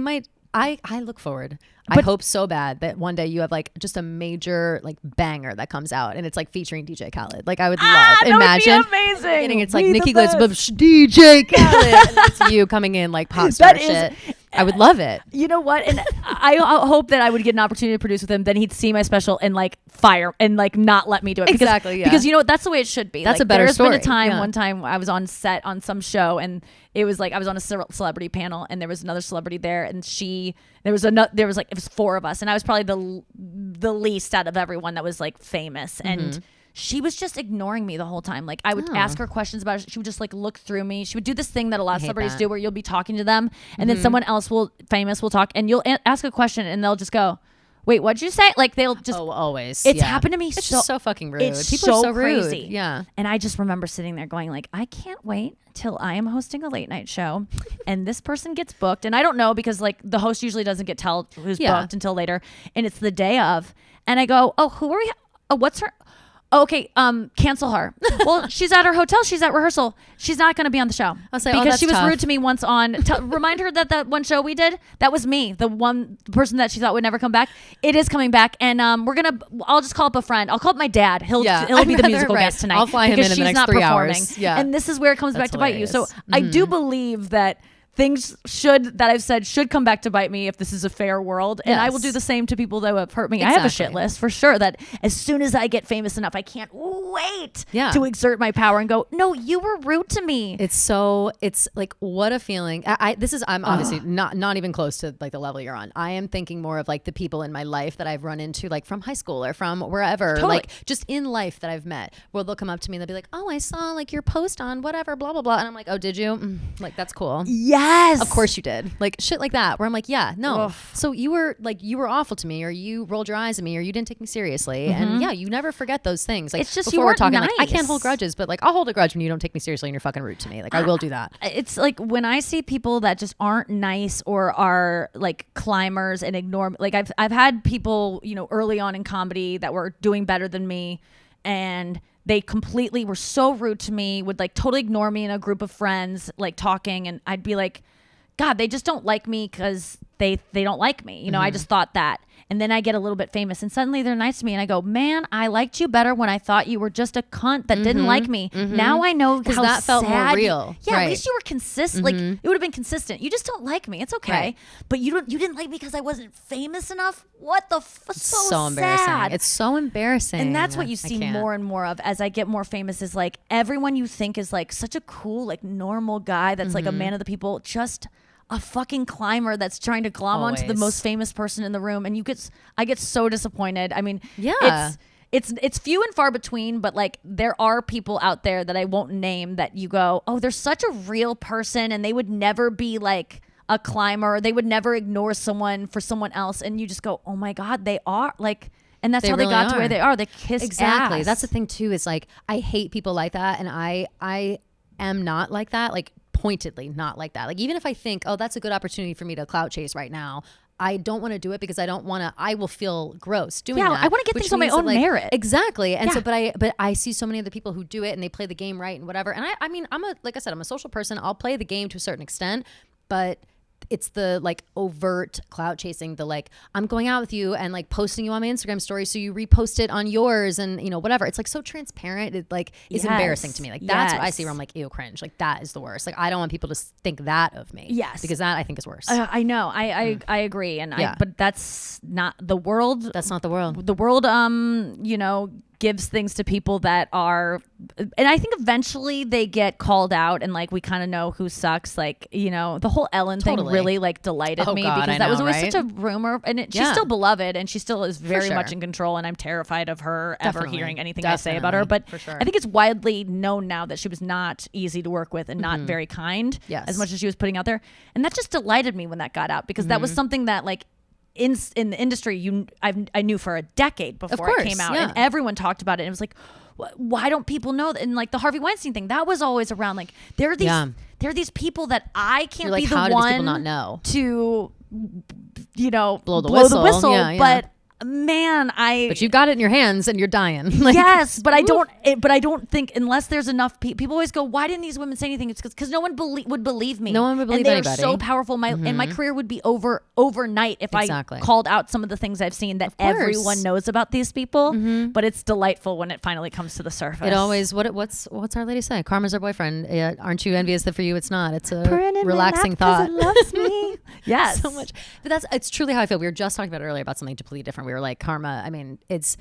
[SPEAKER 3] might. I look forward. I hope so bad that one day you have like just a major like banger that comes out and it's like featuring DJ Khaled. Like, I would love. Imagine.
[SPEAKER 4] Would be amazing.
[SPEAKER 3] It's like Nikki Glaser, DJ Khaled, and it's you coming in like pop star shit. I would love it.
[SPEAKER 4] You know what? And I hope that I would get an opportunity to produce with him. Then he'd see my special and like fire and like not let me do it. Because you know what? That's the way it should be.
[SPEAKER 3] That's
[SPEAKER 4] like,
[SPEAKER 3] a better story.
[SPEAKER 4] There's been a time, one time I was on set on some show, and it was like I was on a celebrity panel, and there was another celebrity there, and it was 4 of us, and I was probably the least out of everyone that was like famous, and she was just ignoring me the whole time. Like, I would ask her questions about it. She would just like look through me. She would do this thing that a lot of celebrities do, where you'll be talking to them, and then someone else famous will talk, and you'll ask a question, and they'll just go, "Wait, what'd you say?" Like, they'll just
[SPEAKER 3] always.
[SPEAKER 4] It's happened to me.
[SPEAKER 3] It's just so fucking rude.
[SPEAKER 4] It's
[SPEAKER 3] People are so
[SPEAKER 4] crazy.
[SPEAKER 3] Rude. Yeah.
[SPEAKER 4] And I just remember sitting there going like, I can't wait till I am hosting a late night show, and this person gets booked, and I don't know, because like the host usually doesn't get who's booked until later, and it's the day of, and I go, "Oh, who are we? Oh, what's her?" Okay, cancel her. Well, she's at her hotel. She's at rehearsal. She's not going to be on the show.
[SPEAKER 3] I'll say,
[SPEAKER 4] because she was
[SPEAKER 3] tough.
[SPEAKER 4] rude to me once on. Remind her that one show we did, that was me, the one person that she thought would never come back. It is coming back, and I'll just call up a friend. I'll call up my dad. He'll be the musical guest tonight.
[SPEAKER 3] I'll fly him in the next 3 hours. Yeah.
[SPEAKER 4] And this is where it comes back to bite you. So I do believe that things that I've said should come back to bite me if this is a fair world. And I will do the same to people that have hurt me.
[SPEAKER 3] Exactly.
[SPEAKER 4] I have a shit list for sure that as soon as I get famous enough, I can't wait to exert my power and go, no, you were rude to me.
[SPEAKER 3] It's like, what a feeling. I'm obviously not even close to like the level you're on. I am thinking more of like the people in my life that I've run into, like from high school or from wherever, like just in life that I've met, where they'll come up to me and they'll be like, oh, I saw like your post on whatever, blah, blah, blah. And I'm like, oh, did you? Like, that's cool.
[SPEAKER 4] Yes.
[SPEAKER 3] Of course you did. Like shit like that, where I'm like, yeah, no.
[SPEAKER 4] Ugh.
[SPEAKER 3] So you were awful to me, or you rolled your eyes at me, or you didn't take me seriously. And yeah, you never forget those things. Like,
[SPEAKER 4] it's just,
[SPEAKER 3] before
[SPEAKER 4] you
[SPEAKER 3] we're talking,
[SPEAKER 4] nice.
[SPEAKER 3] like, I can't hold grudges, but like I'll hold a grudge when you don't take me seriously and you're fucking rude to me. Like I will do that.
[SPEAKER 4] It's like when I see people that just aren't nice or are like climbers and ignore, like I've had people, you know, early on in comedy that were doing better than me, and they completely were so rude to me, would like totally ignore me in a group of friends, like talking, and I'd be like, God, they just don't like me because they don't like me. You know, I just thought that. And then I get a little bit famous and suddenly they're nice to me. And I go, man, I liked you better when I thought you were just a cunt that didn't like me. Now I know how
[SPEAKER 3] that felt more
[SPEAKER 4] sad
[SPEAKER 3] real.
[SPEAKER 4] Yeah,
[SPEAKER 3] Right.
[SPEAKER 4] at least you were consistent. Like it would have been consistent. You just don't like me. It's okay.
[SPEAKER 3] Right.
[SPEAKER 4] But you didn't like me because I wasn't famous enough. What the
[SPEAKER 3] So embarrassing.
[SPEAKER 4] sad.
[SPEAKER 3] It's so embarrassing.
[SPEAKER 4] And that's what you
[SPEAKER 3] I
[SPEAKER 4] see
[SPEAKER 3] can't.
[SPEAKER 4] more and more of as I get more famous, is like everyone you think is like such a cool, like normal guy that's like a man of the people, just a fucking climber that's trying to glom onto the
[SPEAKER 3] Always.
[SPEAKER 4] most famous person in the room. And I get so disappointed. I mean,
[SPEAKER 3] Yeah.
[SPEAKER 4] it's few and far between, but like there are people out there that I won't name that you go, oh, they're such a real person and they would never be like a climber. They would never ignore someone for someone else. And you just go, oh my God, they are like, and that's
[SPEAKER 3] They
[SPEAKER 4] how
[SPEAKER 3] really
[SPEAKER 4] they got to
[SPEAKER 3] are.
[SPEAKER 4] where they are. They kiss
[SPEAKER 3] Exactly.
[SPEAKER 4] ass.
[SPEAKER 3] That's the thing too, is like, I hate people like that. And I am not like that. Like pointedly not like that. Like even if I think, oh, that's a good opportunity for me to clout chase right now, I don't want to do it because I will feel gross doing that.
[SPEAKER 4] I want to get
[SPEAKER 3] which
[SPEAKER 4] things on my
[SPEAKER 3] means that,
[SPEAKER 4] own
[SPEAKER 3] like,
[SPEAKER 4] merit.
[SPEAKER 3] Exactly. And
[SPEAKER 4] Yeah.
[SPEAKER 3] so, but I see so many other people who do it and they play the game right and whatever. And I mean, like I said, I'm a social person. I'll play the game to a certain extent, but it's the like overt clout chasing, the like, I'm going out with you and like posting you on my Instagram story so you repost it on yours and you know whatever. It's like so transparent. It like is
[SPEAKER 4] Yes.
[SPEAKER 3] embarrassing to me. Like that's what I
[SPEAKER 4] Yes.
[SPEAKER 3] see where I'm like, ew, cringe. Like that is the worst. Like I don't want people to think that of me.
[SPEAKER 4] Yes.
[SPEAKER 3] Because that I think is worse.
[SPEAKER 4] I know. I agree. And
[SPEAKER 3] Yeah.
[SPEAKER 4] but that's not the world.
[SPEAKER 3] That's not the world.
[SPEAKER 4] The world, you know, gives things to people that are, and I think eventually they get called out and like we kind of know who sucks. Like, you know, the whole Ellen thing
[SPEAKER 3] Totally.
[SPEAKER 4] really like delighted
[SPEAKER 3] Oh,
[SPEAKER 4] me
[SPEAKER 3] God,
[SPEAKER 4] because
[SPEAKER 3] I
[SPEAKER 4] that was
[SPEAKER 3] know,
[SPEAKER 4] always
[SPEAKER 3] right?
[SPEAKER 4] such a rumor, and she's
[SPEAKER 3] Yeah.
[SPEAKER 4] still beloved and she still is very
[SPEAKER 3] sure.
[SPEAKER 4] much in control, and I'm terrified of her ever
[SPEAKER 3] Definitely.
[SPEAKER 4] hearing anything I say about her.
[SPEAKER 3] Definitely.
[SPEAKER 4] But
[SPEAKER 3] For sure.
[SPEAKER 4] I think it's widely known now that she was not easy to work with and not very kind.
[SPEAKER 3] Yes.
[SPEAKER 4] As much as she was putting out there, and that just delighted me when that got out because that was something that like in the industry I knew for a decade before it
[SPEAKER 3] course,
[SPEAKER 4] came out,
[SPEAKER 3] yeah.
[SPEAKER 4] and everyone talked about it. And it was like, why don't people know that? And like the Harvey Weinstein thing, that was always around. Like there are these people that I can't
[SPEAKER 3] You're like,
[SPEAKER 4] be the
[SPEAKER 3] how do these people
[SPEAKER 4] one
[SPEAKER 3] not know?
[SPEAKER 4] to, you know,
[SPEAKER 3] Blow the whistle. Yeah, yeah.
[SPEAKER 4] But man,
[SPEAKER 3] But you've got it in your hands and you're dying. Like,
[SPEAKER 4] yes, but I don't. But I don't think unless there's enough people always go, why didn't these women say anything? It's because no one would believe me.
[SPEAKER 3] No one would believe
[SPEAKER 4] and they're
[SPEAKER 3] anybody.
[SPEAKER 4] so powerful. And my career would be over overnight if
[SPEAKER 3] Exactly.
[SPEAKER 4] I called out some of the things I've seen that
[SPEAKER 3] course.
[SPEAKER 4] everyone knows about these people. But it's delightful when it finally comes to the surface.
[SPEAKER 3] It always what's our lady say? Karma's our boyfriend. Yeah, aren't you envious that for you it's not? It's a
[SPEAKER 4] Purring in my
[SPEAKER 3] relaxing
[SPEAKER 4] lap 'cause
[SPEAKER 3] thought.
[SPEAKER 4] it loves me. Yes,
[SPEAKER 3] So much. But it's truly how I feel. We were just talking about it earlier about something completely different. We were like, karma, I mean, it's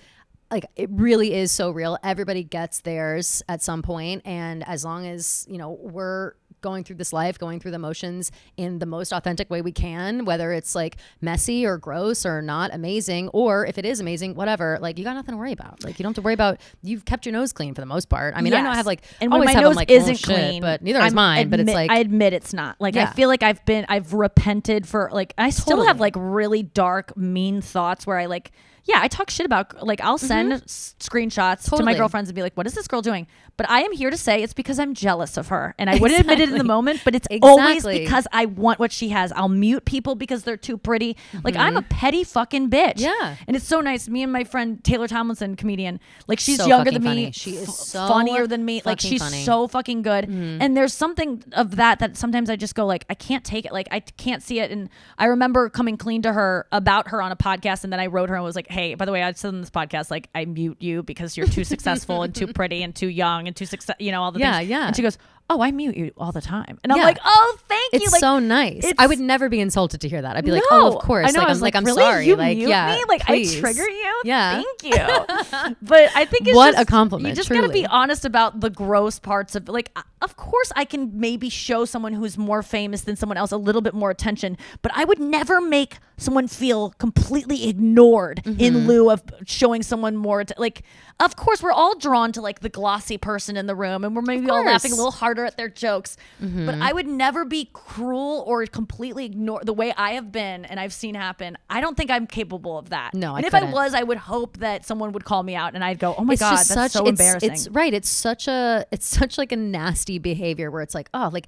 [SPEAKER 3] like, it really is so real. Everybody gets theirs at some point. And as long as, you know, we're going through this life, going through the motions in the most authentic way we can, whether it's like messy or gross or not amazing, or if it is amazing, whatever, like you got nothing to worry about. Like you don't have to worry about, you've kept your nose clean for the most part. I mean, I know I have like,
[SPEAKER 4] and when
[SPEAKER 3] always
[SPEAKER 4] my
[SPEAKER 3] have,
[SPEAKER 4] nose
[SPEAKER 3] I'm like,
[SPEAKER 4] isn't
[SPEAKER 3] oh, shit,
[SPEAKER 4] clean,
[SPEAKER 3] but neither is mine. But it's like,
[SPEAKER 4] I admit it's not. Like I
[SPEAKER 3] Yeah.
[SPEAKER 4] feel like I've repented for like I still
[SPEAKER 3] Totally.
[SPEAKER 4] have like really dark, mean thoughts where I like. Yeah, I talk shit about, like, I'll send screenshots to my
[SPEAKER 3] Totally.
[SPEAKER 4] girlfriends and be like, what is this girl doing? But I am here to say it's because I'm jealous of her. And I wouldn't admit it in the moment, but it's always
[SPEAKER 3] Exactly.
[SPEAKER 4] because I want what she has. I'll mute people because they're too pretty. Like, I'm a petty fucking bitch.
[SPEAKER 3] Yeah.
[SPEAKER 4] And it's so nice. Me and my friend Taylor Tomlinson, comedian, like, she's
[SPEAKER 3] So
[SPEAKER 4] younger
[SPEAKER 3] fucking
[SPEAKER 4] than me.
[SPEAKER 3] funny. She is so
[SPEAKER 4] funnier than me. Like,
[SPEAKER 3] fucking
[SPEAKER 4] she's
[SPEAKER 3] funny.
[SPEAKER 4] so fucking good. And there's something of that sometimes I just go, like, I can't take it. Like, I can't see it. And I remember coming clean to her about her on a podcast. And then I wrote her and was like, hey, by the way, I said on this podcast, like, I mute you because you're too successful and too pretty and too young and too you know, all the
[SPEAKER 3] Yeah,
[SPEAKER 4] things.
[SPEAKER 3] yeah.
[SPEAKER 4] And she goes, oh, I mute you all the time. And I'm
[SPEAKER 3] Yeah.
[SPEAKER 4] like, oh, thank you.
[SPEAKER 3] It's
[SPEAKER 4] Like,
[SPEAKER 3] so nice.
[SPEAKER 4] it's-
[SPEAKER 3] I would never be insulted to hear that. I'd be like,
[SPEAKER 4] No.
[SPEAKER 3] oh, of course.
[SPEAKER 4] I know. I was
[SPEAKER 3] I'm
[SPEAKER 4] really?
[SPEAKER 3] sorry.
[SPEAKER 4] You
[SPEAKER 3] like,
[SPEAKER 4] mute
[SPEAKER 3] yeah,
[SPEAKER 4] me? Like,
[SPEAKER 3] please.
[SPEAKER 4] I trigger you?
[SPEAKER 3] Yeah.
[SPEAKER 4] Thank you. But I think it's
[SPEAKER 3] What
[SPEAKER 4] just,
[SPEAKER 3] a compliment,
[SPEAKER 4] You just
[SPEAKER 3] truly.
[SPEAKER 4] gotta be honest about the gross parts of, like, of course I can maybe show someone who's more famous than someone else a little bit more attention, but I would never make someone feel completely ignored in lieu of showing someone more. Like, of course, we're all drawn to like the glossy person in the room, and we're maybe all laughing a little harder at their jokes. But I would never be cruel or completely ignore the way I have been and I've seen happen. I don't think I'm capable of that.
[SPEAKER 3] No,
[SPEAKER 4] and
[SPEAKER 3] I
[SPEAKER 4] if I
[SPEAKER 3] couldn't.
[SPEAKER 4] was, I would hope that someone would call me out, and I'd go, "Oh my
[SPEAKER 3] It's
[SPEAKER 4] god,
[SPEAKER 3] just
[SPEAKER 4] that's so
[SPEAKER 3] it's,
[SPEAKER 4] embarrassing."
[SPEAKER 3] It's right. It's such like a nasty behavior where it's like, oh, like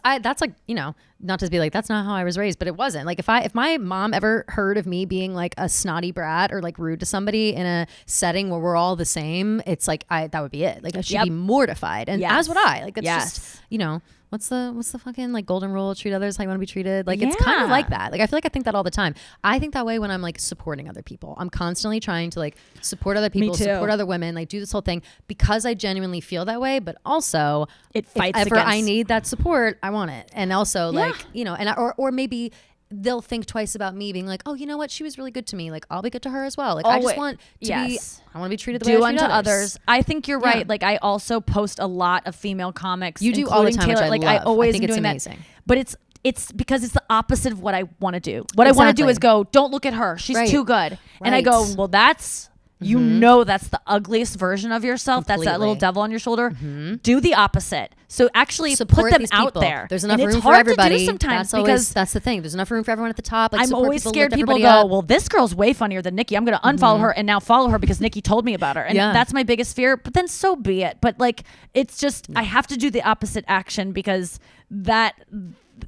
[SPEAKER 3] I that's like, you know, not to be like, that's not how I was raised, but it wasn't. Like if my mom ever heard of me being like a snotty brat or like rude to somebody in a setting where we're all the same, it's like that would be it. Like she'd
[SPEAKER 4] Yep.
[SPEAKER 3] be mortified. And
[SPEAKER 4] Yes.
[SPEAKER 3] as would I. Like that's
[SPEAKER 4] Yes.
[SPEAKER 3] just, you know, what's the fucking like golden rule? Treat others how you want to be treated. Like it's kind of like that. Like I feel like I think that all the time. I think that way when I'm like supporting other people. I'm constantly trying to like support other people,
[SPEAKER 4] too.
[SPEAKER 3] support other women, like do this whole thing because I genuinely feel that way. But also,
[SPEAKER 4] It
[SPEAKER 3] if
[SPEAKER 4] fights
[SPEAKER 3] ever I
[SPEAKER 4] against-
[SPEAKER 3] need that support, I want it. And also like, you know, and or maybe they'll think twice about me being like, oh, you know what? She was really good to me. Like I'll be good to her as well. Like I just want to be, I want to be treated the way
[SPEAKER 4] do
[SPEAKER 3] I treat
[SPEAKER 4] unto
[SPEAKER 3] others.
[SPEAKER 4] others. I think you're right.
[SPEAKER 3] Yeah.
[SPEAKER 4] Like I also post a lot of female comics.
[SPEAKER 3] You do all the
[SPEAKER 4] including
[SPEAKER 3] time, which
[SPEAKER 4] Taylor.
[SPEAKER 3] I
[SPEAKER 4] Like
[SPEAKER 3] love.
[SPEAKER 4] I always
[SPEAKER 3] I think
[SPEAKER 4] am
[SPEAKER 3] it's
[SPEAKER 4] doing
[SPEAKER 3] amazing.
[SPEAKER 4] that. But it's because it's the opposite of what I want to do. What I want to do is go, don't look at her. She's
[SPEAKER 3] Right.
[SPEAKER 4] too good. And I go,
[SPEAKER 3] Right.
[SPEAKER 4] well, that's you know that's the ugliest version of yourself. That's that little
[SPEAKER 3] Completely.
[SPEAKER 4] devil on your shoulder. Do the opposite. So actually
[SPEAKER 3] Support
[SPEAKER 4] put them
[SPEAKER 3] these
[SPEAKER 4] out
[SPEAKER 3] people.
[SPEAKER 4] there.
[SPEAKER 3] There's enough
[SPEAKER 4] and
[SPEAKER 3] room
[SPEAKER 4] it's
[SPEAKER 3] for
[SPEAKER 4] hard
[SPEAKER 3] everybody.
[SPEAKER 4] to do sometimes
[SPEAKER 3] That's
[SPEAKER 4] because
[SPEAKER 3] the thing. There's enough room for everyone at the top. Like,
[SPEAKER 4] I'm
[SPEAKER 3] support
[SPEAKER 4] always
[SPEAKER 3] people,
[SPEAKER 4] scared
[SPEAKER 3] lift
[SPEAKER 4] people go,
[SPEAKER 3] everybody up.
[SPEAKER 4] well, this girl's way funnier than Nikki. I'm going to unfollow her and now follow her because Nikki told me about her. And
[SPEAKER 3] Yeah.
[SPEAKER 4] that's my biggest fear. But then so be it. But like, it's just, I have to do the opposite action because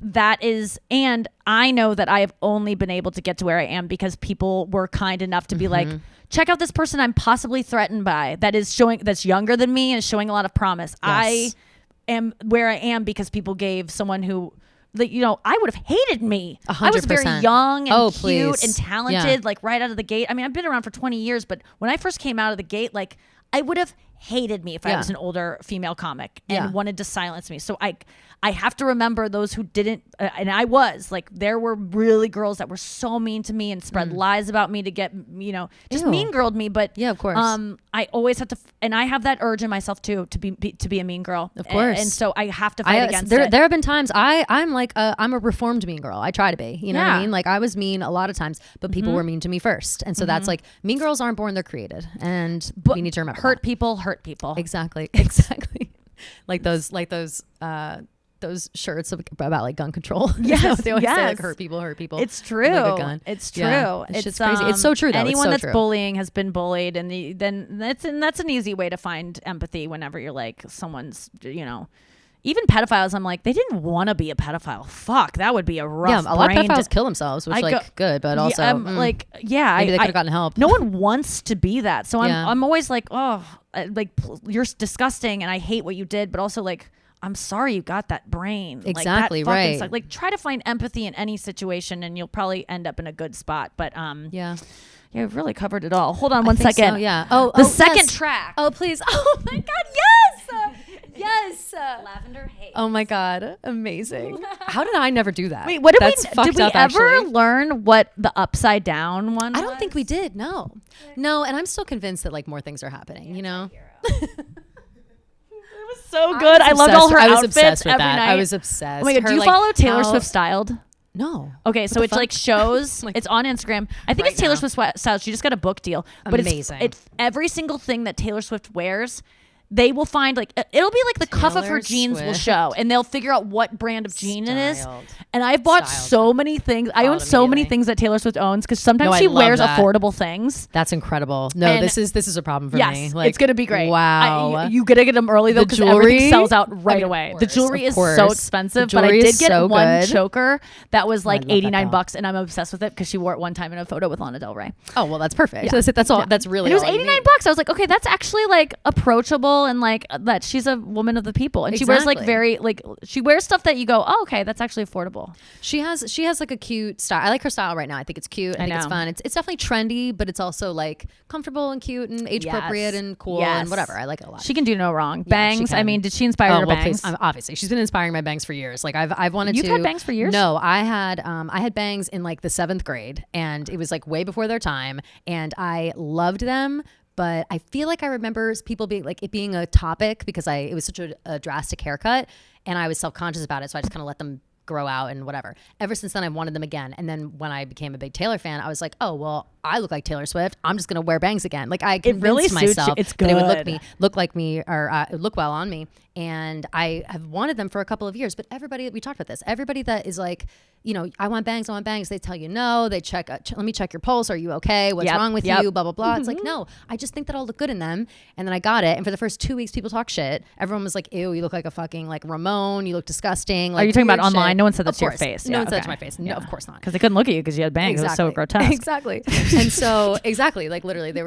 [SPEAKER 4] that is, and I know that I have only been able to get to where I am because people were kind enough to be like, check out this person I'm possibly threatened by that's younger than me and is showing a lot of promise. I am where I am because people gave someone who, like, you know, I would have hated me. I was very
[SPEAKER 3] 100%.
[SPEAKER 4] young and
[SPEAKER 3] Oh,
[SPEAKER 4] cute
[SPEAKER 3] please.
[SPEAKER 4] and talented,
[SPEAKER 3] Yeah.
[SPEAKER 4] like right out of the gate. I mean, I've been around for 20 years, but when I first came out of the gate, like I would have hated me if I
[SPEAKER 3] Yeah.
[SPEAKER 4] was an older female comic and
[SPEAKER 3] Yeah.
[SPEAKER 4] wanted to silence me. So I have to remember those who didn't, and I was like, there were really girls that were so mean to me and spread lies about me to get, you know, just
[SPEAKER 3] Ew.
[SPEAKER 4] mean girled me. But
[SPEAKER 3] Yeah, of course.
[SPEAKER 4] I always have to, and I have that urge in myself too to be a mean girl.
[SPEAKER 3] Of course.
[SPEAKER 4] and so I have to fight against
[SPEAKER 3] there,
[SPEAKER 4] it.
[SPEAKER 3] There have been times I'm like I'm a reformed mean girl. I try to be. You know what
[SPEAKER 4] Yeah.
[SPEAKER 3] I mean? Like I was mean a lot of times, but people were mean to me first, and so that's like mean girls aren't born; they're created, and we need to remember
[SPEAKER 4] hurt
[SPEAKER 3] that.
[SPEAKER 4] people, hurt people.
[SPEAKER 3] Exactly. like those shirts about like gun control.
[SPEAKER 4] Yes,
[SPEAKER 3] You know, they always say
[SPEAKER 4] yes.
[SPEAKER 3] like hurt people.
[SPEAKER 4] It's true.
[SPEAKER 3] Like a gun.
[SPEAKER 4] It's true.
[SPEAKER 3] Yeah. It's just crazy. It's so true though. It's
[SPEAKER 4] Anyone
[SPEAKER 3] so
[SPEAKER 4] that's
[SPEAKER 3] true.
[SPEAKER 4] bullying has been bullied, and then that's an easy way to find empathy whenever you're like someone's, you know. Even pedophiles, I'm like, they didn't want to be a pedophile. Fuck, that would be a rough.
[SPEAKER 3] Yeah, a lot of
[SPEAKER 4] brain
[SPEAKER 3] pedophiles
[SPEAKER 4] to-
[SPEAKER 3] kill themselves, which
[SPEAKER 4] I go-
[SPEAKER 3] good, but also
[SPEAKER 4] yeah, like, yeah,
[SPEAKER 3] maybe they
[SPEAKER 4] I
[SPEAKER 3] could have gotten help.
[SPEAKER 4] No one wants to be that, so
[SPEAKER 3] Yeah.
[SPEAKER 4] I'm always like, oh, like you're disgusting, and I hate what you did, but also like, I'm sorry you got that brain.
[SPEAKER 3] Exactly,
[SPEAKER 4] like, that fucking
[SPEAKER 3] right.
[SPEAKER 4] sucked. Like, try to find empathy in any situation, and you'll probably end up in a good spot. But
[SPEAKER 3] Yeah.
[SPEAKER 4] yeah, we've really covered it all. Hold on
[SPEAKER 3] I
[SPEAKER 4] one
[SPEAKER 3] think
[SPEAKER 4] second.
[SPEAKER 3] so, yeah.
[SPEAKER 4] The second
[SPEAKER 3] yes.
[SPEAKER 4] track.
[SPEAKER 3] Oh, please. Oh my God. Yes. Yes.
[SPEAKER 4] Lavender Haze.
[SPEAKER 3] Oh my God. Amazing. How did I never do that?
[SPEAKER 4] Wait, what did
[SPEAKER 3] That's
[SPEAKER 4] we
[SPEAKER 3] fucked
[SPEAKER 4] did we
[SPEAKER 3] up,
[SPEAKER 4] ever
[SPEAKER 3] actually.
[SPEAKER 4] learn what the upside down one
[SPEAKER 3] I
[SPEAKER 4] was?
[SPEAKER 3] don't think we did. No. And I'm still convinced that like more things are happening, you know?
[SPEAKER 4] It was so good. I loved all her
[SPEAKER 3] I was
[SPEAKER 4] outfits
[SPEAKER 3] obsessed with
[SPEAKER 4] every
[SPEAKER 3] that.
[SPEAKER 4] night.
[SPEAKER 3] I was obsessed.
[SPEAKER 4] Oh my God,
[SPEAKER 3] Her,
[SPEAKER 4] do you
[SPEAKER 3] like,
[SPEAKER 4] follow Taylor
[SPEAKER 3] how-
[SPEAKER 4] Swift Styled?
[SPEAKER 3] No.
[SPEAKER 4] Okay, so
[SPEAKER 3] the
[SPEAKER 4] it's like
[SPEAKER 3] fuck?
[SPEAKER 4] shows.
[SPEAKER 3] Like-
[SPEAKER 4] It's on Instagram. I think
[SPEAKER 3] Right
[SPEAKER 4] it's Taylor
[SPEAKER 3] now.
[SPEAKER 4] Swift Styled. She just got a book deal. But
[SPEAKER 3] Amazing.
[SPEAKER 4] It's every single thing that Taylor Swift wears. They will find like it'll be like the cuff of her
[SPEAKER 3] Taylor
[SPEAKER 4] jeans will
[SPEAKER 3] Swift
[SPEAKER 4] show, and they'll figure out what brand of jean it is.
[SPEAKER 3] Styled.
[SPEAKER 4] And I've bought
[SPEAKER 3] Styled.
[SPEAKER 4] so many things. I own
[SPEAKER 3] Followed
[SPEAKER 4] so many
[SPEAKER 3] immediately.
[SPEAKER 4] things that Taylor Swift owns because sometimes
[SPEAKER 3] No, I
[SPEAKER 4] she
[SPEAKER 3] love
[SPEAKER 4] wears
[SPEAKER 3] that.
[SPEAKER 4] affordable things.
[SPEAKER 3] That's incredible. No,
[SPEAKER 4] And-
[SPEAKER 3] this is a problem for
[SPEAKER 4] Yes,
[SPEAKER 3] me. Like,
[SPEAKER 4] it's gonna be great.
[SPEAKER 3] Wow.
[SPEAKER 4] You gotta get them early though
[SPEAKER 3] The
[SPEAKER 4] because everything
[SPEAKER 3] jewelry?
[SPEAKER 4] sells out right
[SPEAKER 3] I mean, of
[SPEAKER 4] away. The
[SPEAKER 3] course,
[SPEAKER 4] jewelry
[SPEAKER 3] of
[SPEAKER 4] is so
[SPEAKER 3] course.
[SPEAKER 4] expensive,
[SPEAKER 3] The
[SPEAKER 4] but I
[SPEAKER 3] jewelry
[SPEAKER 4] did
[SPEAKER 3] is
[SPEAKER 4] get
[SPEAKER 3] so
[SPEAKER 4] one
[SPEAKER 3] good.
[SPEAKER 4] choker that was like
[SPEAKER 3] I love that
[SPEAKER 4] $89
[SPEAKER 3] though.
[SPEAKER 4] and I'm obsessed with it because she wore it one time in a photo with Lana Del Rey.
[SPEAKER 3] Oh well, that's perfect. That's all.
[SPEAKER 4] Yeah.
[SPEAKER 3] That's really.
[SPEAKER 4] And it was
[SPEAKER 3] all you
[SPEAKER 4] $89.
[SPEAKER 3] need.
[SPEAKER 4] I was like, okay, that's actually like approachable. comfortable and like that she's a woman of the people, and she wears like very like she wears stuff that you go, oh, okay, that's actually affordable. She has like a cute style. I like her style right now. I think it's cute. I think it's fun. It's definitely trendy, but it's also like comfortable and cute and age appropriate and cool and whatever. I like it a lot. She can do no wrong. Bangs. I mean, did she inspire your bangs?
[SPEAKER 3] Please, obviously, she's been inspiring my bangs for years. Like I've wanted
[SPEAKER 4] You've
[SPEAKER 3] to.
[SPEAKER 4] had bangs for years?
[SPEAKER 3] No, I had bangs in like the 7th grade, and it was like way before their time, and I loved them. But I feel like I remember people being like it being a topic because it was such a drastic haircut, and I was self-conscious about it, so I just kind of let them grow out and whatever. Ever since then, I wanted them again. And then when I became a big Taylor fan, I was like, oh, well, I look like Taylor Swift. I'm just going to wear bangs again. Like I convinced myself that it would look like me or look well on me. And I have wanted them for a couple of years. But everybody, we talked about this, everybody that is like, I want bangs, they tell you no. They check, let me check your pulse. Are you okay? What's wrong with you? Blah, blah, blah. It's like, no, I just think that I'll look good in them. And then I got it. And for the first 2 weeks, people talk shit. Everyone was like, ew, you look like a fucking like Ramon. You look disgusting. Like,
[SPEAKER 4] are you talking about online? No one said that to your face.
[SPEAKER 3] No one said that to my face. No, of course not.
[SPEAKER 4] Because they couldn't look at you because you had bangs. Exactly. It was so grotesque.
[SPEAKER 3] Exactly. And so, exactly. Like literally, they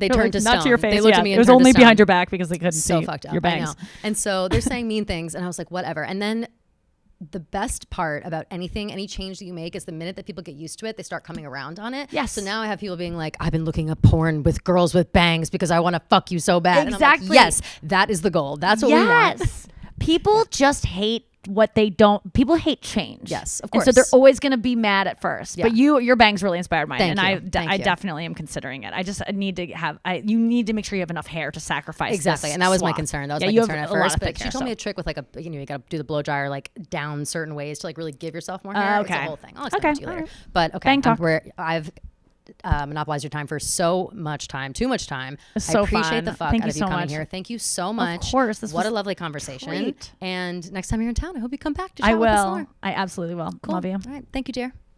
[SPEAKER 3] turned to stone.
[SPEAKER 4] Not to your face.
[SPEAKER 3] They looked at me and
[SPEAKER 4] it was only behind your back because they couldn't see your bangs.
[SPEAKER 3] And so they're saying mean things. And I was like, whatever. And then the best part about any change that you make is the minute that people get used to it, they start coming around on it.
[SPEAKER 4] Yes.
[SPEAKER 3] So now I have people being like, I've been looking up porn with girls with bangs because I want to fuck you so bad.
[SPEAKER 4] Exactly.
[SPEAKER 3] And I'm like, yes, that is the goal. That's what we want.
[SPEAKER 4] People just hate what they don't. People hate change.
[SPEAKER 3] Yes, of course.
[SPEAKER 4] And so they're always going to be mad at first. Yeah. But your bangs really inspired mine.
[SPEAKER 3] Thank
[SPEAKER 4] and
[SPEAKER 3] you.
[SPEAKER 4] I definitely am considering it. I just need to have. You need to make sure you have enough hair to sacrifice.
[SPEAKER 3] Exactly, and that was my concern. That was my concern at first. But she told me a trick with like you got to do the blow dryer like down certain ways to like really give yourself more hair.
[SPEAKER 4] Okay.
[SPEAKER 3] It's a whole thing. I'll explain it to you later. Right. But okay, I've monopolized your time for so much time, too much time.
[SPEAKER 4] So
[SPEAKER 3] I appreciate
[SPEAKER 4] fun.
[SPEAKER 3] the fuck out of you coming here. Thank you so much.
[SPEAKER 4] Of course,
[SPEAKER 3] what a lovely conversation.
[SPEAKER 4] Great.
[SPEAKER 3] And next time you're in town, I hope you come back to chat
[SPEAKER 4] I
[SPEAKER 3] with us
[SPEAKER 4] will.
[SPEAKER 3] more.
[SPEAKER 4] I absolutely will.
[SPEAKER 3] Cool.
[SPEAKER 4] Love you.
[SPEAKER 3] All right, thank you, dear.